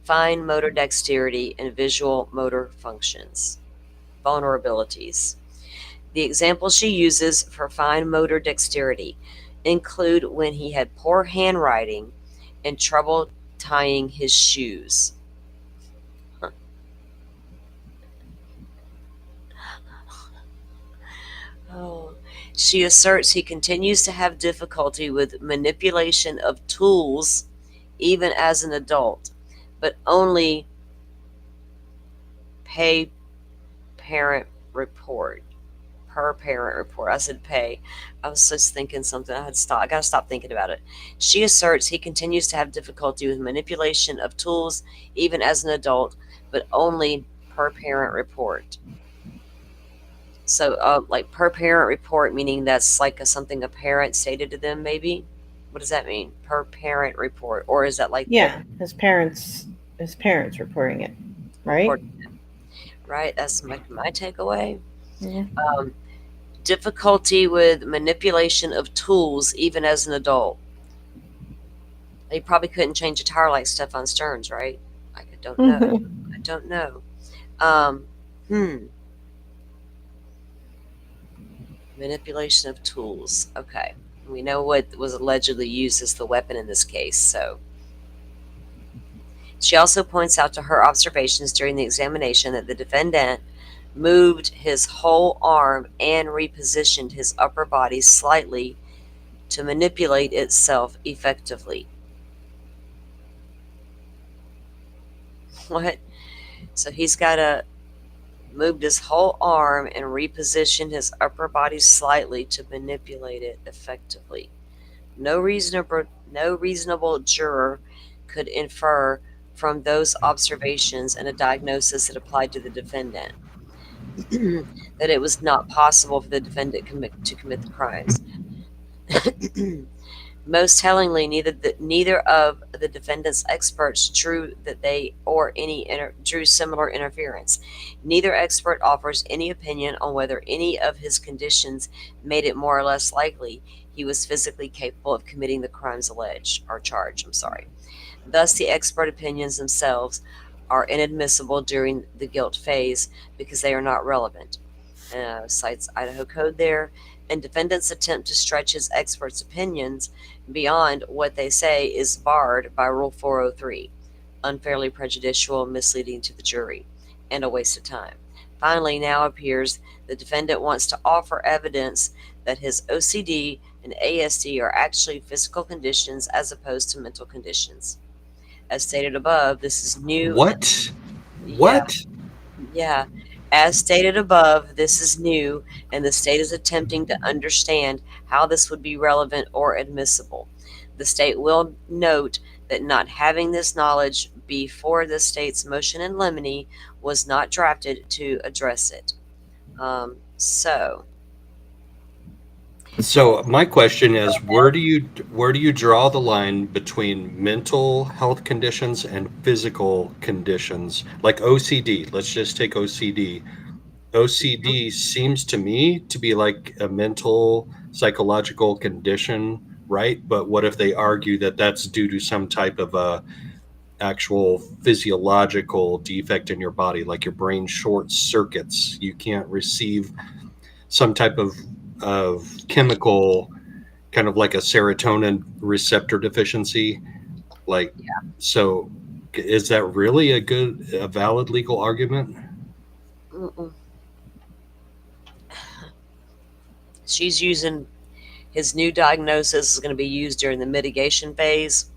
Fine motor dexterity and visual motor functions. Vulnerabilities. The examples she uses for fine motor dexterity include when he had poor handwriting and trouble tying his shoes. Oh. She asserts he continues to have difficulty with manipulation of tools even as an adult, but only per parent report. I said pay. I was just thinking something. I gotta stop thinking about it. She asserts he continues to have difficulty with manipulation of tools even as an adult, but only per parent report. So, like per parent report, meaning that's like something a parent stated to them, maybe? What does that mean? Per parent report, or is that like Yeah, his parents reporting it, right? Right, that's my takeaway. Yeah. Difficulty with manipulation of tools even as an adult. He probably couldn't change a tire like Stefan Stearns, right? I don't know. I don't know. Manipulation of tools. Okay. We know what was allegedly used as the weapon in this case, so. She also points out to her observations during the examination that the defendant moved his whole arm and repositioned his upper body slightly to manipulate itself effectively. What? So he's got to moved his whole arm and repositioned his upper body slightly to manipulate it effectively. No reasonable juror could infer from those observations and a diagnosis that applied to the defendant that it was not possible for the defendant to commit the crimes. Most tellingly, neither of the defendant's experts drew similar interference. Neither expert offers any opinion on whether any of his conditions made it more or less likely he was physically capable of committing the crimes alleged or charged. Thus, the expert opinions themselves are inadmissible during the guilt phase because they are not relevant. Cites Idaho Code there. And defendant's attempt to stretch his experts' opinions beyond what they say is barred by Rule 403, unfairly prejudicial, misleading to the jury, and a waste of time. Finally, now appears the defendant wants to offer evidence that his OCD and ASD are actually physical conditions as opposed to mental conditions. As stated above, this is new. What? Yeah. What? Yeah. As stated above, this is new, and the state is attempting to understand how this would be relevant or admissible. The state will note that not having this knowledge before the state's motion in limine was not drafted to address it. So So my question is, where do you draw the line between mental health conditions and physical conditions, like OCD? Let's just take OCD. OCD seems to me to be like a mental psychological condition, right? But what if they argue that that's due to some type of a actual physiological defect in your body, like your brain short circuits, you can't receive some type of chemical, kind of like a serotonin receptor deficiency, like, so is that really a valid legal argument? mm-mm. She's using his new diagnosis is going to be used during the mitigation phase,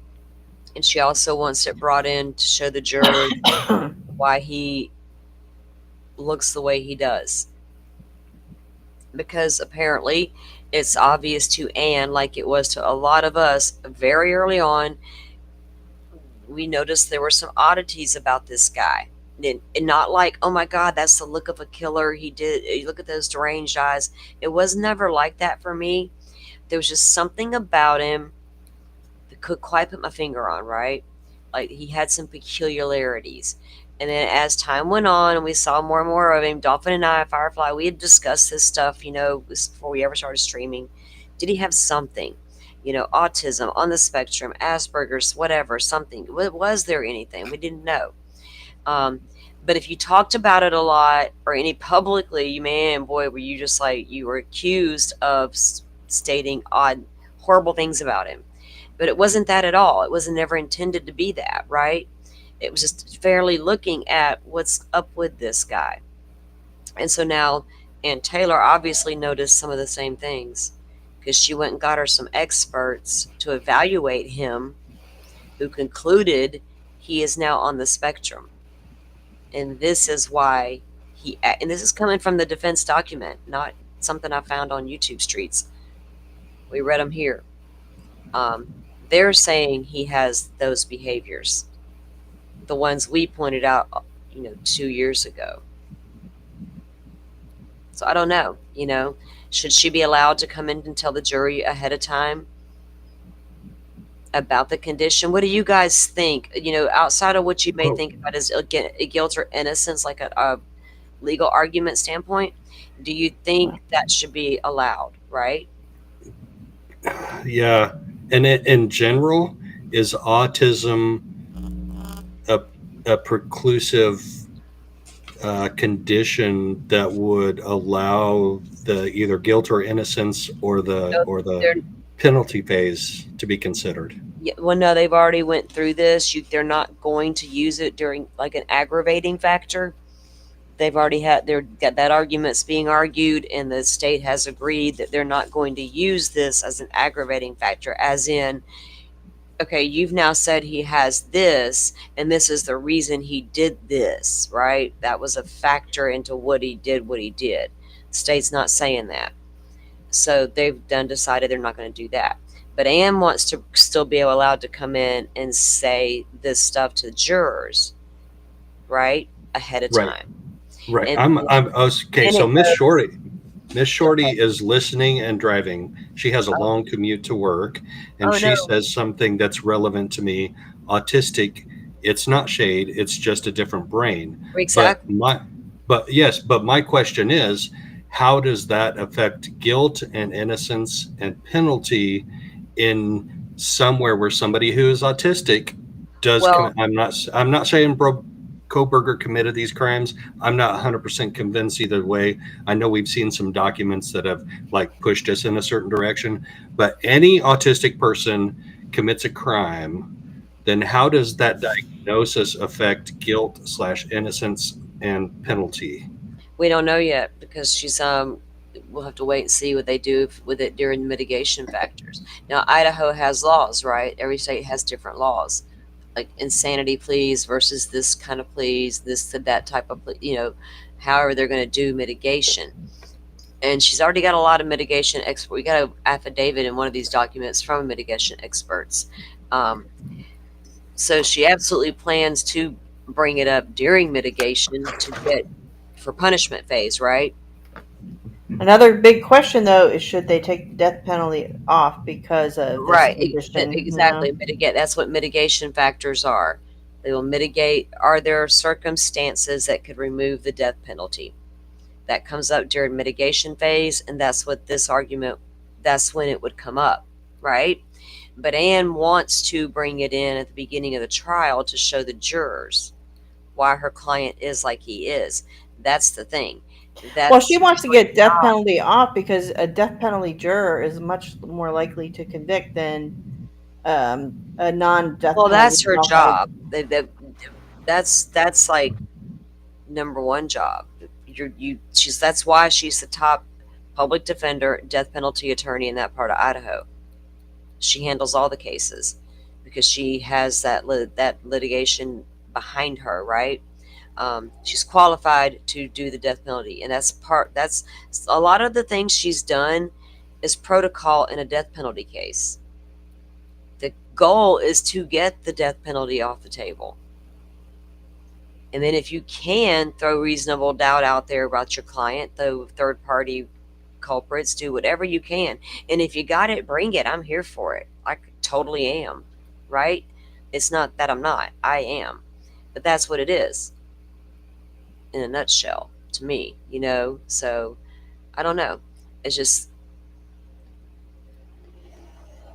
and she also wants it brought in to show the jury why he looks the way he does. Because apparently it's obvious to Anne, like it was to a lot of us very early on, we noticed there were some oddities about this guy. And not like, oh my God, that's the look of a killer. He did, you look at those deranged eyes. It was never like that for me. There was just something about him that could quite put my finger on, right? Like he had some peculiarities. And then as time went on and we saw more and more of him, Dolphin and I, Firefly, we had discussed this stuff, before we ever started streaming. Did he have something? Autism, on the spectrum, Asperger's, whatever, something. Was there anything? We didn't know. But if you talked about it a lot or any publicly, man, boy, were you just like, you were accused of stating odd, horrible things about him. But it wasn't that at all. It wasn't never intended to be that, right? It was just fairly looking at what's up with this guy. And so now Ann Taylor obviously noticed some of the same things because she went and got her some experts to evaluate him who concluded he is now on the spectrum. And this is why and this is coming from the defense document, not something I found on YouTube streets. We read them here. They're saying he has those behaviors, the ones we pointed out, 2 years ago. So I don't know, should she be allowed to come in and tell the jury ahead of time about the condition? What do you guys think? Outside of what you may think about as guilt or innocence, like a legal argument standpoint, do you think that should be allowed, right? Yeah. And in general, is autism a preclusive condition that would allow the either guilt or innocence or the penalty phase to be considered? Yeah, well, no, they've already went through this. They're not going to use it during like an aggravating factor. They've already got that argument's being argued, and the state has agreed that they're not going to use this as an aggravating factor, as in, okay, you've now said he has this, and this is the reason he did this, right? That was a factor into what he did. The state's not saying that. So they've decided they're not going to do that. But Anne wants to still be allowed to come in and say this stuff to jurors, right? Ahead of time. Right. And, Okay. So Miss Shorty is listening and driving. She has a long commute to work, and she says something that's relevant to me. Autistic. It's not shade. It's just a different brain. Exactly. But my question is, how does that affect guilt and innocence and penalty in somewhere where somebody who is autistic does? Well, I'm not saying Kohberger committed these crimes. I'm not 100% convinced either way. I know we've seen some documents that have pushed us in a certain direction, but any autistic person commits a crime, then how does that diagnosis affect guilt / innocence and penalty? we don't know yet because she's we'll have to wait and see what they do with it during mitigation factors. Now, Idaho has laws, right? Every state has different laws. like insanity pleas versus this kind of pleas, this to that type of plea, however they're going to do mitigation. And she's already got a lot of mitigation expert. We got an affidavit in one of these documents from mitigation experts. So she absolutely plans to bring it up during mitigation to get for punishment phase, right? Another big question though is should they take the death penalty off because of this Right, condition? exactly. Mitigate. That's what mitigation factors are. They will mitigate. Are there circumstances that could remove the death penalty? That comes up during mitigation phase, and that's what this argument. That's when it would come up, right? But Anne wants to bring it in at the beginning of the trial to show the jurors why her client is like he is. That's the thing. Well, she wants to get death penalty off because a death penalty juror is much more likely to convict than a non-death Well, penalty. that's her qualified. job. That's like number one job. That's why she's the top public defender, death penalty attorney in that part of Idaho. She handles all the cases because she has that litigation behind her, right? She's qualified to do the death penalty, and that's a lot of the things she's done is protocol in a death penalty case. The goal is to get the death penalty off the table. And then if you can throw reasonable doubt out there about your client, though third party culprits, do whatever you can. And if you got it, bring it. I'm here for it. I totally am. Right? It's not that I'm not. I am. But that's what it is. In a nutshell, to me, So I don't know. It's just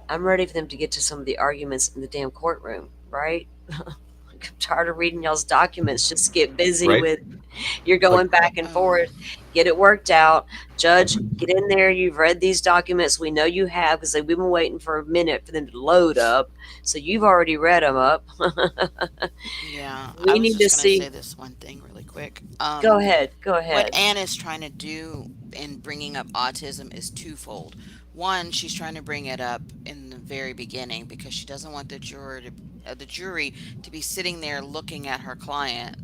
I'm ready for them to get to some of the arguments in the damn courtroom, right? I'm tired of reading y'all's documents. Just get busy Right. with you're going back and forth. Get it worked out. Judge, get in there. You've read these documents. We know you have because we've been waiting for a minute for them to load up. So you've already read them up. Yeah, We I was need to just gonna see. say this one thing really quick. Go ahead. Go What ahead. Anne is trying to do in bringing up autism is twofold. One, she's trying to bring it up in the very beginning because she doesn't want the jury to be sitting there looking at her client,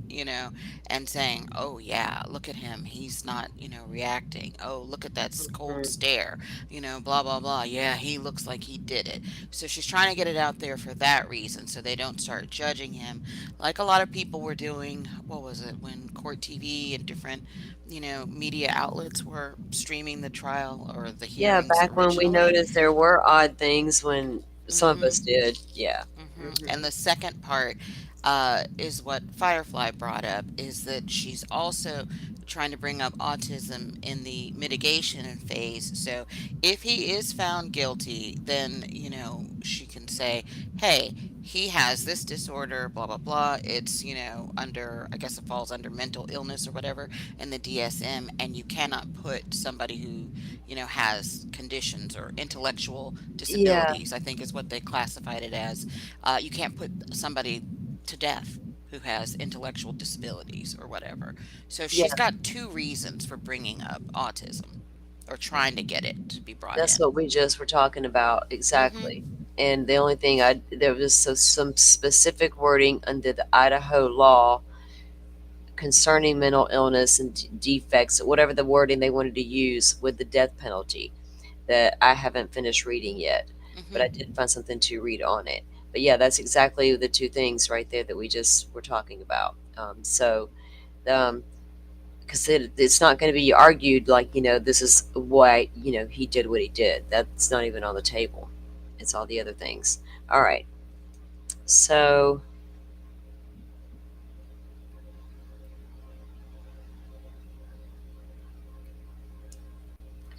and saying, "Oh yeah, look at him. He's not, reacting. Oh, look at that cold Mhm. stare. Blah blah blah. Yeah, he looks like he did it." So she's trying to get it out there for that reason, so they don't start judging him like a lot of people were doing. What was it when Court TV and different media outlets were streaming the trial or the Yeah, hearings back when we originally. noticed there were odd things when some of us Hmm. did. Yeah. And the second part is what Firefly brought up is that she's also trying to bring up autism in the mitigation phase. So if he is found guilty, then, she can say, hey, he has this disorder, blah, blah, blah. It's, I guess it falls under mental illness or whatever in the DSM. And you cannot put somebody who, has conditions or intellectual Yeah. disabilities, I think is what they classified it as. You can't put somebody to death who has intellectual disabilities or whatever. So Yeah. she's got two reasons for bringing up autism or trying to get it to be brought That's in. what we just were talking about. Hmm. Exactly. And the only thing there was some specific wording under the Idaho law concerning mental illness and defects, whatever the wording they wanted to use with the death penalty that I haven't finished reading yet, but I Hmm. did find something to read on it. But yeah, that's exactly the two things right there that we just were talking about. Um, because it's not going to be argued like this is why he did what he did. That's not even on the table. It's all the other things. All right. So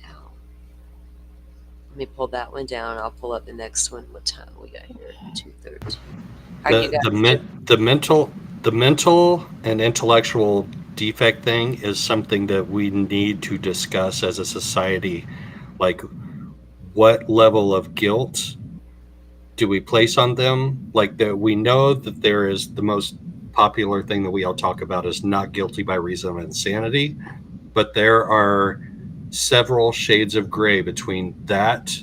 ow, let me pull that one down. I'll pull up the next one. What time we got here? 2:13. How you The guys the doing? mental and intellectual defect thing is something that we need to discuss as a society. Like, what level of guilt do we place on them? Like, that we know that there is the most popular thing that we all talk about is not guilty by reason of insanity, but there are several shades of gray between that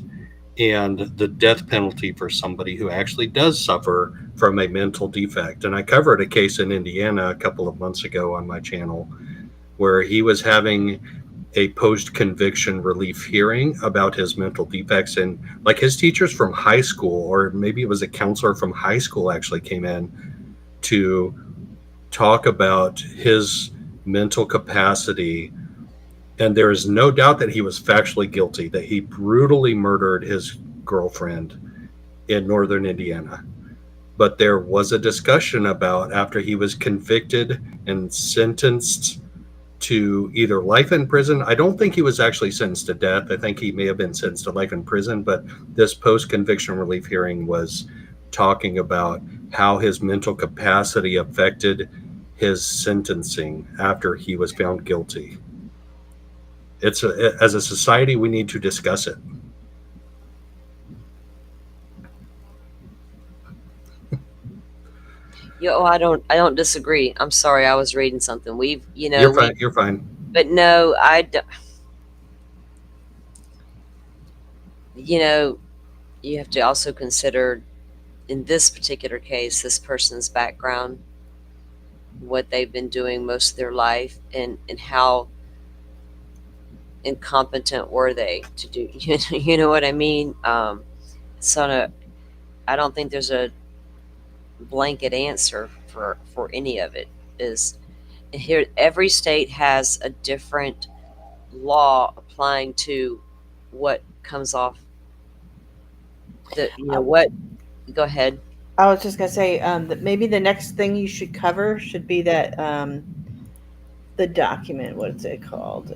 and the death penalty for somebody who actually does suffer from a mental defect. And I covered a case in Indiana a couple of months ago on my channel where he was having a post-conviction relief hearing about his mental defects, and like his teachers from high school, or maybe it was a counselor from high school, actually came in to talk about his mental capacity. And there is no doubt that he was factually guilty, that he brutally murdered his girlfriend in northern Indiana. But there was a discussion about, after he was convicted and sentenced to either life in prison. I don't think he was actually sentenced to death. I think he may have been sentenced to life in prison, but this post-conviction relief hearing was talking about how his mental capacity affected his sentencing after he was found guilty. As a society, we need to discuss it. I don't disagree. I'm sorry, I was reading something. You're fine. But no, I don't. You have to also consider, in this particular case, this person's background, what they've been doing most of their life, and how incompetent were they to do, you know what I mean? So I don't think there's a blanket answer for any of it. Is here, every state has a different law applying to what comes off what. Go ahead. I was just gonna say that maybe the next thing you should cover should be that the document. What's it called?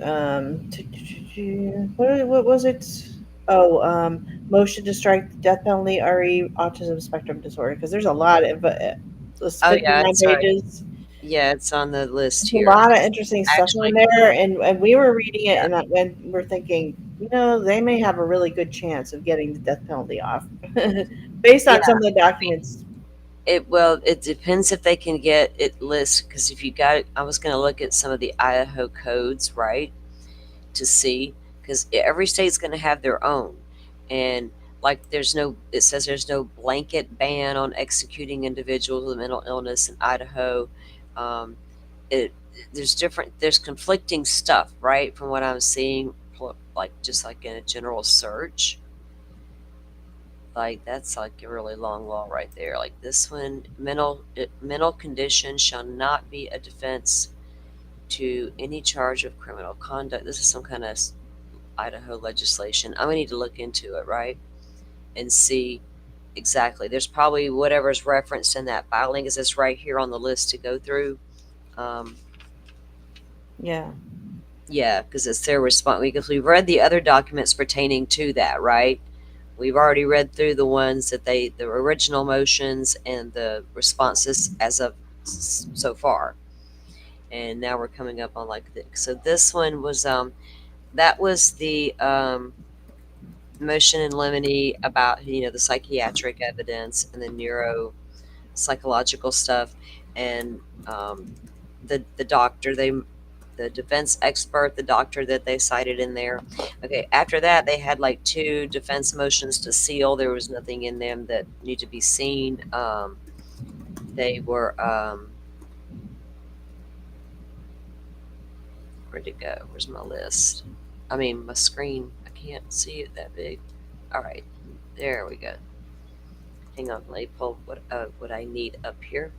What was it? Oh, motion to strike the death penalty, RE, autism spectrum disorder. Because there's a lot of it's Oh 59 yeah, it's right. pages. Yeah, it's on the list There's a here. lot of interesting stuff Actually, in there, and we were reading it, and we're thinking, they may have a really good chance of getting the death penalty off, based on Yeah. some of the documents. It depends if they can get it listed, because if you got I was going to look at some of the Idaho codes, right, to see, because every state's going to have their own, and like it says there's no blanket ban on executing individuals with mental illness in Idaho. um, there's conflicting stuff, right, from what I'm seeing, like just like in a general search. Like that's like a really long law right there. Like this one, mental condition shall not be a defense to any charge of criminal conduct. This is some kind of Idaho legislation. I'm gonna need to look into it, right, and see exactly. There's probably whatever's referenced in that filing is this right here on the list to go through. Yeah. Yeah, because it's their response. Because we've read the other documents pertaining to that, right? We've already read through the ones that the original motions and the responses as of so far. And now we're coming up on so this one was, that was the motion in limine about, the psychiatric evidence and the neuropsychological stuff. And the doctor, the defense expert, the doctor that they cited in there. Okay, after that, they had like 2 defense motions to seal. There was nothing in them that need to be seen. They were, where'd it go? Where's my list? I mean, my screen, I can't see it that big. All right, there we go. Hang on, let me pull what I need up here.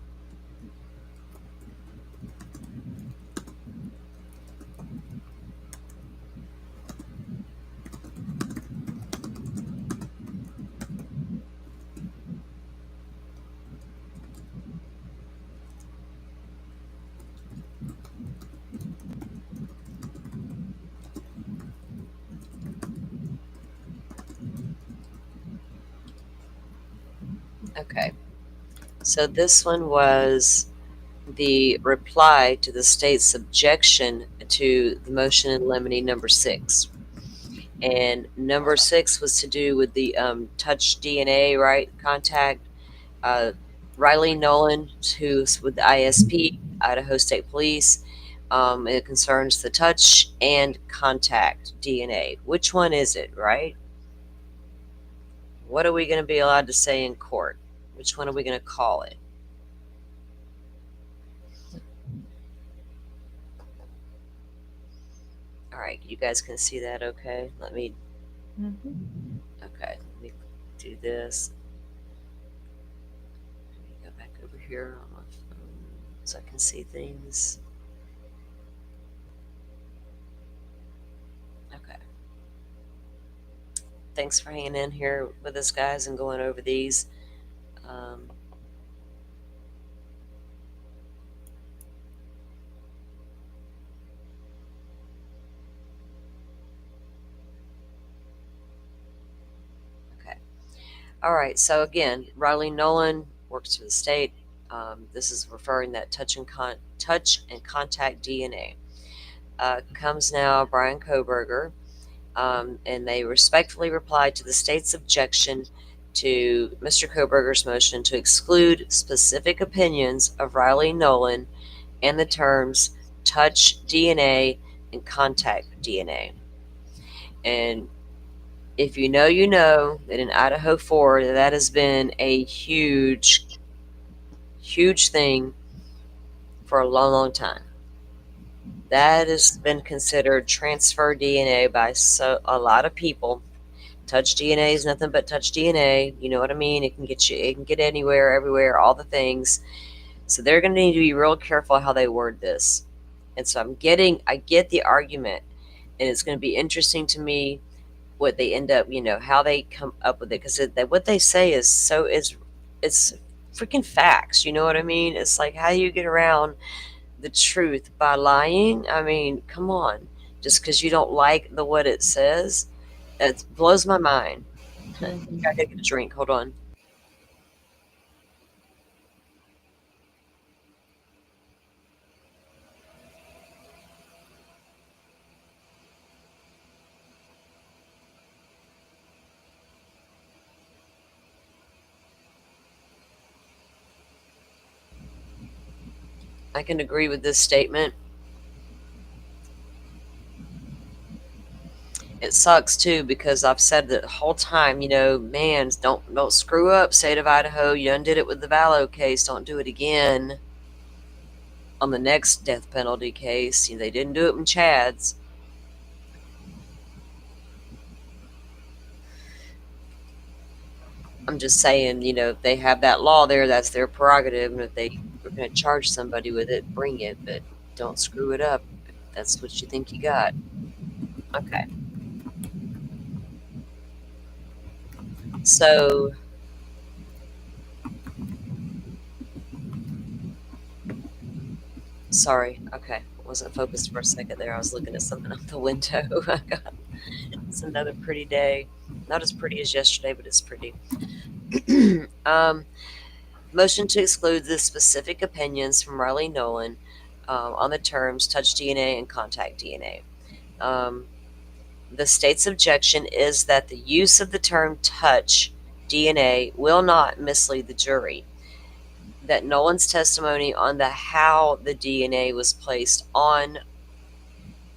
Okay, so this one was the reply to the state's objection to the motion in limine number 6. And number 6 was to do with the touch DNA, right? Contact. Riley Nolan, who's with the ISP, Idaho State Police. It concerns the touch and contact DNA. Which one is it, right? What are we going to be allowed to say in court? Which one are we going to call it? All right, you guys can see that okay? Let me, okay, let me do this. Let me go back over here on my phone so I can see things. Okay. Thanks for hanging in here with us, guys, and going over these. Okay. All right. So again, Riley Nolan works for the state. This is referring that touch and contact DNA. Comes now Brian Koberger, and they respectfully replied to the state's objection to Mr. Koberger's motion to exclude specific opinions of Riley Nolan and the terms touch DNA and contact DNA. And if you know, you know that in Idaho 4, that has been a huge, huge thing for a long, long time. That has been considered transfer DNA by a lot of people. Touch DNA is nothing but touch DNA. You know what I mean? It can get anywhere, everywhere, all the things. So they're going to need to be real careful how they word this. And so I get the argument, and it's going to be interesting to me what they end up, how they come up with it, because what they say is it's freaking facts. You know what I mean? It's like, how do you get around the truth by lying? I mean, come on. Just because you don't like what it says, it blows my mind. I gotta get a drink. Hold on. I can agree with this statement. It sucks too, because I've said the whole time, man, don't screw up, state of Idaho. You undid it with the Vallow case. Don't do it again on the next death penalty case. They didn't do it in Chad's. I'm just saying, they have that law there. That's their prerogative. And if they were going to charge somebody with it, bring it. But don't screw it up if that's what you think you got. Okay. So, sorry. Okay. Wasn't focused for a second there. I was looking at something out the window. It's another pretty day. Not as pretty as yesterday, but it's pretty. Motion to exclude the specific opinions from Riley Nolan on the terms touch DNA and contact DNA. The state's objection is that the use of the term touch DNA will not mislead the jury. That Nolan's testimony on how the DNA was placed on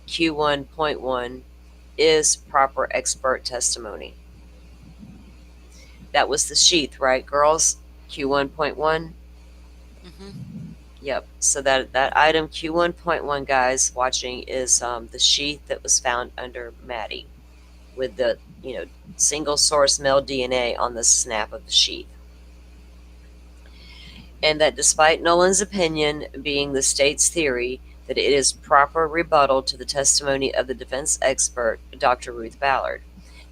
Q1.1 is proper expert testimony. That was the sheath, right, girls? Q1.1? Mm-hmm. Yep. So that item Q1.1, guys watching, is the sheath that was found under Maddie with the, single source male DNA on the snap of the sheath. And that despite Nolan's opinion being the state's theory, that it is proper rebuttal to the testimony of the defense expert, Dr. Ruth Ballard.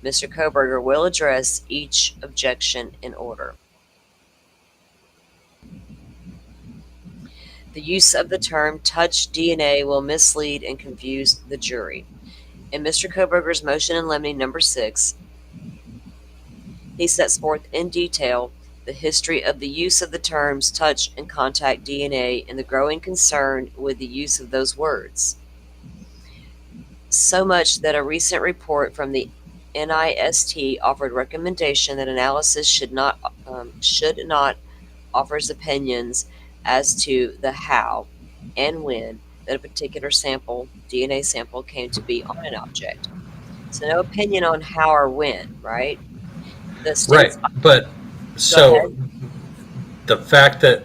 Mr. Koberger will address each objection in order. The use of the term touch DNA will mislead and confuse the jury. In Mr. Koberger's motion in limine number 6, he sets forth in detail the history of the use of the terms touch and contact DNA and the growing concern with the use of those words. So much that a recent report from the NIST offered recommendation that analysis should not offers opinions as to the how and when that a particular DNA sample, came to be on an object. So no opinion on how or when, right? Right, but so ahead. the fact that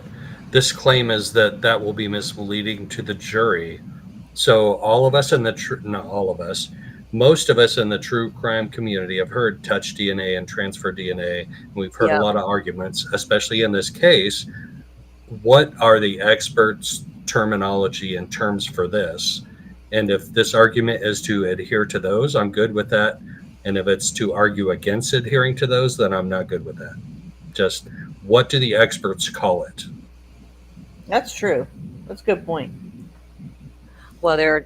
this claim is that will be misleading to the jury. So all of us in the not all of us, most of us in the true crime community have heard touch DNA and transfer DNA. We've heard a Yeah. lot of arguments, especially in this case. What are the experts' terminology and terms for this? And if this argument is to adhere to those, I'm good with that. And if it's to argue against adhering to those, then I'm not good with that. Just what do the experts call it? That's true. That's a good point. Well,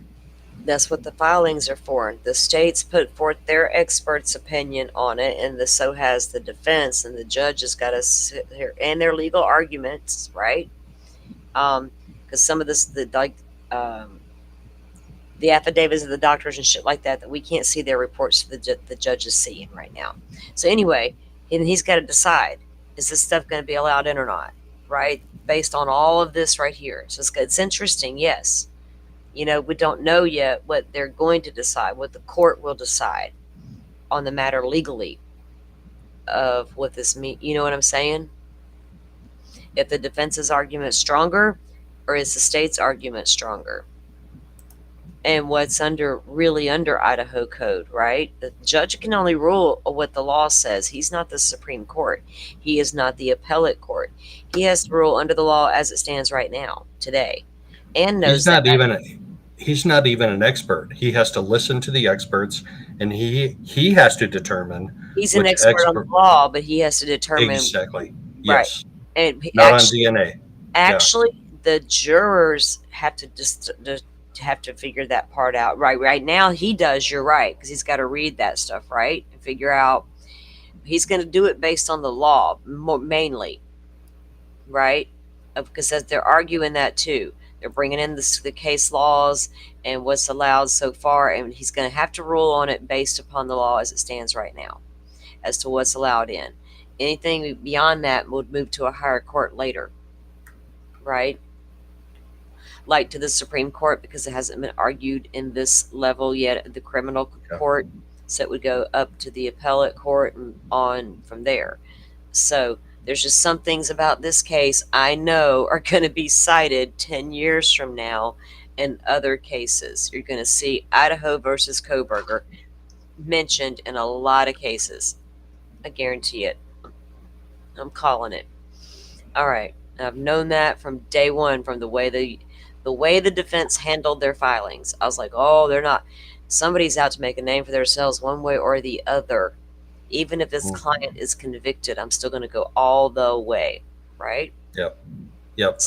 that's what the filings are for. The states put forth their expert's opinion on it, and so has the defense, and the judge has got to sit here and their legal arguments, right? Because some of this, the affidavits of the doctors and shit like that we can't see their reports the judge is seeing right now. So anyway, and he's got to decide, is this stuff going to be allowed in or not, right? Based on all of this right here. So it's interesting, yes. We don't know yet what they're going to decide, what the court will decide on the matter legally of what this means. You know what I'm saying? If the defense's argument is stronger, or is the state's argument stronger? And what's really under Idaho code, right? The judge can only rule what the law says. He's not the Supreme Court. He is not the appellate court. He has to rule under the law as it stands right now, today. And knows he's not even an expert. He has to listen to the experts, and he has to determine. He's an expert on the law, but he has to determine exactly. Yes, right. And not actually, on DNA. Actually, the jurors have to have to figure that part out. Right now, he does. You're right, because he's got to read that stuff, right, and figure out. He's going to do it based on the law, mainly, right? Because they're arguing that too. They're bringing in the case laws and what's allowed so far, and he's going to have to rule on it based upon the law as it stands right now, as to what's allowed in. Anything beyond that would move to a higher court later, right? Like to the Supreme Court, because it hasn't been argued in this level yet at the criminal court, so it would go up to the appellate court and on from there. So there's just some things about this case I know are going to be cited 10 years from now in other cases. You're going to see Idaho versus Kohberger mentioned in a lot of cases. I guarantee it. I'm calling it. All right. I've known that from day one, from the way the defense handled their filings. I was like, oh, they're not. Somebody's out to make a name for themselves one way or the other. Even if this client is convicted, I'm still going to go all the way, right? Yep.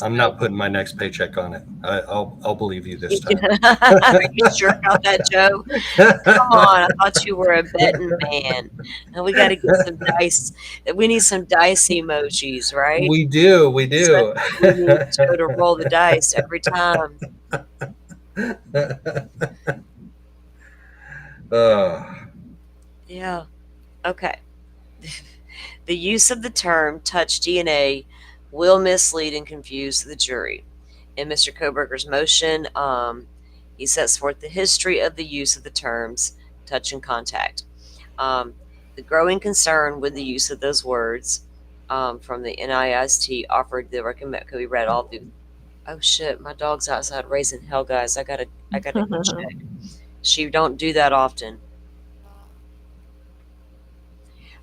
I'm not putting my next paycheck on it. I'll believe you this time. Are you sure about that, Joe? Come on, I thought you were a betting man. And we got to get some dice. We need some dice emojis, right? We do. We need Joe to roll the dice every time. Yeah. Okay. The use of the term touch DNA will mislead and confuse the jury. In Mr. Kohberger's motion, he sets forth the history of the use of the terms touch and contact. The growing concern with the use of those words from the NIST offered the recommend. Could we read all through? Oh shit! My dog's outside raising hell, guys. I gotta go check. She don't do that often.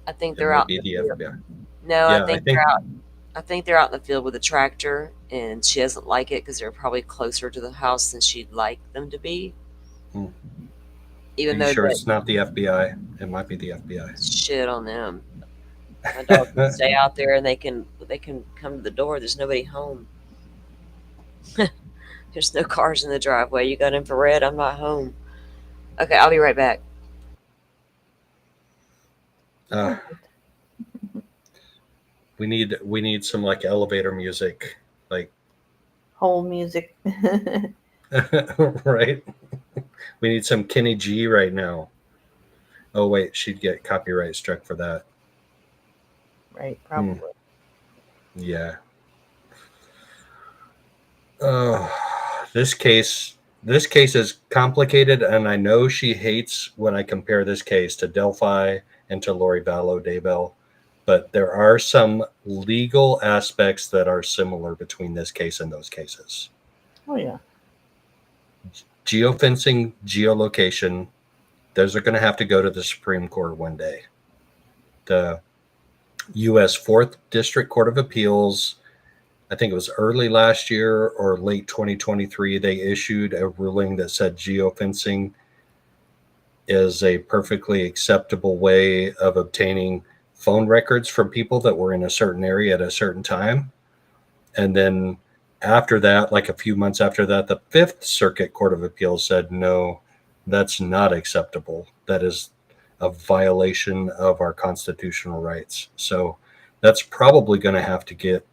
I think they're out. The FBI. No, yeah, I think they're out. I think they're out in the field with a tractor, and she doesn't like it because they're probably closer to the house than she'd like them to be. Even though sure it's not the FBI, it might be the FBI. Shit on them. My dog can stay out there, and they can come to the door. There's nobody home. There's no cars in the driveway. You got infrared. I'm not home. Okay, I'll be right back. We need some like elevator music, like whole music. Right? We need some Kenny G right now. Oh wait, she'd get copyright struck for that. Right, probably. Yeah. This case is complicated, and I know she hates when I compare this case to Delphi and to Lori Vallow Daybell. but there are some legal aspects that are similar between this case and those cases. Oh yeah. Geofencing, geolocation, those are going to have to go to the Supreme Court one day. The U.S. 4th District Court of Appeals, I think it was early last year or late 2023, they issued a ruling that said geofencing is a perfectly acceptable way of obtaining phone records from people that were in a certain area at a certain time. And then after that, like a few months after that, the 5th Circuit Court of Appeals said, no, that's not acceptable. That is a violation of our constitutional rights. So that's probably going to have to get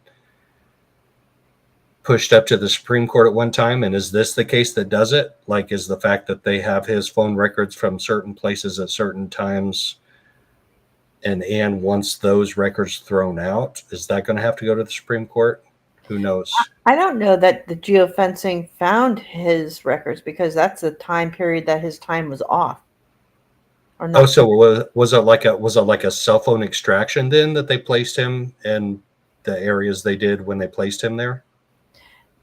pushed up to the Supreme Court at one time. And is this the case that does it? Like, is the fact that they have his phone records from certain places at certain times, and Anne wants those records thrown out, is that going to have to go to the Supreme Court? Who knows? I don't know that the geofencing found his records because that's the time period that his time was off. Or not. Oh, so was it like a cell phone extraction then that they placed him in the areas they did when they placed him there?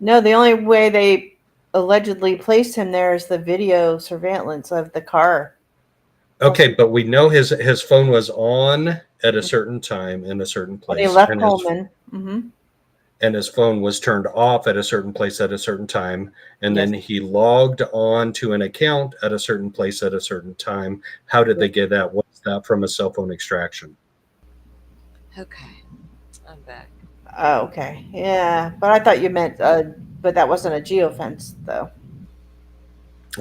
No, the only way they allegedly placed him there is the video surveillance of the car. Okay, but we know his phone was on at a certain time in a certain When place. he left and Pullman. and his phone was turned off at a certain place at a certain time, and Yes. then he logged on to an account at a certain place at a certain time. How did they get that? What's that from a cell phone extraction? Okay, I'm back. Oh, okay. Yeah, but I thought you meant, but that wasn't a geofence, though.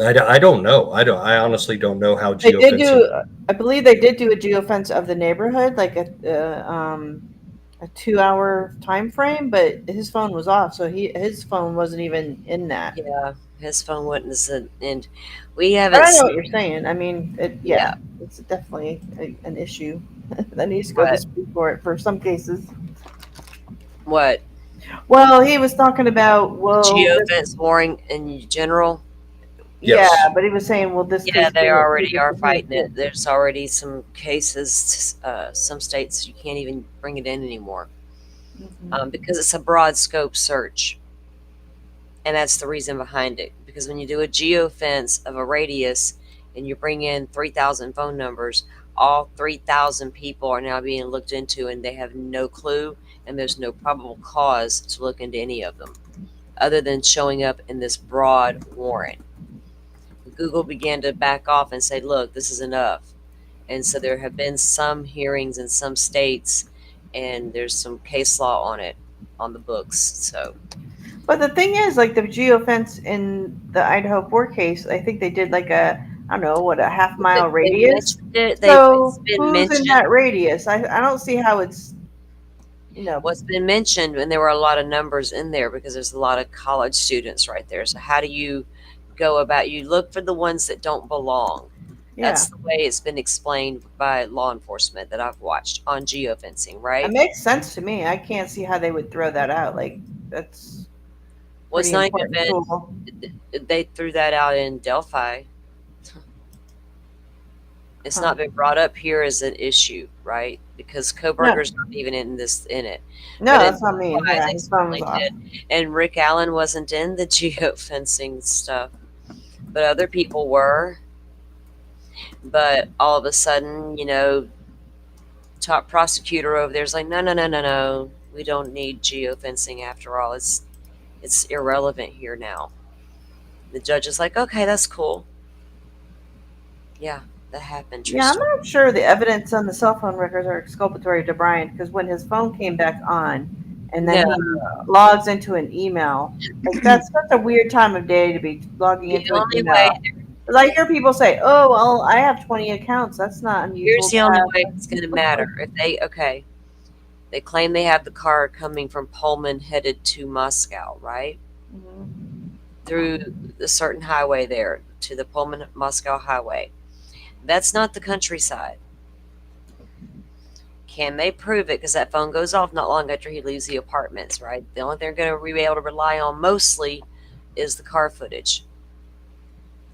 I don't know. I honestly don't know how They did geofencing. do, I believe they did do a geofence of the neighborhood, like a 2-hour time frame, but his phone was off, so his phone wasn't even in that. Yeah, his phone wasn't, and we But haven't I know seen. what you're saying. I mean, it's definitely an issue that needs to go to the Right. Supreme Court for some cases. What Well, he was talking about, geofence warring in general. Yes. yeah, but he was saying, well, this Yeah, case they here- already are here fighting too. it. There's already some cases. Some states you can't even bring it in anymore because it's a broad scope search, and that's the reason behind it. Because when you do a geofence of a radius and you bring in 3,000 phone numbers, all 3,000 people are now being looked into, and they have no clue, and there's no probable cause to look into any of them, other than showing up in this broad warrant. Google began to back off and say, look, this is enough. And so there have been some hearings in some states, and there's some case law on it, on the books. So, But the thing is, like the geofence in the Idaho 4 case, I think they did like a, I don't know, what, a half-mile They radius. mentioned it. So It's been who's in mentioned. that radius? I don't see how it's, What's been mentioned, and there were a lot of numbers in there because there's a lot of college students right there. So how do you go about? You look for the ones that don't belong. yeah. That's the way it's been explained by law enforcement that I've watched on geofencing, right? It makes sense to me. I can't see how they would throw that out. Like that's Well, it's pretty not even important been, tool. they threw that out in Delphi. It's not been brought up here as an issue, right? Because Koberger's not even in it. No, But that's in what I mean. Delphi, Yeah, they his phone was certainly off. did. And Rick Allen wasn't in the geofencing stuff, but other people were. But all of a sudden, top prosecutor over there's like, no. We don't need geofencing after all. It's irrelevant here now. The judge is like, okay, that's cool. Yeah, that happened. True Yeah, I'm story. not sure the evidence on the cell phone records are exculpatory to Brian because when his phone came back on and then he logs into an email, like that's such a weird time of day to be logging The into an only email. way, Because I hear people say, "Oh, well, I have 20 accounts. That's not unusual." here's the to only have." way it's going to matter. If they claim they have the car coming from Pullman headed to Moscow, right? Mhm. Through the certain highway there to the Pullman Moscow highway. That's not the countryside. Can they prove it? Because that phone goes off not long after he leaves the apartments, right? The only thing they're going to be able to rely on mostly is the car footage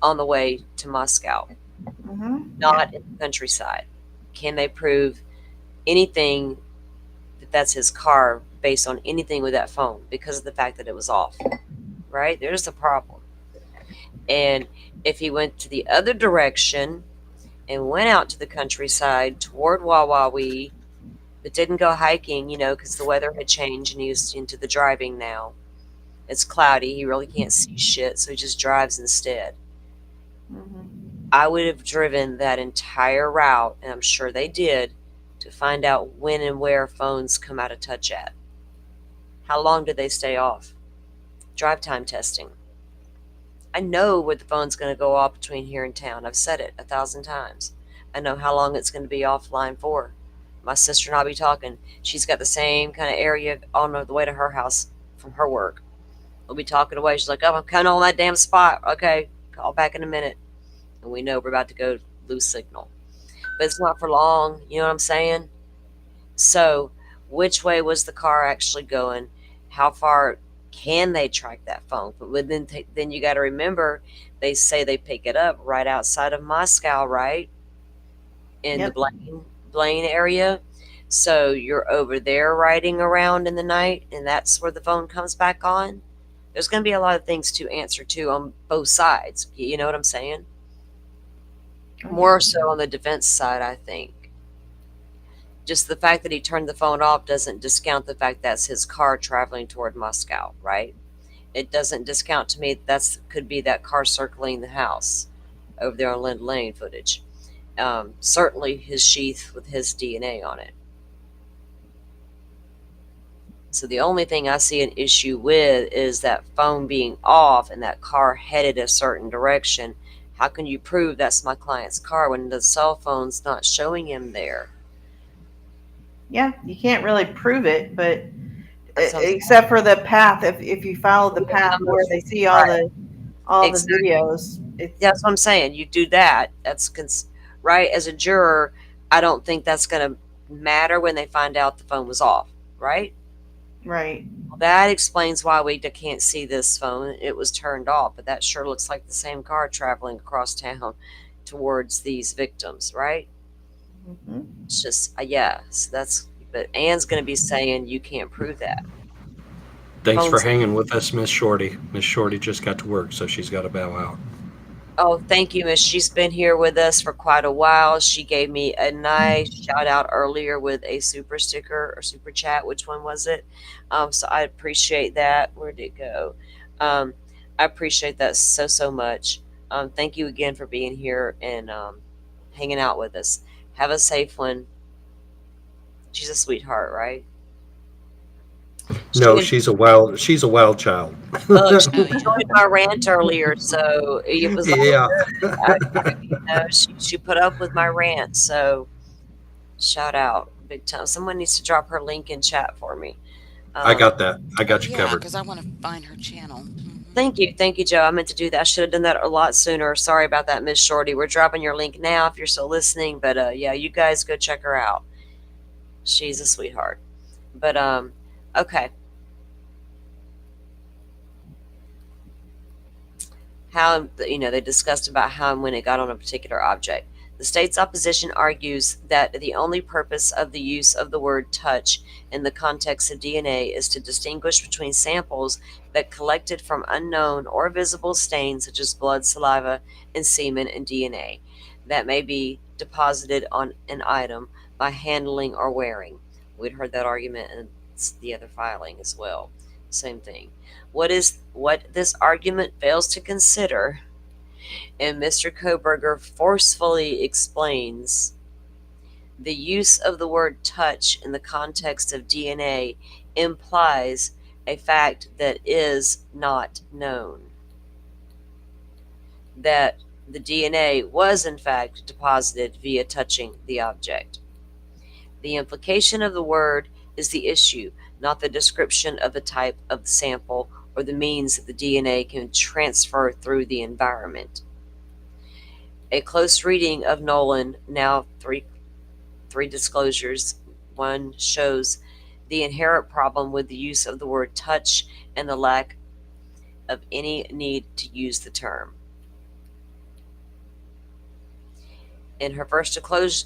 on the way to Moscow, Mhm. not in the countryside. Can they prove anything that that's his car based on anything with that phone because of the fact that it was off. Right? There's the problem. And if he went to the other direction and went out to the countryside toward Wawawi, but didn't go hiking, because the weather had changed and he was into the driving now. It's cloudy. He really can't see shit, so he just drives instead. I would have driven that entire route, and I'm sure they did, to find out when and where phones come out of touch at. How long did they stay off? Drive time testing. I know where the phone's going to go off between here and town. I've said it 1,000 times. I know how long it's going to be offline for. My sister and I'll be talking. She's got the same kind of area on the way to her house from her work. We'll be talking away. She's like, oh, I'm coming on that damn spot. Okay, call back in a minute. And we know we're about to go lose signal. But it's not for long. You know what I'm saying? So, which way was the car actually going? How far can they track that phone? But then you got to remember, they say they pick it up right outside of Moscow, right? In Yep. the Blaine area. So you're over there riding around in the night, and that's where the phone comes back on. There's going to be a lot of things to answer to on both sides. You know what I'm saying? More so on the defense side, I think. Just the fact that he turned the phone off doesn't discount the fact that's his car traveling toward Moscow, right? It doesn't discount to me that could be that car circling the house over there on Lind Lane footage. Certainly his sheath with his DNA on it. So the only thing I see an issue with is that phone being off and that car headed a certain direction. How can you prove that's my client's car when the cell phone's not showing him there? Yeah, you can't really prove it, but That sounds- except for the path, if you follow the path where they see all the Exactly. videos, it's That's what I'm saying. You do that. That's right. As a juror, I don't think that's going to matter when they find out the phone was off, right? right. Well, that explains why we can't see this phone. It was turned off, but that sure looks like the same car traveling across town towards these victims, right? Mhm. It's just, yeah. So but Ann's going to be saying you can't prove that. Thanks for Phones- hanging with us, Miss Shorty. Miss Shorty just got to work, so she's got to bow out. Oh, thank you, Miss. She's been here with us for quite a while. She gave me a nice shout out earlier with a super sticker or super chat. Which one was it? So I appreciate that. Where'd it go? I appreciate that so much. Thank you again for being here and hanging out with us. Have a safe one. She's a sweetheart, right? No, She- she's a wild child. Look, she Oh, yeah. enjoyed my rant earlier, so it was like, Yeah. she put up with my rant, so shout out big time. Someone needs to drop her link in chat for me. I got that. I got you Yeah, covered. because I want to find her channel. Mhm. Thank you, Joe. I meant to do that. I should have done that a lot sooner. Sorry about that, Miss Shorty. We're dropping your link now if you're still listening. But yeah, you guys go check her out. She's a sweetheart. But okay. How they discussed about how and when it got on a particular object. The state's opposition argues that the only purpose of the use of the word touch in the context of DNA is to distinguish between samples that collected from unknown or visible stains such as blood, saliva, and semen and DNA that may be deposited on an item by handling or wearing. We'd heard that argument in the other filing as well. Same thing. What this argument fails to consider, and Mr. Koberger forcefully explains, the use of the word touch in the context of DNA implies a fact that is not known. That the DNA was in fact deposited via touching the object. The implication of the word is the issue, not the description of the type of the sample or the means that the DNA can transfer through the environment. A close reading of Nolan, now three disclosures. One shows the inherent problem with the use of the word touch and the lack of any need to use the term. In her first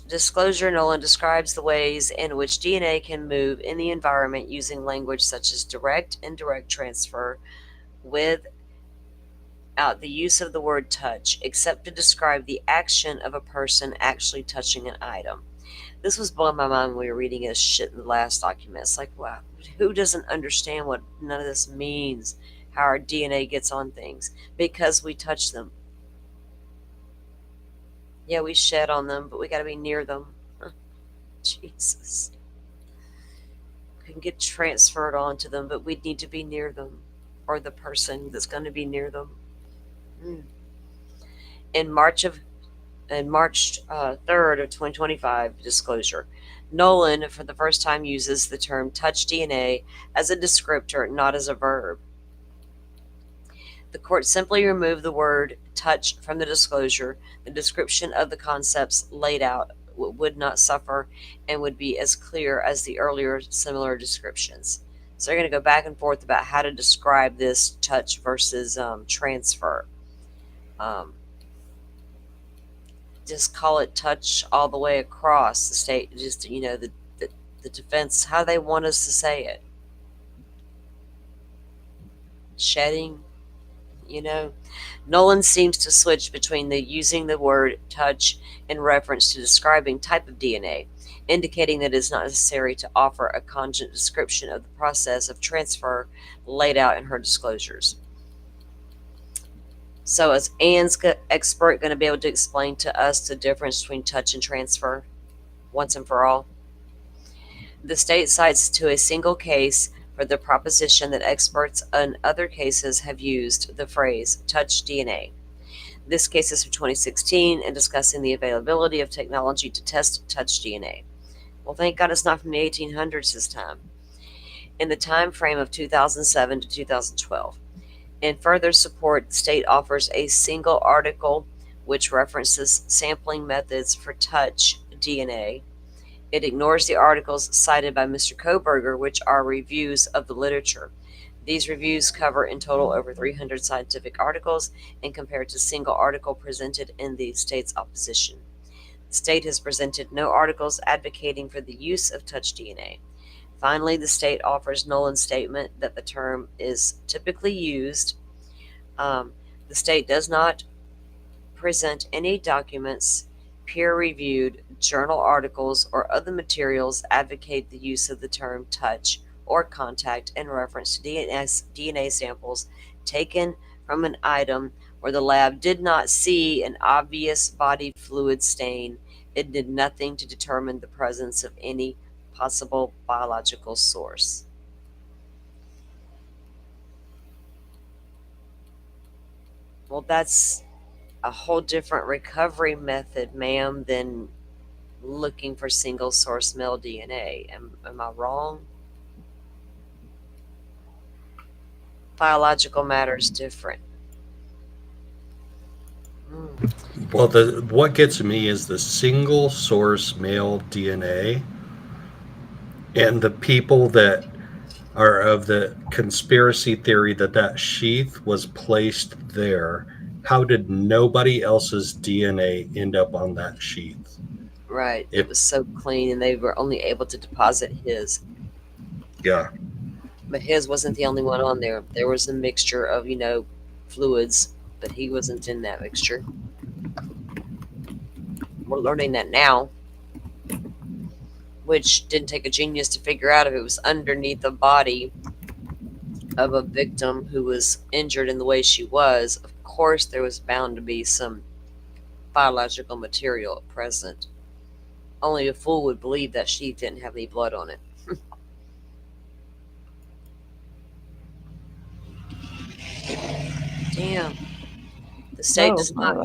disclosure, Nolan describes the ways in which DNA can move in the environment using language such as direct, indirect transfer, without the use of the word touch, except to describe the action of a person actually touching an item. This was blowing my mind when we were reading this shit in the last document. It's like, wow, who doesn't understand what none of this means? How our DNA gets on things because we touch them. Yeah, we shed on them, but we got to be near them. Jesus. We can get transferred onto them, but we need to be near them or the person that's going to be near them. Mm. In March 3rd of 2025 disclosure, Nolan for the first time uses the term touch DNA as a descriptor, not as a verb. The court simply removed the word touch from the disclosure. The description of the concepts laid out would not suffer and would be as clear as the earlier similar descriptions. So they're going to go back and forth about how to describe this touch versus transfer. Just call it touch all the way across the state. Just, the defense, how they want us to say it. Shedding. Nolan seems to switch between using the word touch in reference to describing type of DNA, indicating that it is not necessary to offer a cogent description of the process of transfer laid out in her disclosures. So is Ann's expert going to be able to explain to us the difference between touch and transfer once and for all? The state cites to a single case for the proposition that experts in other cases have used the phrase touch DNA. This case is from 2016 and discussing the availability of technology to test touch DNA. Well, thank God it's not from the 1800s this time. In the time frame of 2007 to 2012. In further support, the state offers a single article which references sampling methods for touch DNA. It ignores the articles cited by Mr. Koberger, which are reviews of the literature. These reviews cover in total over 300 scientific articles and compared to single article presented in the state's opposition. The state has presented no articles advocating for the use of touch DNA. Finally, the state offers Nolan's statement that the term is typically used. The state does not present any documents, peer-reviewed journal articles, or other materials advocate the use of the term touch or contact in reference to DNA samples taken from an item where the lab did not see an obvious body fluid stain. It did nothing to determine the presence of any possible biological source. Well, that's a whole different recovery method, ma'am, than looking for single source male DNA. Am I wrong? Biological matter is different. Well, what gets me is the single source male DNA, and the people that are of the conspiracy theory that sheath was placed there. How did nobody else's DNA end up on that sheath? Right. It was so clean, and they were only able to deposit his. Yeah. But his wasn't the only one on there. There was a mixture of, fluids, but he wasn't in that mixture. We're learning that now, which didn't take a genius to figure out if it was underneath the body of a victim who was injured in the way she was. Of course, there was bound to be some biological material present. Only a fool would believe that sheath didn't have any blood on it. Damn. The state does not.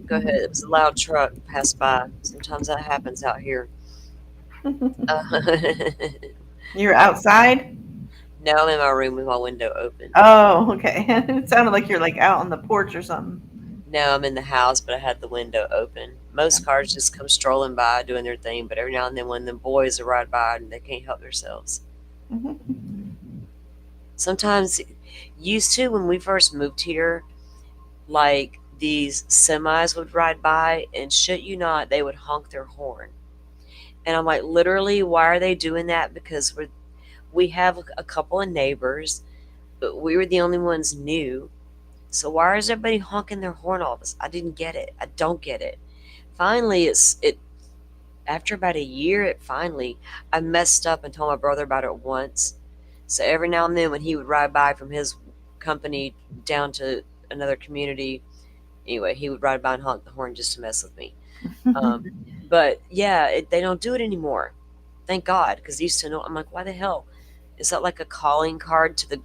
Go ahead. It was a loud truck passed by. Sometimes that happens out here. You're outside? No, I'm in my room with my window open. Oh, okay. It sounded like you're like out on the porch or something. No, I'm in the house, but I had the window open. Most cars just come strolling by doing their thing, but every now and then when the boys ride by, they can't help themselves. Mm-hmm. Sometimes, used to when we first moved here, like these semis would ride by, and shit you not, they would honk their horn. And I'm like, literally, why are they doing that? Because we have a couple of neighbors, but we were the only ones new. So why is everybody honking their horn all of us? I didn't get it. I don't get it. Finally, it after about a year, I messed up and told my brother about it once. So every now and then, when he would ride by from his company down to another community, anyway, he would ride by and honk the horn just to mess with me. But yeah, they don't do it anymore. Thank God, because they used to know. I'm like, why the hell? Is that like a calling card to the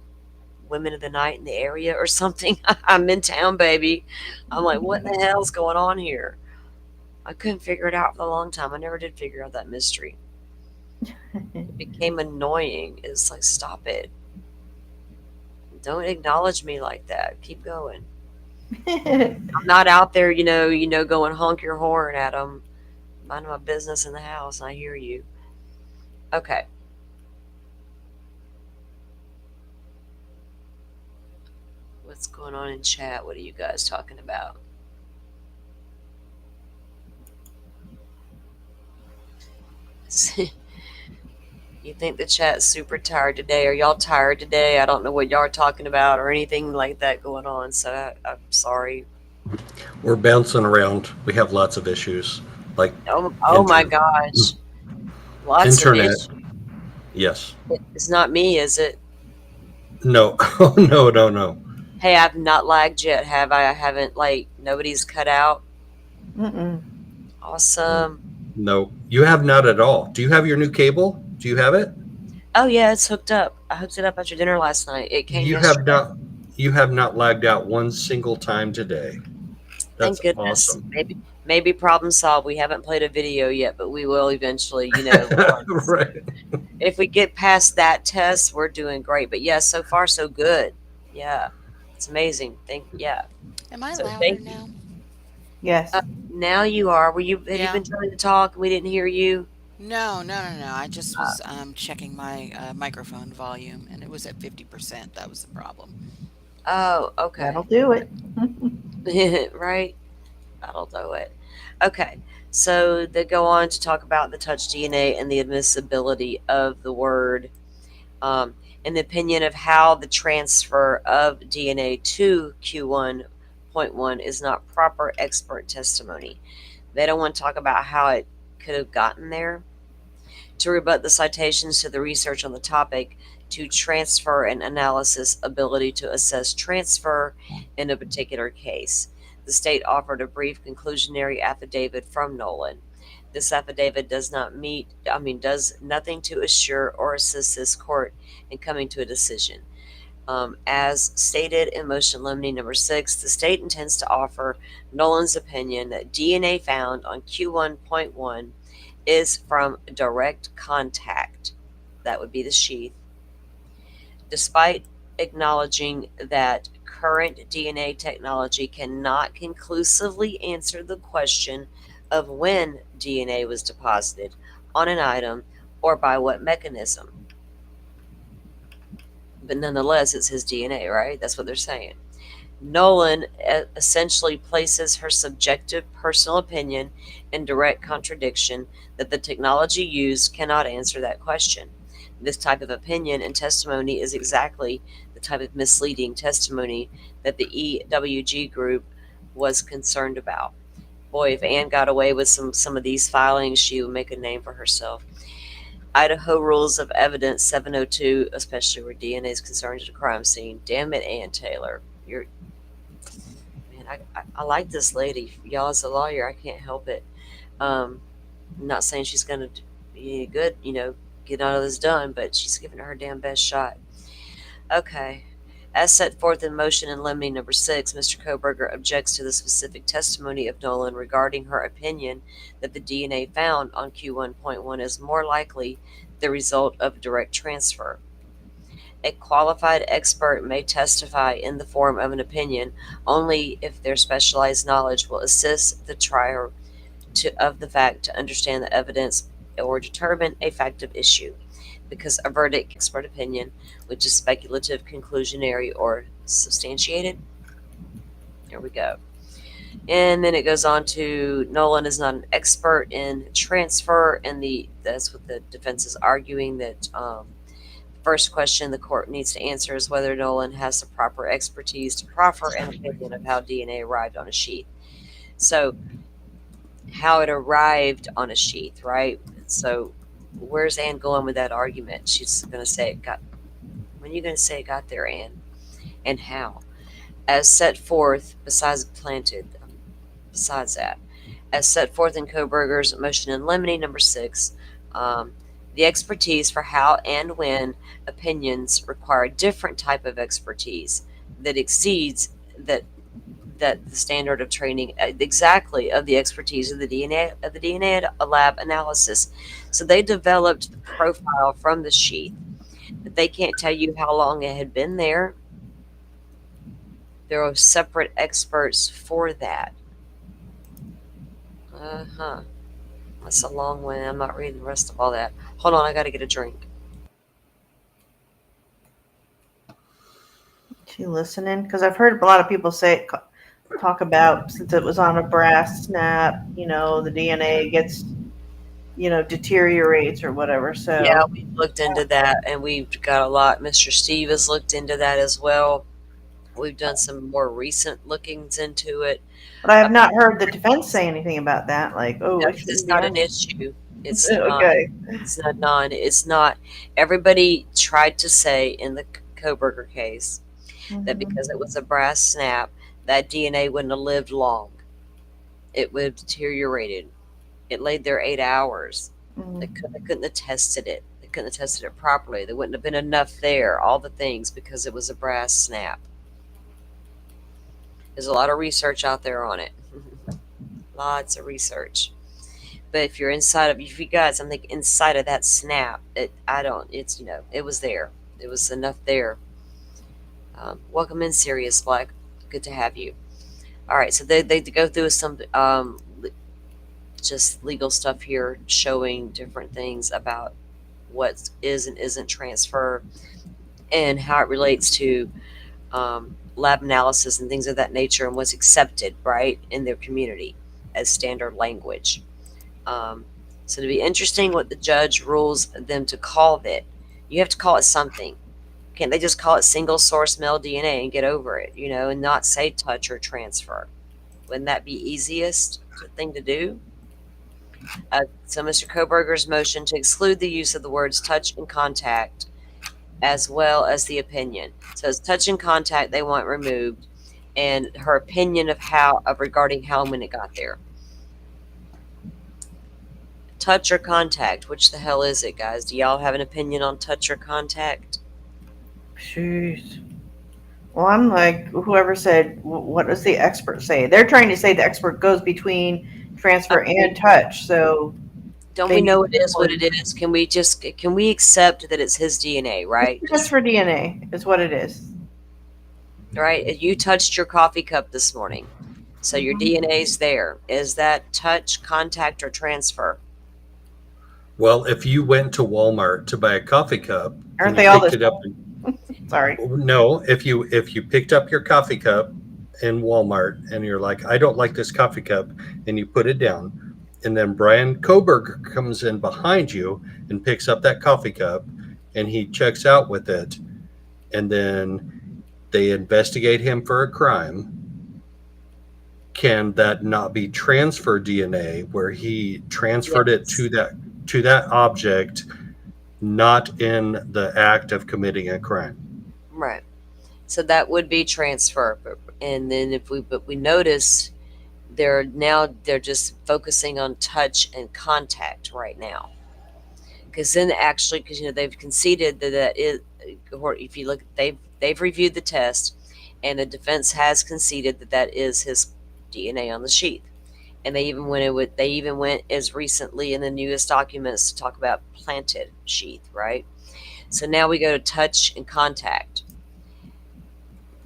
women of the night in the area or something? I'm in town, baby. I'm like, what the hell's going on here? I couldn't figure it out for a long time. I never did figure out that mystery. It became annoying. It's like, stop it. Don't acknowledge me like that. Keep going. I'm not out there, going honk your horn at them. Minding my business in the house, and I hear you. Okay. What's going on in chat? What are you guys talking about? You think the chat's super tired today? Are y'all tired today? I don't know what y'all are talking about or anything like that going on, so I'm sorry. We're bouncing around. We have lots of issues. Like Oh my gosh. Lots internet. of issues. Yes. It's not me, is it? No. Oh, no. Hey, I've not lagged yet, have I? I haven't, nobody's cut out. Mm-mm. Awesome. No, you have not at all. Do you have your new cable? Do you have it? Oh yeah, it's hooked up. I hooked it up after dinner last night. It came yesterday. You have not lagged out one single time today. That's Thank goodness. awesome. Maybe problem solved. We haven't played a video yet, but we will eventually, Right. If we get past that test, we're doing great. But yeah, so far so good. Yeah. It's amazing. Am I So louder thank you. now? Yes. Now you are. Have you Yeah. been trying to talk? We didn't hear you. No. I just was checking my microphone volume, and it was at 50%. That was the problem. Oh, okay. That'll do it. Right? That'll do it. Okay. So they go on to talk about the touch DNA and the admissibility of the word, in the opinion of how the transfer of DNA to Q1.1 is not proper expert testimony. They don't want to talk about how it could have gotten there. To rebut the citations to the research on the topic, to transfer and analysis ability to assess transfer in a particular case. The state offered a brief conclusionary affidavit from Nolan. This affidavit does nothing to assure or assist this court in coming to a decision. As stated in motion limine number 6, the state intends to offer Nolan's opinion that DNA found on Q1.1 is from direct contact. That would be the sheath. Despite acknowledging that current DNA technology cannot conclusively answer the question of when DNA was deposited on an item or by what mechanism. But nonetheless, it's his DNA, right? That's what they're saying. Nolan essentially places her subjective personal opinion in direct contradiction that the technology used cannot answer that question. This type of opinion and testimony is exactly the type of misleading testimony that the EWG group was concerned about. Boy, if Anne got away with some of these filings, she would make a name for herself. Idaho Rules of Evidence 702, especially where DNA is concerned at a crime scene. Damn it, Ann Taylor. I like this lady. Y'all, as a lawyer, I can't help it. I'm not saying she's going to be good, get all of this done, but she's giving her damn best shot. Okay. As set forth in motion in limine number 6, Mr. Koberger objects to the specific testimony of Nolan regarding her opinion that the DNA found on Q1.1 is more likely the result of direct transfer. A qualified expert may testify in the form of an opinion only if their specialized knowledge will assist the trier of the fact to understand the evidence or determine a fact of issue, because a verdict, expert opinion, which is speculative, conclusionary, or substantiated. There we go. And then it goes on to Nolan is not an expert in transfer, and that's what the defense is arguing, that first question the court needs to answer is whether Nolan has the proper expertise to proffer an opinion of how DNA arrived on a sheath. So, how it arrived on a sheath, right? So, where's Anne going with that argument? She's going to say it got. When are you going to say it got there, Anne? And how? As set forth, besides that, as set forth in Koberger's motion in limine number 6, the expertise for how and when opinions require a different type of expertise that exceeds that the standard of training exactly of the expertise of the DNA lab analysis. So they developed the profile from the sheath, but they can't tell you how long it had been there. There are separate experts for that. That's a long one. I'm not reading the rest of all that. Hold on, I got to get a drink. She listening? Because I've heard a lot of people talk about, since it was on a brass snap, the DNA gets, deteriorates or whatever. So Yeah, we've looked into that, and we've got a lot. Mr. Steve has looked into that as well. We've done some more recent lookings into it. But I have not heard the defense say anything about that. Like, oh, No, it 'cause shouldn't it's be not on an it. issue. It's not. Okay. It's not. Everybody tried to say in the Koberger case that Mhm. because it was a brass snap, that DNA wouldn't have lived long. It would have deteriorated. It laid there 8 hours. Mhm. They couldn't have tested it. They couldn't have tested it properly. There wouldn't have been enough there, all the things, because it was a brass snap. There's a lot of research out there on it. Lots of research. But if you got something inside of that snap, it was there. It was enough there. Welcome in, Sirius Black. Good to have you. All right, so they go through some just legal stuff here, showing different things about what is and isn't transfer, and how it relates to lab analysis and things of that nature, and what's accepted, right, in their community as standard language. So it'd be interesting what the judge rules them to call it. You have to call it something. Can't they just call it single source male DNA and get over it, and not say touch or transfer? Wouldn't that be easiest thing to do? So Mr. Koberger's motion to exclude the use of the words touch and contact, as well as the opinion. So it's touch and contact they want removed, and her opinion of regarding how and when it got there. Touch or contact? Which the hell is it, guys? Do y'all have an opinion on touch or contact? Jeez. Well, I'm like, whoever said, what does the expert say? They're trying to say the expert goes between transfer and touch. So don't we know it is what it is? Can we accept that it's his DNA, right? Just for DNA is what it is. Right? You touched your coffee cup this morning, so your DNA's there. Is that touch, contact, or transfer? Well, if you went to Walmart to buy a coffee cup, Aren't they all picked the it up? Sorry. No, if you picked up your coffee cup in Walmart and you're like, I don't like this coffee cup, and you put it down, and then Brian Koberger comes in behind you and picks up that coffee cup, and he checks out with it, and then they investigate him for a crime. Can that not be transfer DNA, where he transferred it to that object, not in the act of committing a crime? Right. So that would be transfer. And then but we notice they're just focusing on touch and contact right now. Because they've conceded that if you look, they've reviewed the test, and the defense has conceded that is his DNA on the sheath. And they even went as recently in the newest documents to talk about planted sheath, right? So now we go to touch and contact.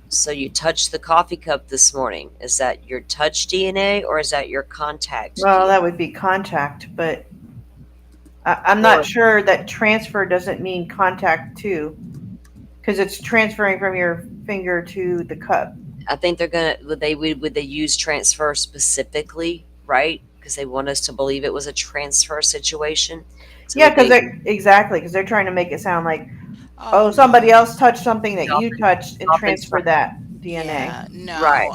So you touched the coffee cup this morning. Is that your touch DNA or is that your contact? Well, DNA? that would be contact, but I'm not sure that transfer doesn't mean contact too, because it's transferring from your finger to the cup. I think they're gonna would they use transfer specifically, right? Because they want us to believe it was a transfer situation. So Yeah, would because they they're trying to make it sound like, Oh oh, somebody no. else touched something that you touched and dolphins transfer that DNA. Yeah, right no.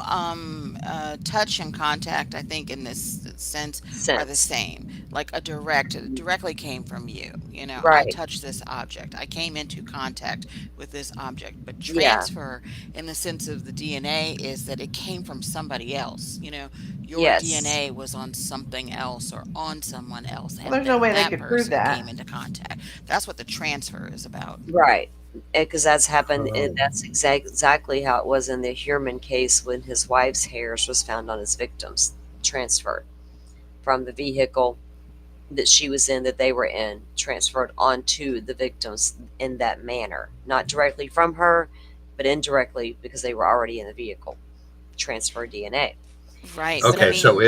Touch and contact, I think, in this sense, are the sense? same. Like a directly came from you. You know, I Right. touched this object. I came into contact with this object. But Yeah. transfer, in the sense of the DNA, is that it came from somebody else. You know, your Yes. DNA was on something else or on someone else, Well, and there's no then way they that could prove person that. came into contact. That's what the transfer is about. Right. Because that's happened. And Oh. that's exactly how it was in the Herman case when his wife's hairs was found on his victims, transferred from the vehicle that she was in, that they were in, transferred onto the victims in that manner, not directly from her, but indirectly because they were already in the vehicle. Transfer DNA. Right, but I Okay, so mean,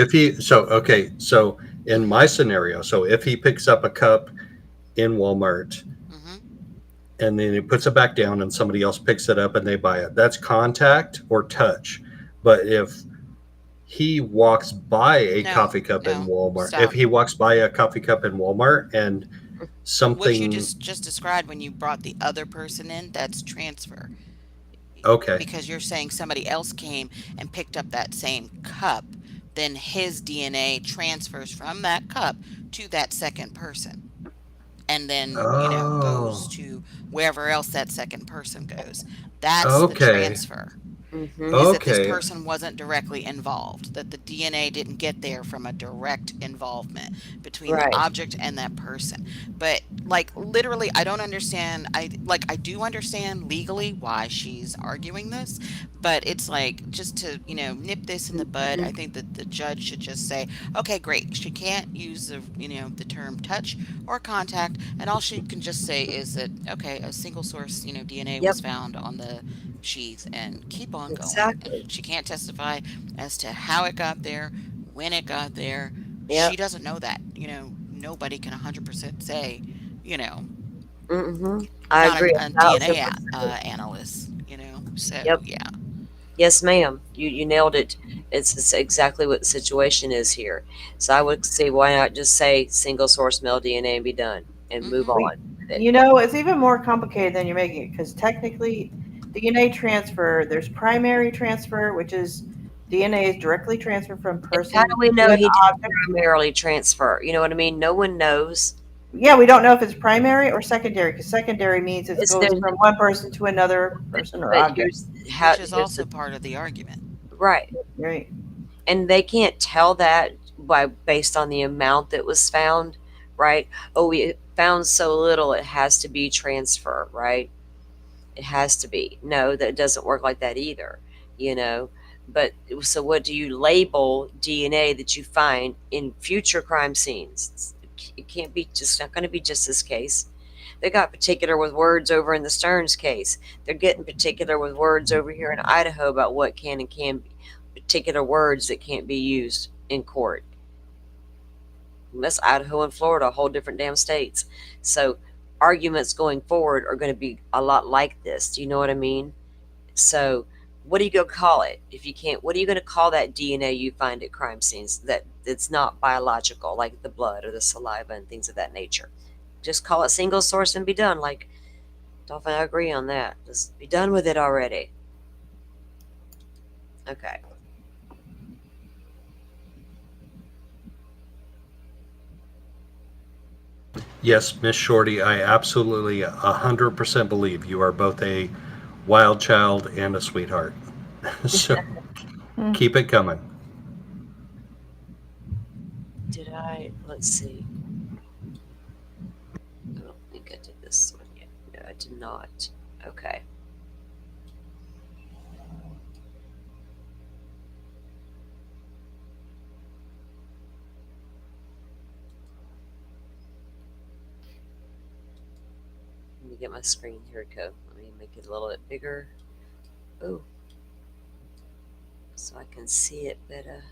so in my scenario, so if he picks up a cup in Walmart mhm. and then he puts it back down and somebody else picks it up and they buy it, that's contact or touch. But if he walks by a No, coffee cup in no, Walmart, if stop. he walks by a coffee cup in Walmart and What you something, just described when you brought the other person in, that's transfer. okay, Because you're saying somebody else came and picked up that same cup, then his DNA transfers from that cup to that second person. And then, goes oh, to wherever else that second person goes. That's the okay, transfer. Mm-hmm. Is that this okay, person wasn't directly involved, that the DNA didn't get there from a direct involvement between the Right. object and that person. But like literally I don't understand. I do understand legally why she's arguing this, but it's like just to, nip this in the bud, I Mhm. think that the judge should just say, "Okay, great. She can't use the term touch or contact, and all she can just say is that okay, a single source, DNA Yep. was found on the sheath and keep on going. And Exactly. she can't testify as to how it got there, when it got there. She Yep. doesn't know that. Nobody can 100% say, you know, Mm-hmm. I not agree a a thousand DNA percent. analyst. So, Yep. yeah. Yes, ma'am. You nailed it. It's exactly what the situation is here. So I would say, why not just say single source male DNA and be done and move Hmm. We, on with it. it's even more complicated than you're making it because technically, DNA transfer, there's primary transfer, which is DNA is directly transferred from And how person do we to know an he didn't object. primarily transfer? You know what I mean? No one knows. Yeah, we don't know if it's primary or secondary because secondary means it It's goes there, from one person to another person or but object. Which is here's also the part of the argument. right, Right. and they can't tell that by based on the amount that was found, right? Oh, we found so little, it has to be transfer, right? It has to be. No, that doesn't work like that either, you know. But so, what do you label DNA that you find in future crime scenes? It can't be just not going to be just this case. They got particular with words over in the Stearns case. They're getting particular with words over here in Idaho about what can and can't be. Particular words that can't be used in court. That's Idaho and Florida, a whole different damn states. So arguments going forward are going to be a lot like this. Do you know what I mean? So what are you going to call it if you can't? What are you going to call that DNA you find at crime scenes that it's not biological, like the blood or the saliva and things of that nature? Just call it single source and be done. Like Dolphin, I agree on that. Just be done with it already. Okay. yes, Miss Shorty, I absolutely 100% believe you are both a wild child and a sweetheart. So Hmm. keep it coming. Did I? Let's see. I don't think I did this one yet. No, I did not. Okay. Let me get my screen. Here we go. Let me make it a little bit bigger. Oh, so I can see it better.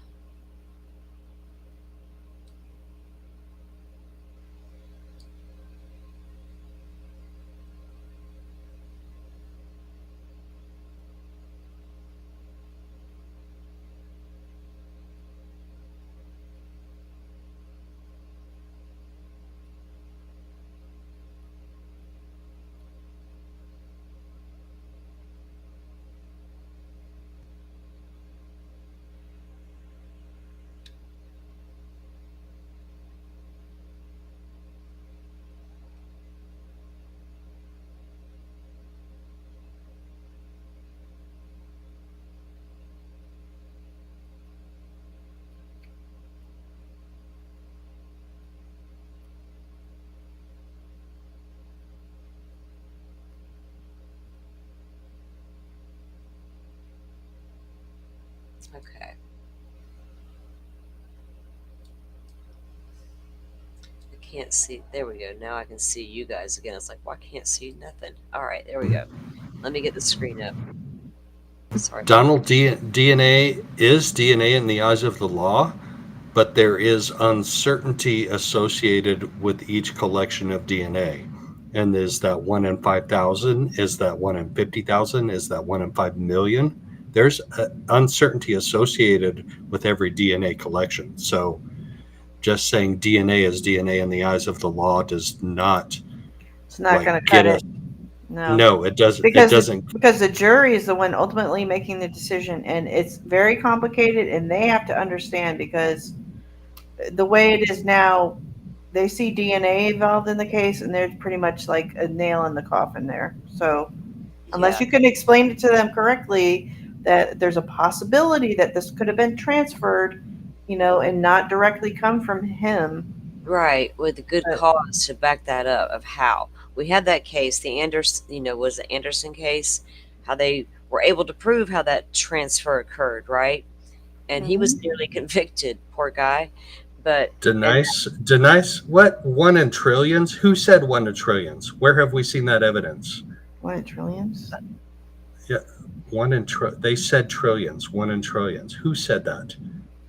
Okay. I can't see. There we go. Now I can see you guys again. It's like, well, I can't see nothing. All right, there we go. Let me get the screen up. Sorry about Donald, DNA is DNA in the eyes of the law, but there is uncertainty associated with each collection of DNA. And is that 1 in 5,000? Is that 1 in 50,000? Is that 1 in 5 million? There's uncertainty associated with every DNA collection. So just saying DNA is DNA in the eyes of the law does not It's not going like to cut get us. it. No. No, it doesn't. It Because doesn't. because the jury is the one ultimately making the decision, and it's very complicated, and they have to understand because the way it is now, they see DNA involved in the case, and there's pretty much like a nail in the coffin there. So unless yeah. you can explain it to them correctly, that there's a possibility that this could have been transferred, and not directly come from him. Right, with a good But- cause to back that up of how. We had that case, the Anderson, was the Anderson case, how they were able to prove how that transfer occurred, right? And he was nearly convicted, poor guy. But Denice what? 1 in trillions? Who said 1 in trillions? Where have we seen that evidence? 1 in trillions? Yeah, they said trillions. 1 in trillions. Who said that?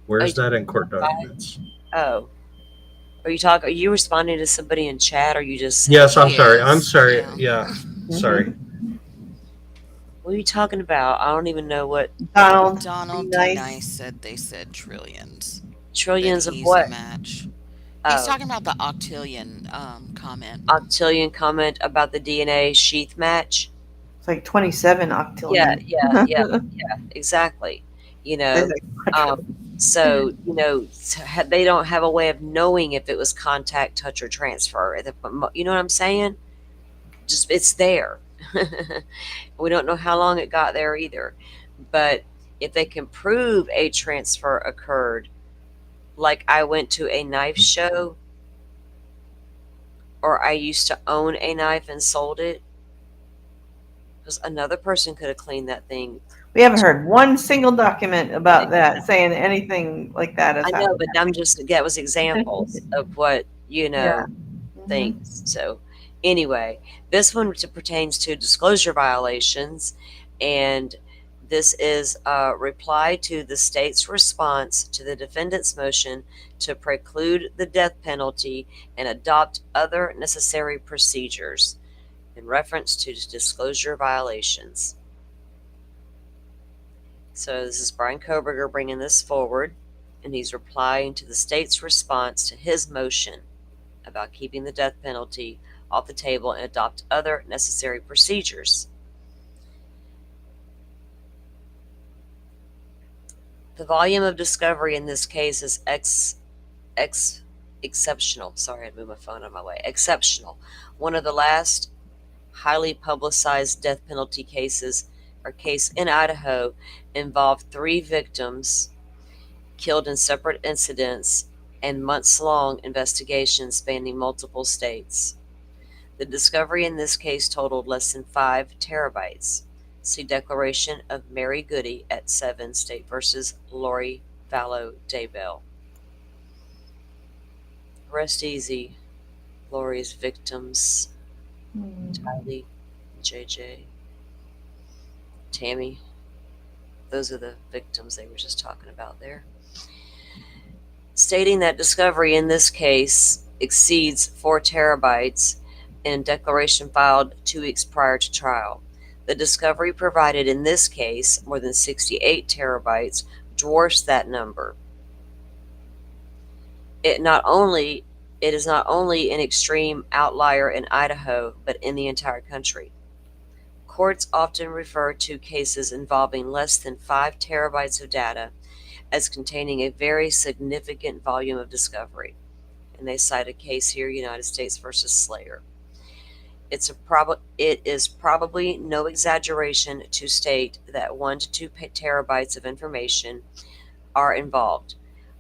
Where's that in court documents? oh, are you responding to somebody in chat, or you just? Yes, I'm sorry. I'm Yes, sorry. yeah. Yeah, sorry. What are you talking about? I don't even know what Donald Be D. nice. Nice said they said trillions. trillions That of he's what? a match. He's Oh, talking about the octillion comment. octillion comment about the DNA sheath match. It's like 27 Yeah, octillion. yeah, exactly. You know, so they don't have a way of knowing if it was contact, touch, or transfer. You know what I'm saying? Just it's there. We don't know how long it got there either. But if they can prove a transfer occurred, like I went to a knife show, or I used to own a knife and sold it, because another person could have cleaned that thing. We haven't heard one single document about that saying anything like that has I know, happened. but that was examples of what Yeah. things. So anyway, this one pertains to disclosure violations, and this is a reply to the state's response to the defendant's motion to preclude the death penalty and adopt other necessary procedures in reference to disclosure violations. So this is Brian Koberger bringing this forward, and he's replying to the state's response to his motion about keeping the death penalty off the table and adopt other necessary procedures. The volume of discovery in this case is exceptional. Sorry, I moved my phone on my way. Exceptional. One of the last highly publicized death penalty cases or case in Idaho involved 3 victims killed in separate incidents and months-long investigations spanning multiple states. The discovery in this case totaled less than 5 terabytes. See Declaration of Mary Goody at 7 State versus Lori Vallow Daybell. Rest easy, Lori's victims. Tylee, JJ, Tammy. Those are the victims they were just talking about there. Stating that discovery in this case exceeds 4 terabytes in declaration filed 2 weeks prior to trial. The discovery provided in this case, more than 68 terabytes, dwarfs that number. It is not only an extreme outlier in Idaho, but in the entire country. Courts often refer to cases involving less than 5 terabytes of data as containing a very significant volume of discovery. And they cite a case here, United States versus Slayer. It is probably no exaggeration to state that 1 to 2 terabytes of information are involved.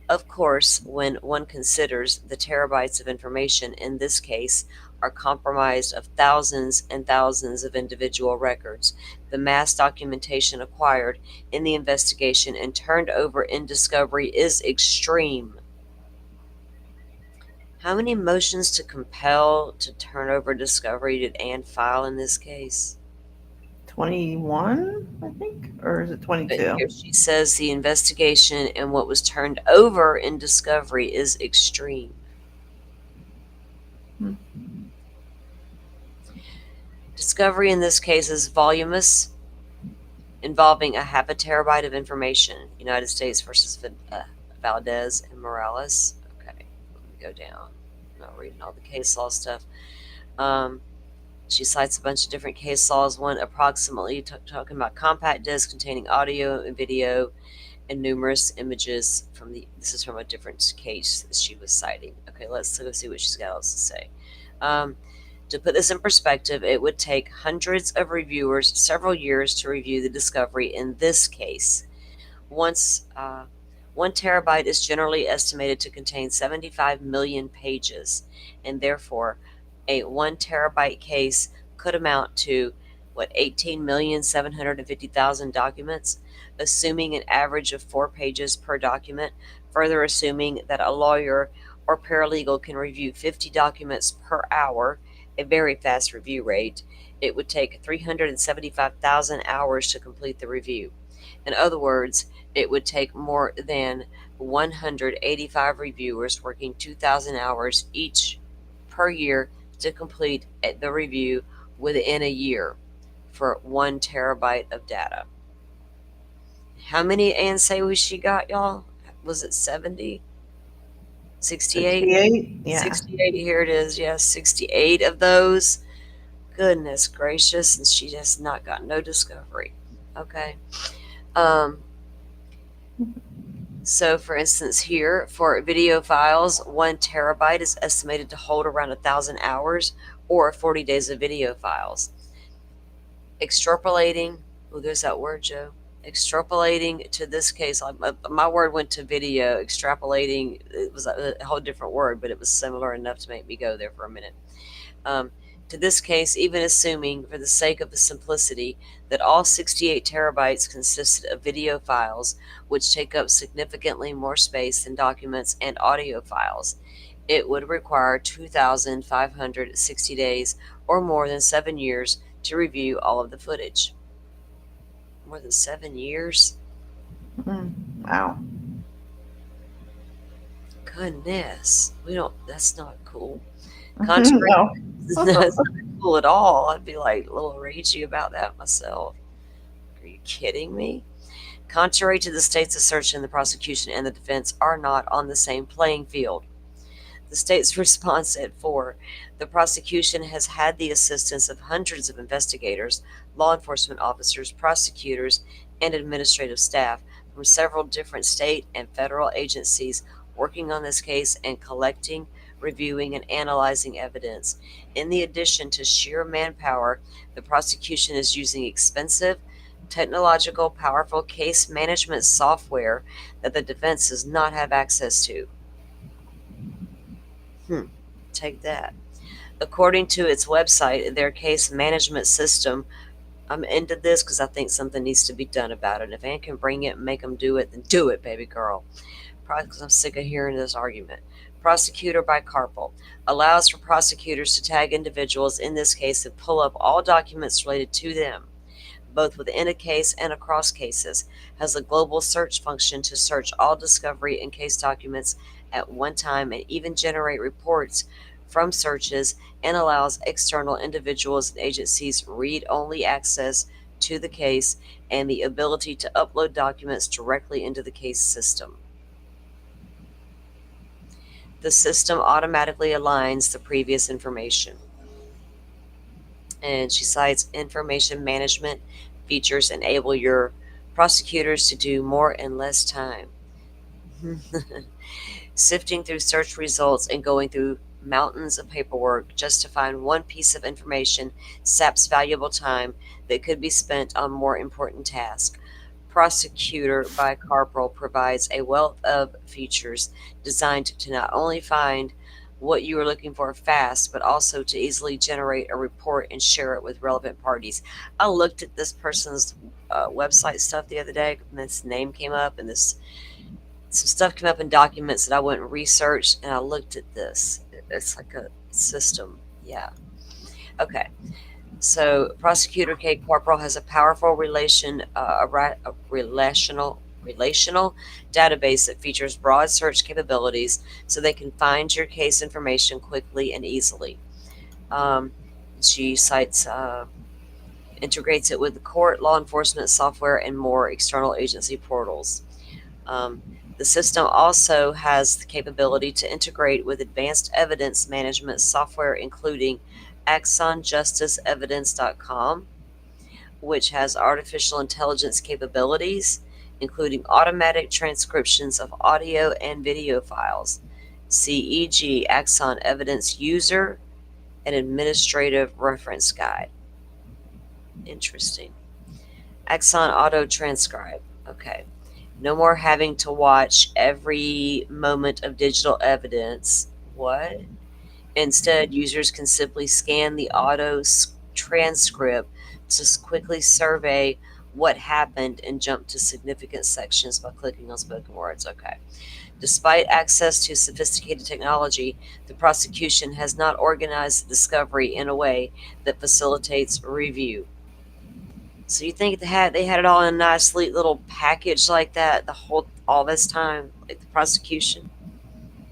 Of course, when one considers the terabytes of information in this case are comprised of thousands and thousands of individual records, the mass documentation acquired in the investigation and turned over in discovery is extreme. How many motions to compel to turn over discovery did Anne file in this case? 21, I think, or is it But 22? here she says the investigation and what was turned over in discovery is extreme. Hmm. Discovery in this case is voluminous, involving a half a terabyte of information. United States versus Valdez and Morales. Okay, let me go down. I'm not reading all the case law stuff. She cites a bunch of different case laws. One approximately talking about compact discs containing audio and video and numerous images from the. This is from a different case that she was citing. Okay, let's go see what she's got else to say. To put this in perspective, it would take hundreds of reviewers several years to review the discovery in this case. 1 terabyte is generally estimated to contain 75 million pages, and therefore, a 1 terabyte case could amount to 18,750,000 documents, assuming an average of 4 pages per document, further assuming that a lawyer or paralegal can review 50 documents per hour, a very fast review rate. It would take 375,000 hours to complete the review. In other words, it would take more than 185 reviewers working 2,000 hours each per year to complete the review within a year for 1 terabyte of data. How many Anne say she got, y'all? Was it 70? 68? 68? Yeah. 68, here it is. Yes, 68 of those. Goodness gracious, and she has not got no discovery. Okay. So, for instance, here for video files, 1 terabyte is estimated to hold around 1,000 hours or 40 days of video files. Extrapolating, oh, there's that word, Joe. Extrapolating to this case, my word went to video. Extrapolating, it was a whole different word, but it was similar enough to make me go there for a minute. To this case, even assuming, for the sake of the simplicity, that all 68 terabytes consisted of video files, which take up significantly more space than documents and audio files, it would require 2,560 days or more than 7 years to review all of the footage. More than 7 years? Wow. Goodness. That's not cool. No. That's not cool at all. I'd be like a little ragey about that myself. Are you kidding me? Contrary to the state's assertion, the prosecution and the defense are not on the same playing field. The state's response at 4, the prosecution has had the assistance of hundreds of investigators, law enforcement officers, prosecutors, and administrative staff from several different state and federal agencies working on this case and collecting, reviewing, and analyzing evidence. In the addition to sheer manpower, the prosecution is using expensive, technological, powerful case management software that the defense does not have access to. Take that. According to its website, their case management system, I'm into this because I think something needs to be done about it. And if Ann can bring it and make them do it, then do it, baby girl. Probably because I'm sick of hearing this argument. Prosecutor by carpal allows for prosecutors to tag individuals, in this case, and pull up all documents related to them, both within a case and across cases, has a global search function to search all discovery and case documents at one time and even generate reports from searches, and allows external individuals and agencies read-only access to the case and the ability to upload documents directly into the case system. The system automatically aligns the previous information. And she cites information management features enable your prosecutors to do more in less time. Sifting through search results and going through mountains of paperwork just to find one piece of information saps valuable time that could be spent on more important tasks. Prosecutor by Carpel provides a wealth of features designed to not only find what you are looking for fast, but also to easily generate a report and share it with relevant parties. I looked at this person's website stuff the other day, and this name came up, and some stuff came up in documents that I went and researched, and I looked at this. It's like a system. Yeah. Okay. So Prosecutor K. Corporal has a powerful relational database that features broad search capabilities, so they can find your case information quickly and easily. She cites integrates it with the court, law enforcement software, and more external agency portals. The system also has the capability to integrate with advanced evidence management software, including AxonJusticeEvidence.com, which has artificial intelligence capabilities, including automatic transcriptions of audio and video files, CEG Axon Evidence User, and Administrative Reference Guide. Interesting. Axon Auto Transcribe. Okay. No more having to watch every moment of digital evidence. What? Instead, users can simply scan the auto transcript to quickly survey what happened and jump to significant sections by clicking on spoken words. Okay. Despite access to sophisticated technology, the prosecution has not organized the discovery in a way that facilitates review. So you think they had it all in a nice, neat little package like that all this time, like the prosecution,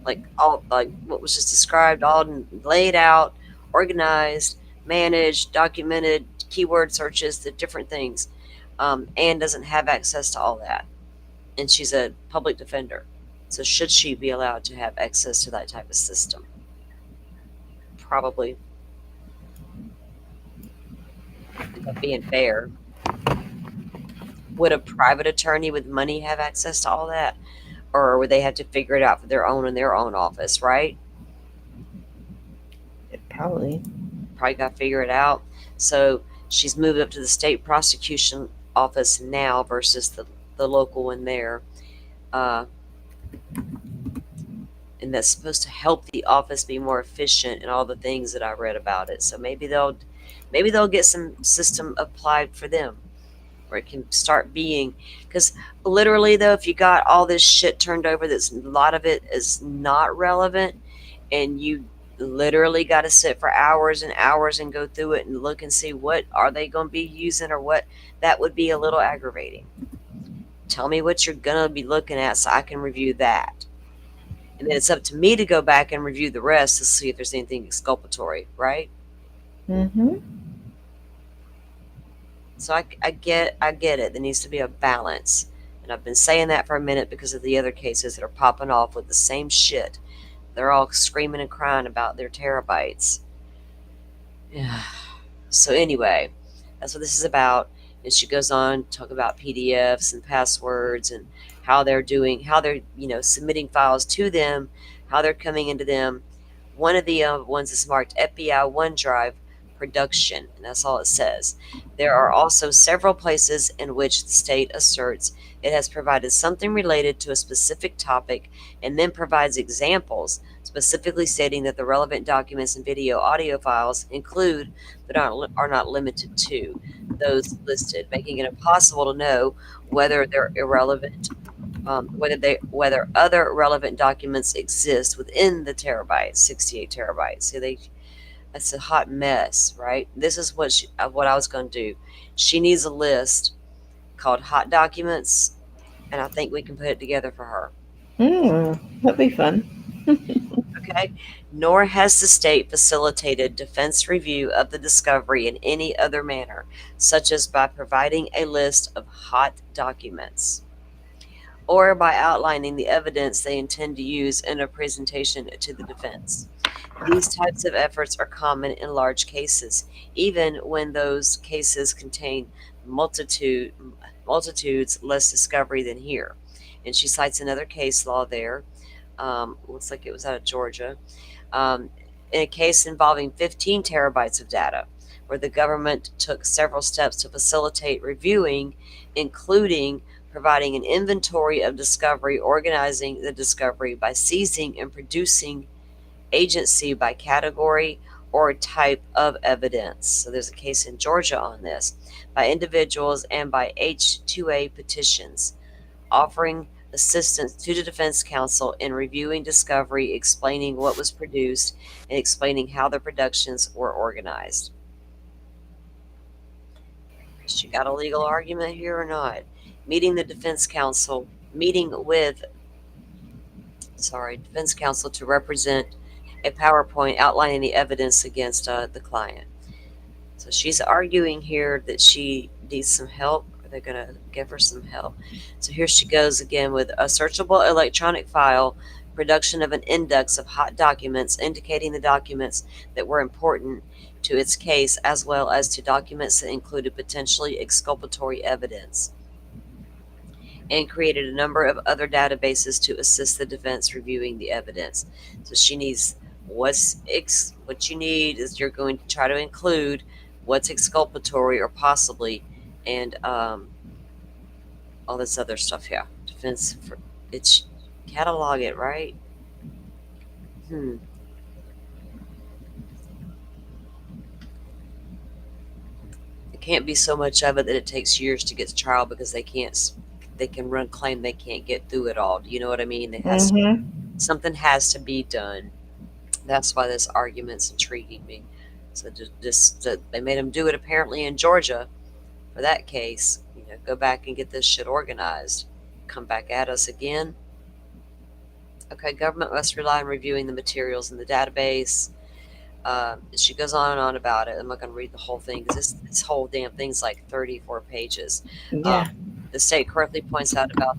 like what was just described, all laid out, organized, managed, documented, keyword searches, the different things, and doesn't have access to all that. And she's a public defender, so should she be allowed to have access to that type of system? Probably. Being fair. Would a private attorney with money have access to all that? Or would they have to figure it out for their own in their own office, right? Probably. Probably got to figure it out. So she's moved up to the state prosecution office now versus the local one there. And that's supposed to help the office be more efficient and all the things that I read about it. So maybe they'll get some system applied for them, where it can start being, because literally though, if you got all this shit turned over, that's a lot of it is not relevant, and you literally got to sit for hours and hours and go through it and look and see what are they going to be using or what, that would be a little aggravating. Tell me what you're going to be looking at so I can review that. And then it's up to me to go back and review the rest to see if there's anything exculpatory, right? Mm-hmm. So I get it. There needs to be a balance. And I've been saying that for a minute because of the other cases that are popping off with the same shit. They're all screaming and crying about their terabytes. Yeah. So anyway, that's what this is about. And she goes on to talk about PDFs and passwords and how they're submitting files to them, how they're coming into them. One of the ones is marked FBI OneDrive production, and that's all it says. There are also several places in which the state asserts it has provided something related to a specific topic and then provides examples, specifically stating that the relevant documents and video audio files include but are not limited to those listed, making it impossible to know whether they're irrelevant, whether other relevant documents exist within the 68 terabytes. So that's a hot mess, right? This is what I was going to do. She needs a list called hot documents, and I think we can put it together for her. That'd be fun. Okay. Nor has the state facilitated defense review of the discovery in any other manner, such as by providing a list of hot documents, or by outlining the evidence they intend to use in a presentation to the defense. These types of efforts are common in large cases, even when those cases contain multitudes less discovery than here. And she cites another case law there. Looks like it was out of Georgia. In a case involving 15 terabytes of data, where the government took several steps to facilitate reviewing, including providing an inventory of discovery, organizing the discovery by seizing and producing agency by category or type of evidence. So there's a case in Georgia on this, by individuals and by H-2A petitions, offering assistance to the defense counsel in reviewing discovery, explaining what was produced, and explaining how the productions were organized. She got a legal argument here or not? Meeting with defense counsel to represent a PowerPoint outlining the evidence against the client. So she's arguing here that she needs some help, or they're going to give her some help. So here she goes again with a searchable electronic file, production of an index of hot documents indicating the documents that were important to its case, as well as to documents that included potentially exculpatory evidence, and created a number of other databases to assist the defense reviewing the evidence. So she needs what you need is you're going to try to include what's exculpatory or possibly, and all this other stuff here. Defense for it's catalog it, right? It can't be so much of it that it takes years to get to trial because they can claim they can't get through it all. Do you know what I mean? Something has to be done. That's why this argument's intriguing me. So they made them do it apparently in Georgia for that case. Go back and get this shit organized. Come back at us again. Okay, government must rely on reviewing the materials in the database. She goes on and on about it. I'm not going to read the whole thing because this whole damn thing's like 34 pages. Yeah. The state correctly points out about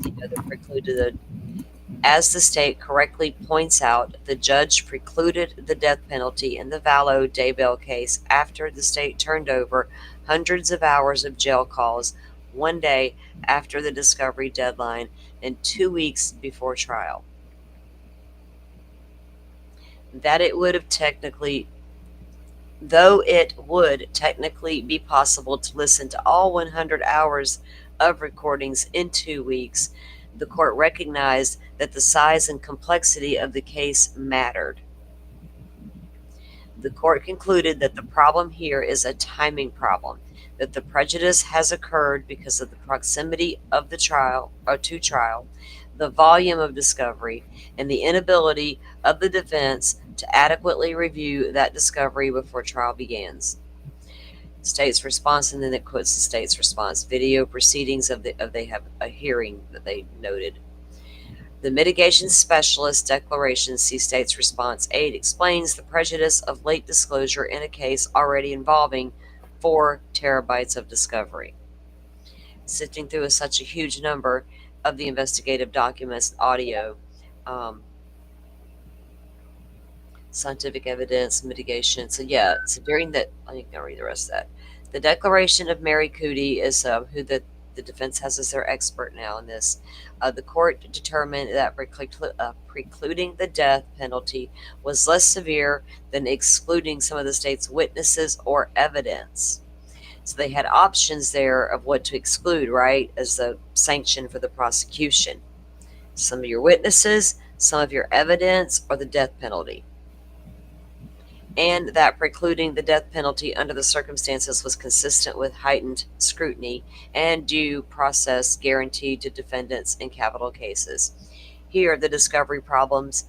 as the state correctly points out, the judge precluded the death penalty in the Vallow-Daybell case after the state turned over hundreds of hours of jail calls 1 day after the discovery deadline and 2 weeks before trial. Though it would technically be possible to listen to all 100 hours of recordings in 2 weeks, the court recognized that the size and complexity of the case mattered. The court concluded that the problem here is a timing problem, that the prejudice has occurred because of the proximity of the trial, the volume of discovery, and the inability of the defense to adequately review that discovery before trial begins. State's response, and then it quotes the state's response. Video proceedings they have a hearing that they noted. The mitigation specialist declaration, see state's response 8, explains the prejudice of late disclosure in a case already involving 4 terabytes of discovery. Sifting through such a huge number of the investigative documents, audio, scientific evidence, mitigation. So during that, I'm going to read the rest of that. The declaration of Mary Cootie is who the defense has as their expert now in this. The court determined that precluding the death penalty was less severe than excluding some of the state's witnesses or evidence. So they had options there of what to exclude, right, as the sanction for the prosecution. Some of your witnesses, some of your evidence, or the death penalty. And that precluding the death penalty under the circumstances was consistent with heightened scrutiny and due process guaranteed to defendants in capital cases. Here, the discovery problems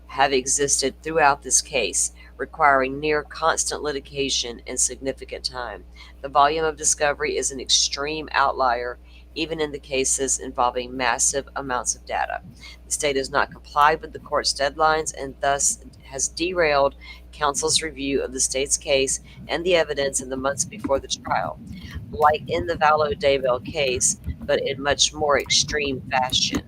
have existed throughout this case, requiring near constant litigation and significant time. The volume of discovery is an extreme outlier, even in the cases involving massive amounts of data. The state has not complied with the court's deadlines and thus has derailed counsel's review of the state's case and the evidence in the months before the trial, like in the Vallow-Daybell case, but in much more extreme fashion.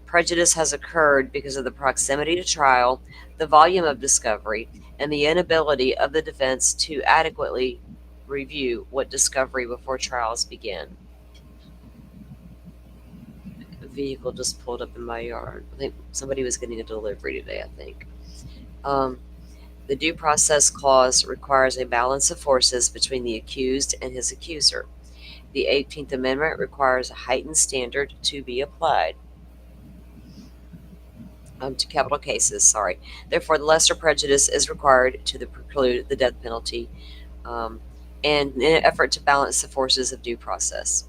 Prejudice has occurred because of the proximity to trial, the volume of discovery, and the inability of the defense to adequately review what discovery before trials begin. A vehicle just pulled up in my yard. I think somebody was getting a delivery today, I think. The due process clause requires a balance of forces between the accused and his accuser. The 18th Amendment requires a heightened standard to be applied to capital cases. Sorry. Therefore, the lesser prejudice is required to preclude the death penalty, and in an effort to balance the forces of due process.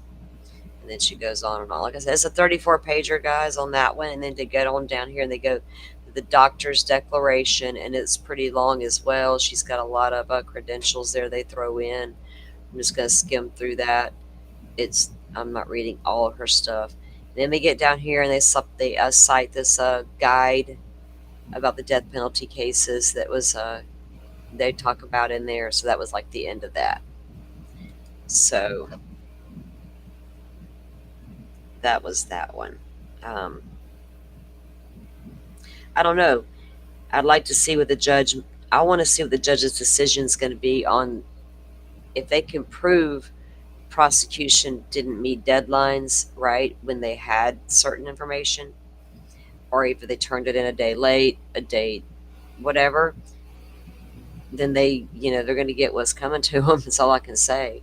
And then she goes on and on. Like I said, it's a 34 pager, guys, on that one. And then to get on down here, and they go to the doctor's declaration, and it's pretty long as well. She's got a lot of credentials there they throw in. I'm just going to skim through that. I'm not reading all of her stuff. Then they get down here and they cite this guide about the death penalty cases that was they talk about in there. So that was like the end of that. So that was that one. I don't know. I'd like to see what the judge. I want to see what the judge's decision is going to be on if they can prove prosecution didn't meet deadlines, right, when they had certain information, or if they turned it in a day late, a day whatever, then they're going to get what's coming to them. That's all I can say.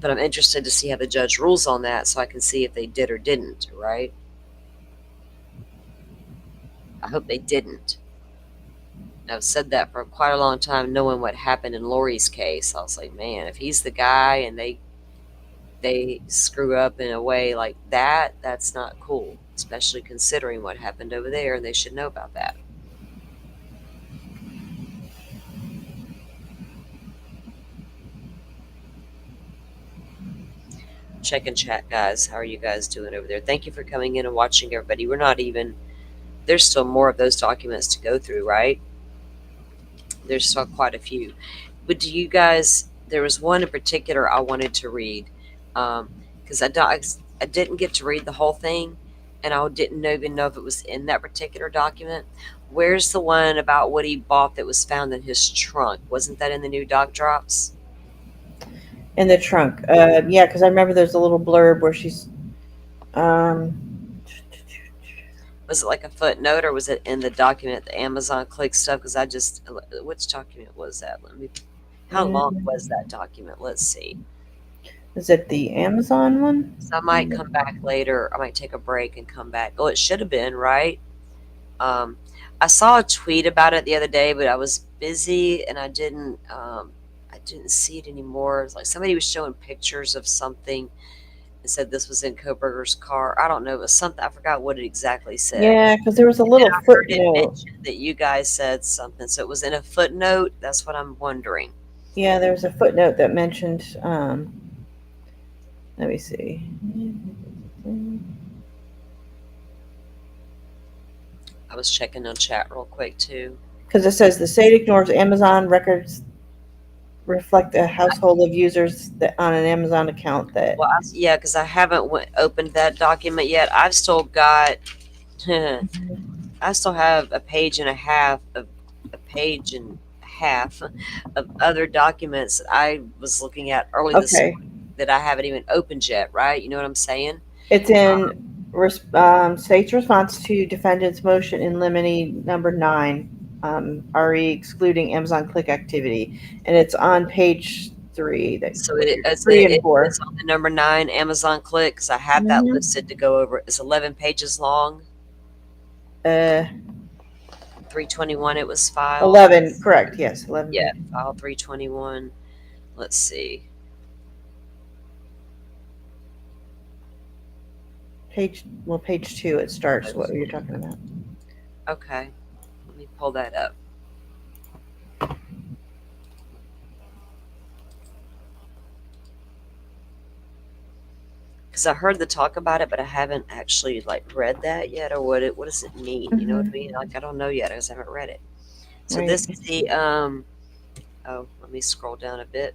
But I'm interested to see how the judge rules on that so I can see if they did or didn't, right? I hope they didn't. I've said that for quite a long time, knowing what happened in Lori's case. I was like, man, if he's the guy and they screw up in a way like that, that's not cool, especially considering what happened over there, and they should know about that. Check and chat, guys. How are you guys doing over there? Thank you for coming in and watching, everybody. There's still more of those documents to go through, right? There's still quite a few. But there was one in particular I wanted to read, because I didn't get to read the whole thing, and I didn't even know if it was in that particular document. Where's the one about what he bought that was found in his trunk? Wasn't that in the new doc drops? In the trunk. Yeah, because I remember there's a little blurb where she's. Was it like a footnote, or was it in the document, the Amazon Click stuff? Because which document was that? How long was that document? Let's see. Is it the Amazon one? So I might come back later. I might take a break and come back. Oh, it should have been, right? I saw a tweet about it the other day, but I was busy and I didn't see it anymore. It was like somebody was showing pictures of something and said this was in Koberger's car. I don't know. It was something. I forgot what it exactly said. Yeah, because there was a little I heard it footnote. mentioned that you guys said something. So it was in a footnote. That's what I'm wondering. Yeah, there was a footnote that mentioned. Let me see. I was checking on chat real quick too. Because it says the state ignores Amazon records reflect a household of users that on an Amazon account that. Well, yeah, because I haven't opened that document yet. I've still got. I still have a page and a half of other documents that I was looking at earlier this morning that I haven't even opened yet. Right? You know what I'm saying? It's in state's response to defendant's motion in limine number 9. RE excluding Amazon Click activity, and it's on page 3. So it's 3 and 4. It's on the number 9 Amazon Click, because I have that listed to go over. It's 11 pages long. 321. It was filed. 11, correct? Yes, 11. Yeah, file 321. Let's see. Page 2. It starts what you're talking about. Okay. Let me pull that up. Because I heard the talk about it, but I haven't actually read that yet, or what does it mean? You know what I mean? I don't know yet because I haven't read it. So Right. this is the let me scroll down a bit.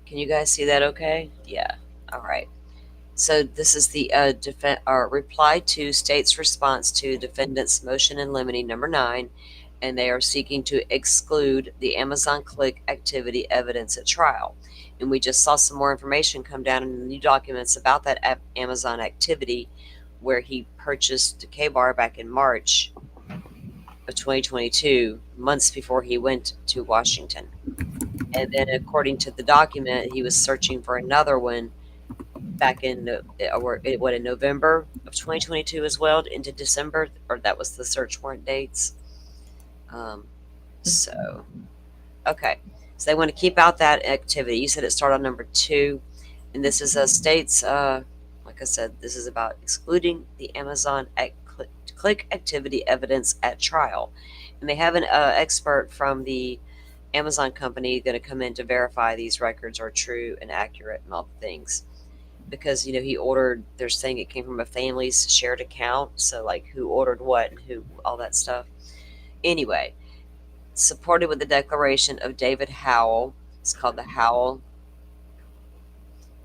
Can you guys see that okay? Yeah. All right. So this is the reply to state's response to defendant's motion in limine number 9, and they are seeking to exclude the Amazon Click activity evidence at trial. And we just saw some more information come down in the new documents about that Amazon activity, where he purchased the K-Bar back in March of 2022, months before he went to Washington. And then, according to the document, he was searching for another one back in in November of 2022 as well into December, or that was the search warrant dates. So okay, so they want to keep out that activity. You said it started on number 2, and this is a state's. Like I said, this is about excluding the Amazon click activity evidence at trial, and they have an expert from the Amazon company going to come in to verify these records are true and accurate and all the things. Because he ordered. They're saying it came from a family's shared account, so like who ordered what and who, all that stuff. Anyway, supported with the declaration of David Howell. It's called the Howell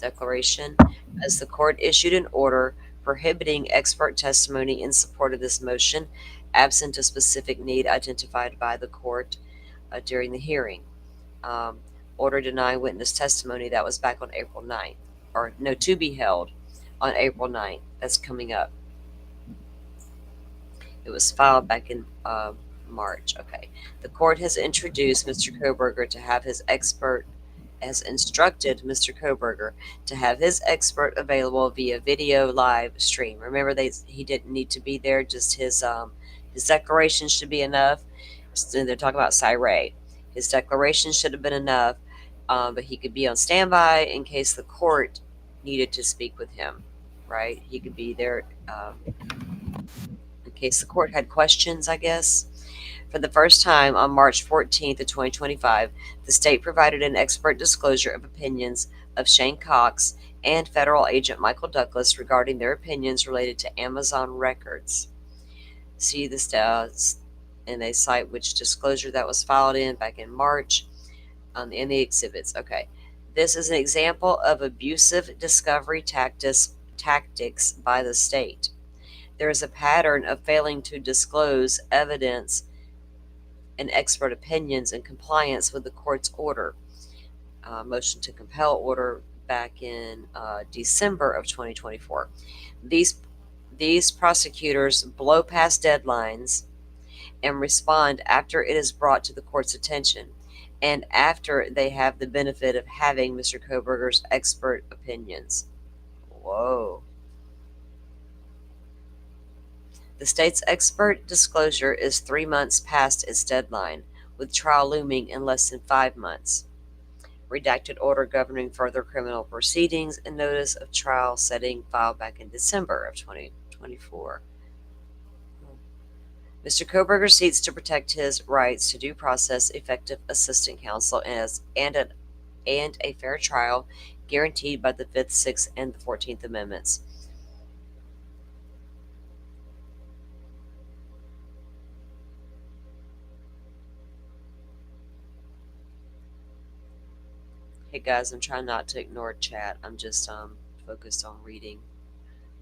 Declaration, as the court issued an order prohibiting expert testimony in support of this motion, absent a specific need identified by the court during the hearing. Order denying witness testimony, that was back on April 9th. Or no, to be held on April 9th. That's coming up. It was filed back in March. Okay. The court has introduced Mr. Koberger to have his expert, has instructed Mr. Koberger to have his expert available via video live stream. Remember, he didn't need to be there, just his declaration should be enough. So they're talking about Cyray. His declaration should have been enough, but he could be on standby in case the court needed to speak with him, right? He could be there in case the court had questions, I guess. For the first time on March 14th of 2025, the state provided an expert disclosure of opinions of Shane Cox and federal agent Michael Douglas regarding their opinions related to Amazon records. See the stats, and they cite which disclosure that was filed in back in March in the exhibits. Okay. This is an example of abusive discovery tactics by the state. There is a pattern of failing to disclose evidence and expert opinions in compliance with the court's order. Motion to compel order back in December of 2024. These prosecutors blow past deadlines and respond after it is brought to the court's attention, and after they have the benefit of having Mr. Koberger's expert opinions. Whoa. The state's expert disclosure is 3 months past its deadline, with trial looming in less than 5 months. Redacted order governing further criminal proceedings and notice of trial setting filed back in December of 2024. Mr. Koberger seeks to protect his rights to due process, effective assistant counsel, and a fair trial guaranteed by the 5th, 6th, and the 14th Amendments. Hey guys, I'm trying not to ignore chat. I'm just focused on reading.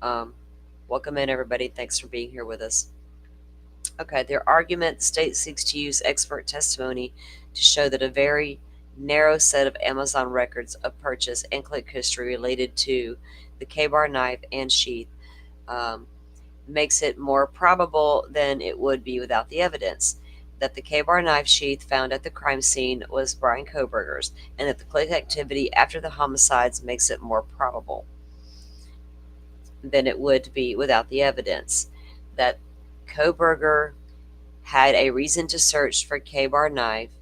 Welcome in, everybody. Thanks for being here with us. Okay, their argument: the state seeks to use expert testimony to show that a very narrow set of Amazon records of purchase and click history related to the K-Bar knife and sheath makes it more probable than it would be without the evidence that the K-Bar knife sheath found at the crime scene was Brian Koberger's, and that the click activity after the homicides makes it more probable than it would be without the evidence that Koberger had a reason to search for K-Bar knife.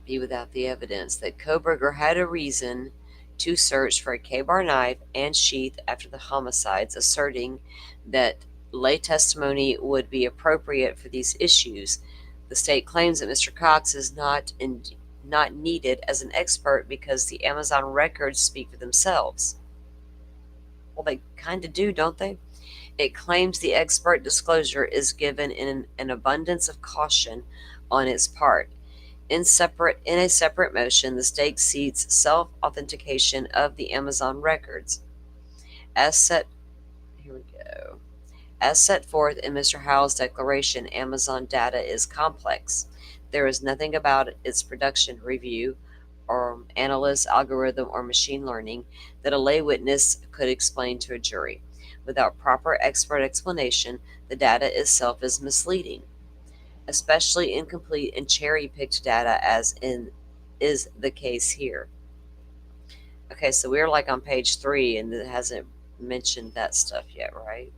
Be without the evidence that Koberger had a reason to search for a K-Bar knife and sheath after the homicides, asserting that lay testimony would be appropriate for these issues. The state claims that Mr. Cox is not needed as an expert because the Amazon records speak for themselves. Well, they kind of do, don't they? It claims the expert disclosure is given in an abundance of caution on its part. In a separate motion, the state seeks self-authentication of the Amazon records. As set forth in Mr. Howell's declaration, Amazon data is complex. There is nothing about its production, review, or analyst, algorithm, or machine learning that a lay witness could explain to a jury. Without proper expert explanation, the data itself is misleading, especially incomplete and cherry-picked data, as is the case here. Okay, so we're like on page 3, and it hasn't mentioned that stuff yet, right?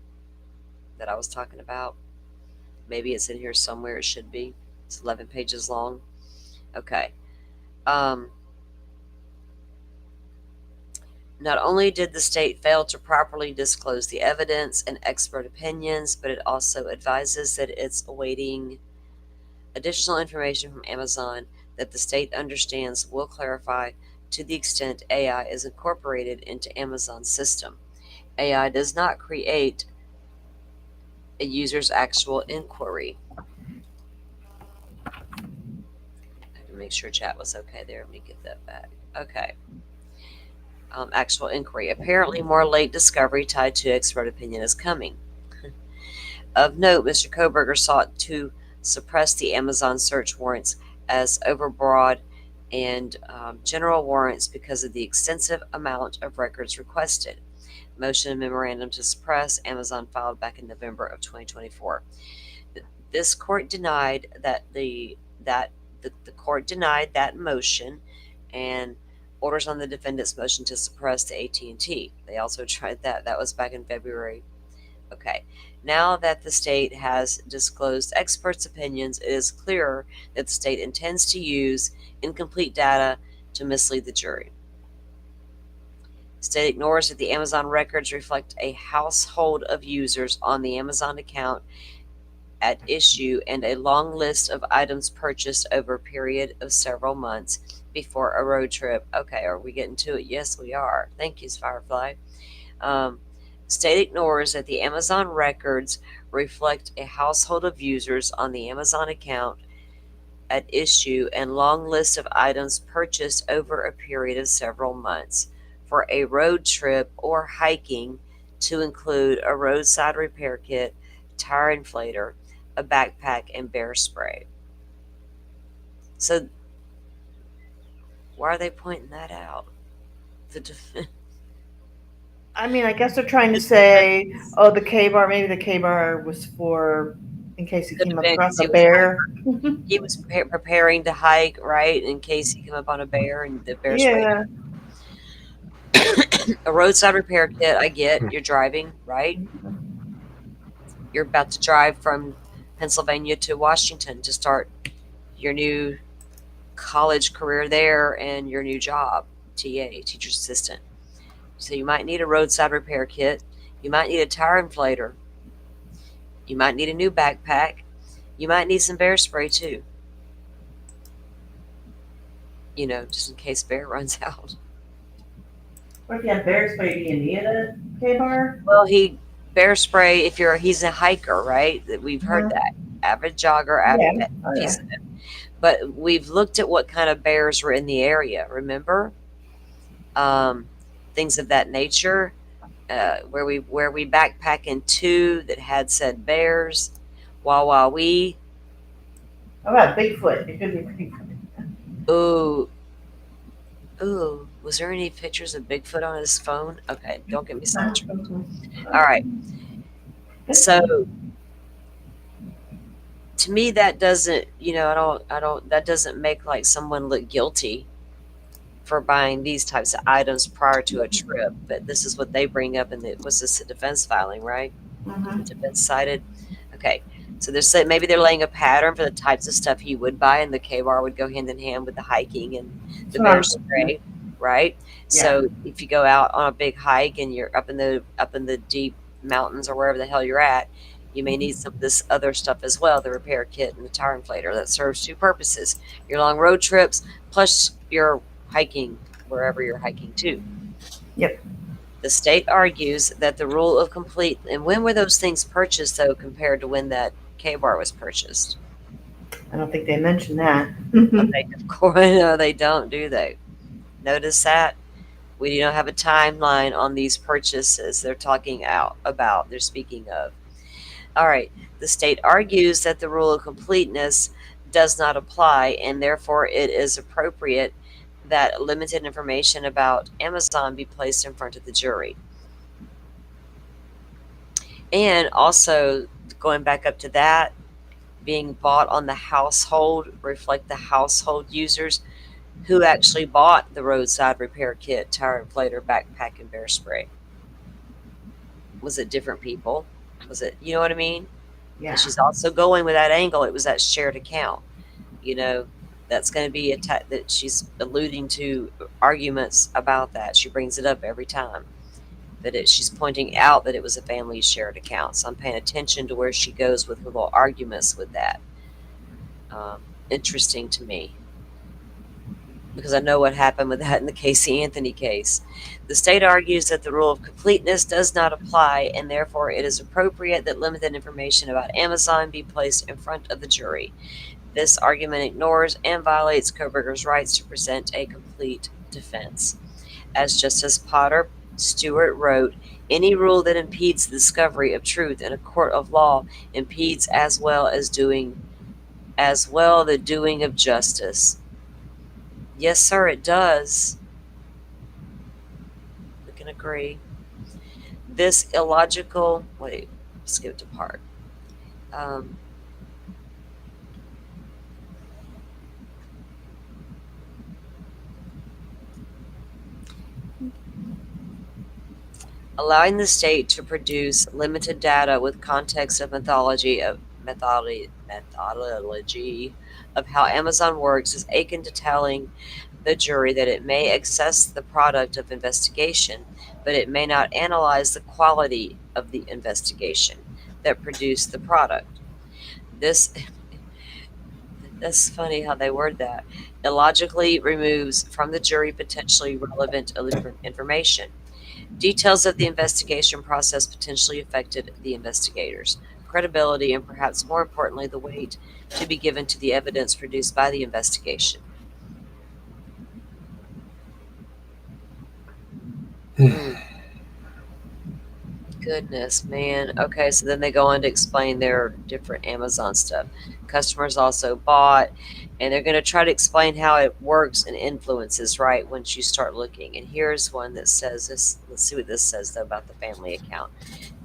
That I was talking about. Maybe it's in here somewhere. It should be. It's 11 pages long. Okay. Not only did the state fail to properly disclose the evidence and expert opinions, but it also advises that it's awaiting additional information from Amazon that the state understands will clarify to the extent AI is incorporated into Amazon's system. AI does not create a user's actual inquiry. I had to make sure chat was okay there. Let me get that back. Okay. Actual inquiry. Apparently, more late discovery tied to expert opinion is coming. Of note, Mr. Koberger sought to suppress the Amazon search warrants as overbroad and general warrants because of the extensive amount of records requested. Motion and memorandum to suppress Amazon filed back in November of 2024. This court denied the court denied that motion and orders on the defendant's motion to suppress the AT&T. They also tried that. That was back in February. Okay. Now that the state has disclosed experts' opinions, it is clearer that the state intends to use incomplete data to mislead the jury. The state ignores that the Amazon records reflect a household of users on the Amazon account at issue and a long list of items purchased over a period of several months before a road trip. Okay, are we getting to it? Yes, we are. Thank you, Firefly. State ignores that the Amazon records reflect a household of users on the Amazon account at issue and long list of items purchased over a period of several months for a road trip or hiking, to include a roadside repair kit, tire inflator, a backpack, and bear spray. So why are they pointing that out? I mean, I guess they're trying to say, oh, the K-bar, maybe the K-bar was for, in case he Could came have been across 'cause a bear. he was preparing to hike, right, in case he came up on a bear and the bear sprayed Yeah. a roadside repair kit. I get you're driving, right? You're about to drive from Pennsylvania to Washington to start your new college career there and your new job, TA, teacher's assistant. So you might need a roadside repair kit. You might need a tire inflator. You might need a new backpack. You might need some bear spray too. You know, just in case bear runs out. What if you have bear spray? Do you need a K-bar? Well, bear spray if he's a hiker, right? That we've heard that. Avid jogger, avid piece of it. But we've looked at what kind of bears were in the area, remember? Things of that nature. Where we backpack in 2 that had said bears. Wawawee. How about Bigfoot? It could be Bigfoot. Ooh, was there any pictures of Bigfoot on his phone? Okay, don't get me started. All right. So to me, that doesn't, that doesn't make like someone look guilty for buying these types of items prior to a trip. But this is what they bring up, and was this a defense filing, right? Defense cited. Okay. So maybe they're laying a pattern for the types of stuff he would buy, and the K-bar would go hand in hand with the hiking and the bear spray, right? Yeah. So if you go out on a big hike and you're up in the deep mountains or wherever the hell you're at, you may need some of this other stuff as well, the repair kit and the tire inflator. That serves 2 purposes: your long road trips plus your hiking wherever you're hiking to. Yep. The state argues that the rule of complete, and when were those things purchased though compared to when that K-bar was purchased? I don't think they mentioned that. Of course, no, they don't, do they? Notice that? We do not have a timeline on these purchases they're talking about, they're speaking of. All right, the state argues that the rule of completeness does not apply, and therefore it is appropriate that limited information about Amazon be placed in front of the jury. And also, going back up to that, being bought on the household, reflect the household users who actually bought the roadside repair kit, tire inflator, backpack, and bear spray. Was it different people? Was it, you know what I mean? Yeah. And she's also going with that angle. It was that shared account. You know, that's going to be that she's alluding to arguments about that. She brings it up every time. She's pointing out that it was a family shared account. So I'm paying attention to where she goes with her little arguments with that. Interesting to me, because I know what happened with that in the Casey Anthony case. The state argues that the rule of completeness does not apply, and therefore it is appropriate that limited information about Amazon be placed in front of the jury. This argument ignores and violates Kohberger's rights to present a complete defense. As Justice Potter Stewart wrote, any rule that impedes the discovery of truth in a court of law impedes as well the doing of justice. Yes, sir, it does. We can agree. This illogical, skipped a part. Allowing the state to produce limited data with context of methodology of how Amazon works is akin to telling the jury that it may assess the product of investigation, but it may not analyze the quality of the investigation that produced the product. That's funny how they word that. Illogically removes from the jury potentially relevant information. Details of the investigation process potentially affected the investigators' credibility, and perhaps more importantly, the weight to be given to the evidence produced by the investigation. Goodness, man. Okay, so then they go on to explain their different Amazon stuff. Customers also bought, and they're going to try to explain how it works and influences, right, once you start looking. And here's one that says this. Let's see what this says, though, about the family account.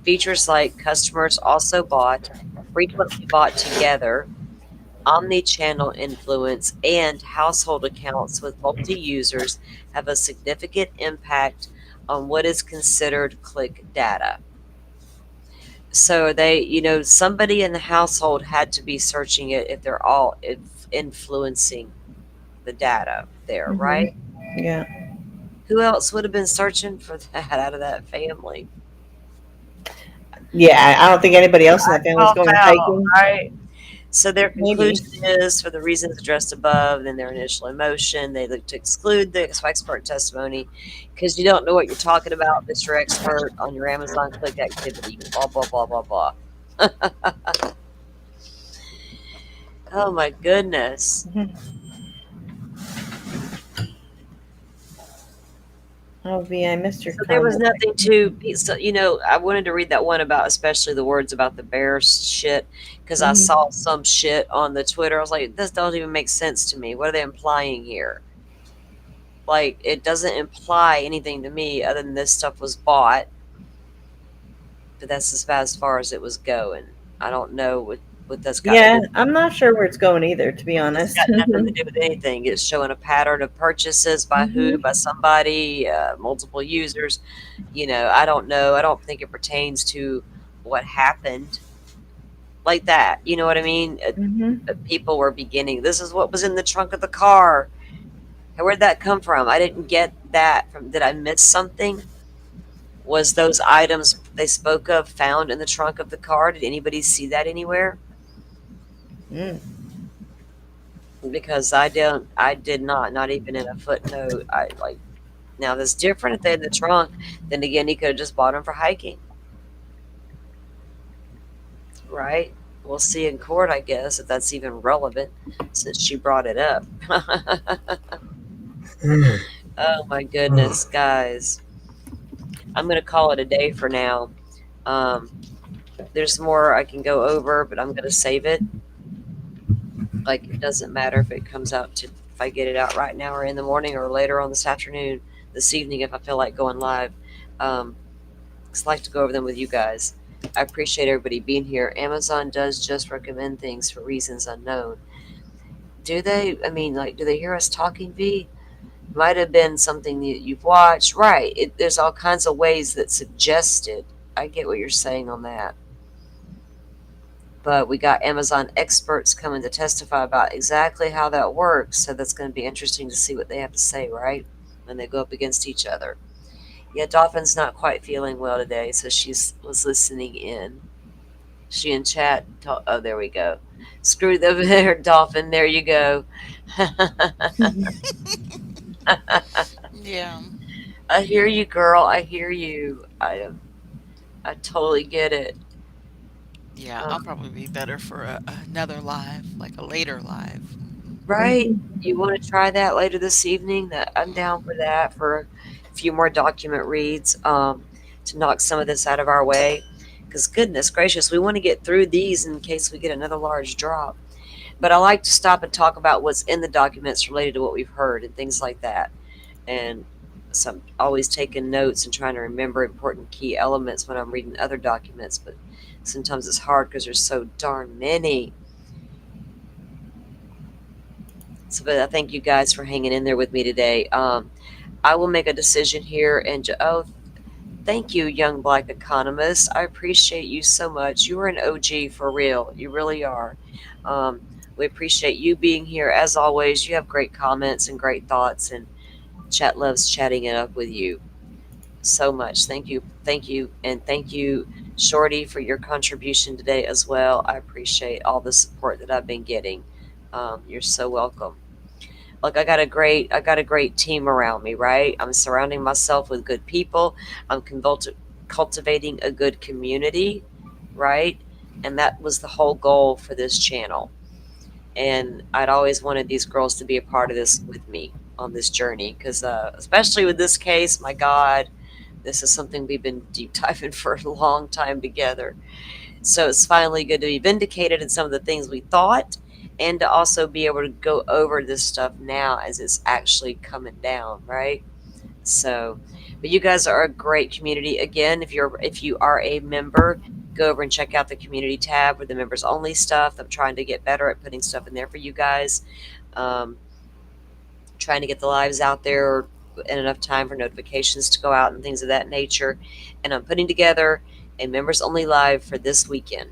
Features like customers also bought, frequently bought together, omni-channel influence, and household accounts with multi-users have a significant impact on what is considered click data. So somebody in the household had to be searching it if they're all influencing the data there, Mhm. right? Yeah. Who else would have been searching for that out of that family? Yeah, I don't think anybody else in that family is going hiking. Right? So their Maybe. conclusion is, for the reasons addressed above, in their initial motion, they look to exclude the expert testimony because you don't know what you're talking about, Mr. Expert, on your Amazon click activity. Blah, blah, blah, blah, blah. Oh, my goodness. Oh, I missed your So there was comment. nothing to be, so, I wanted to read that one about, especially the words about the bear shit, because I Mhm. saw some shit on the Twitter. I was like, this doesn't even make sense to me. What are they implying here? Like, it doesn't imply anything to me other than this stuff was bought. But that's about as far as it was going. I don't know what that's got Yeah, to do. I'm not sure where it's going either, to be It's honest. got nothing to do with anything. It's showing a pattern of purchases by who, by somebody, multiple users. I don't know. I don't think it pertains to what happened like that. You know what I mean? People were beginning. This is what was in the trunk of the car. Where'd that come from? I didn't get that from. Did I miss something? Was those items they spoke of found in the trunk of the car? Did anybody see that anywhere? Mm. Because I did not even in a footnote. Now that's different if they're in the trunk. Then again, he could have just bought them for hiking. Right? We'll see in court, I guess, if that's even relevant, since she brought it up. Oh my goodness, guys. I'm going to call it a day for now. There's more I can go over, but I'm going to save it. Like, it doesn't matter if it comes out to if I get it out right now or in the morning or later on this afternoon, this evening if I feel like going live. 'Cause I like to go over them with you guys. I appreciate everybody being here. Amazon does just recommend things for reasons unknown. Do they? I mean, like, do they hear us talking, V? Might have been something that you've watched. Right. There's all kinds of ways that suggested. I get what you're saying on that. But we got Amazon experts coming to testify about exactly how that works. So that's going to be interesting to see what they have to say, right? When they go up against each other. Yeah, Dolphin's not quite feeling well today, so was listening in. She in chat. Oh, there we go. Screw them there, Dolphin. There you go. Yeah. I hear you, girl. I hear you. I totally get it. Yeah, I'll probably be better for another live, like a later live. Right? You want to try that later this evening? That I'm down for that for a few more document reads to knock some of this out of our way. Because goodness gracious, we want to get through these in case we get another large drop. But I like to stop and talk about what's in the documents related to what we've heard and things like that. And so I'm always taking notes and trying to remember important key elements when I'm reading other documents. But sometimes it's hard because there's so darn many. So, but I thank you guys for hanging in there with me today. I will make a decision here. And thank you, young black economist. I appreciate you so much. You are an OG for real. You really are. We appreciate you being here as always. You have great comments and great thoughts, and chat loves chatting it up with you so much. Thank you, and thank you, Shorty, for your contribution today as well. I appreciate all the support that I've been getting. You're so welcome. Look, I got a great team around me, right? I'm surrounding myself with good people. I'm cultivating a good community, right? And that was the whole goal for this channel. And I'd always wanted these girls to be a part of this with me on this journey, because especially with this case, my God, this is something we've been deep diving for a long time together. So it's finally good to be vindicated in some of the things we thought, and to also be able to go over this stuff now as it's actually coming down, right? So, but you guys are a great community. Again, if you are a member, go over and check out the community tab with the members only stuff. I'm trying to get better at putting stuff in there for you guys. Trying to get the lives out there in enough time for notifications to go out and things of that nature. And I'm putting together a members only live for this weekend.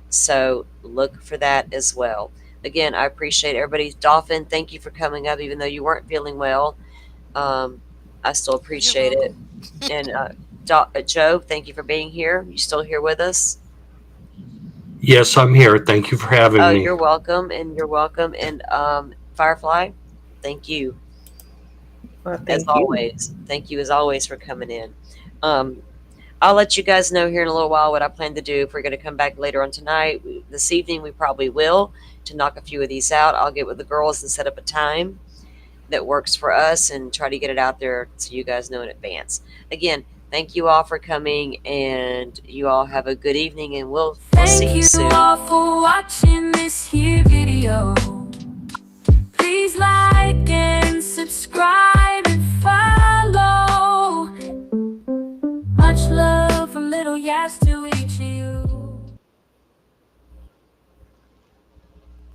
So look for that as well. Again, I appreciate everybody. Dolphin, thank you for coming up, even though you weren't feeling well. I still appreciate it. And Joe, thank you for being here. You still here with us? Yes, I'm here. Thank you for having me. Oh, you're welcome. And Firefly, thank you. Always. Thank you as always for coming in. I'll let you guys know here in a little while what I plan to do. If we're going to come back later on tonight, this evening, we probably will, to knock a few of these out. I'll get with the girls and set up a time that works for us and try to get it out there so you guys know in advance. Again, thank you all for coming, and you all have a good evening, and we'll see you soon. Thank you all for watching this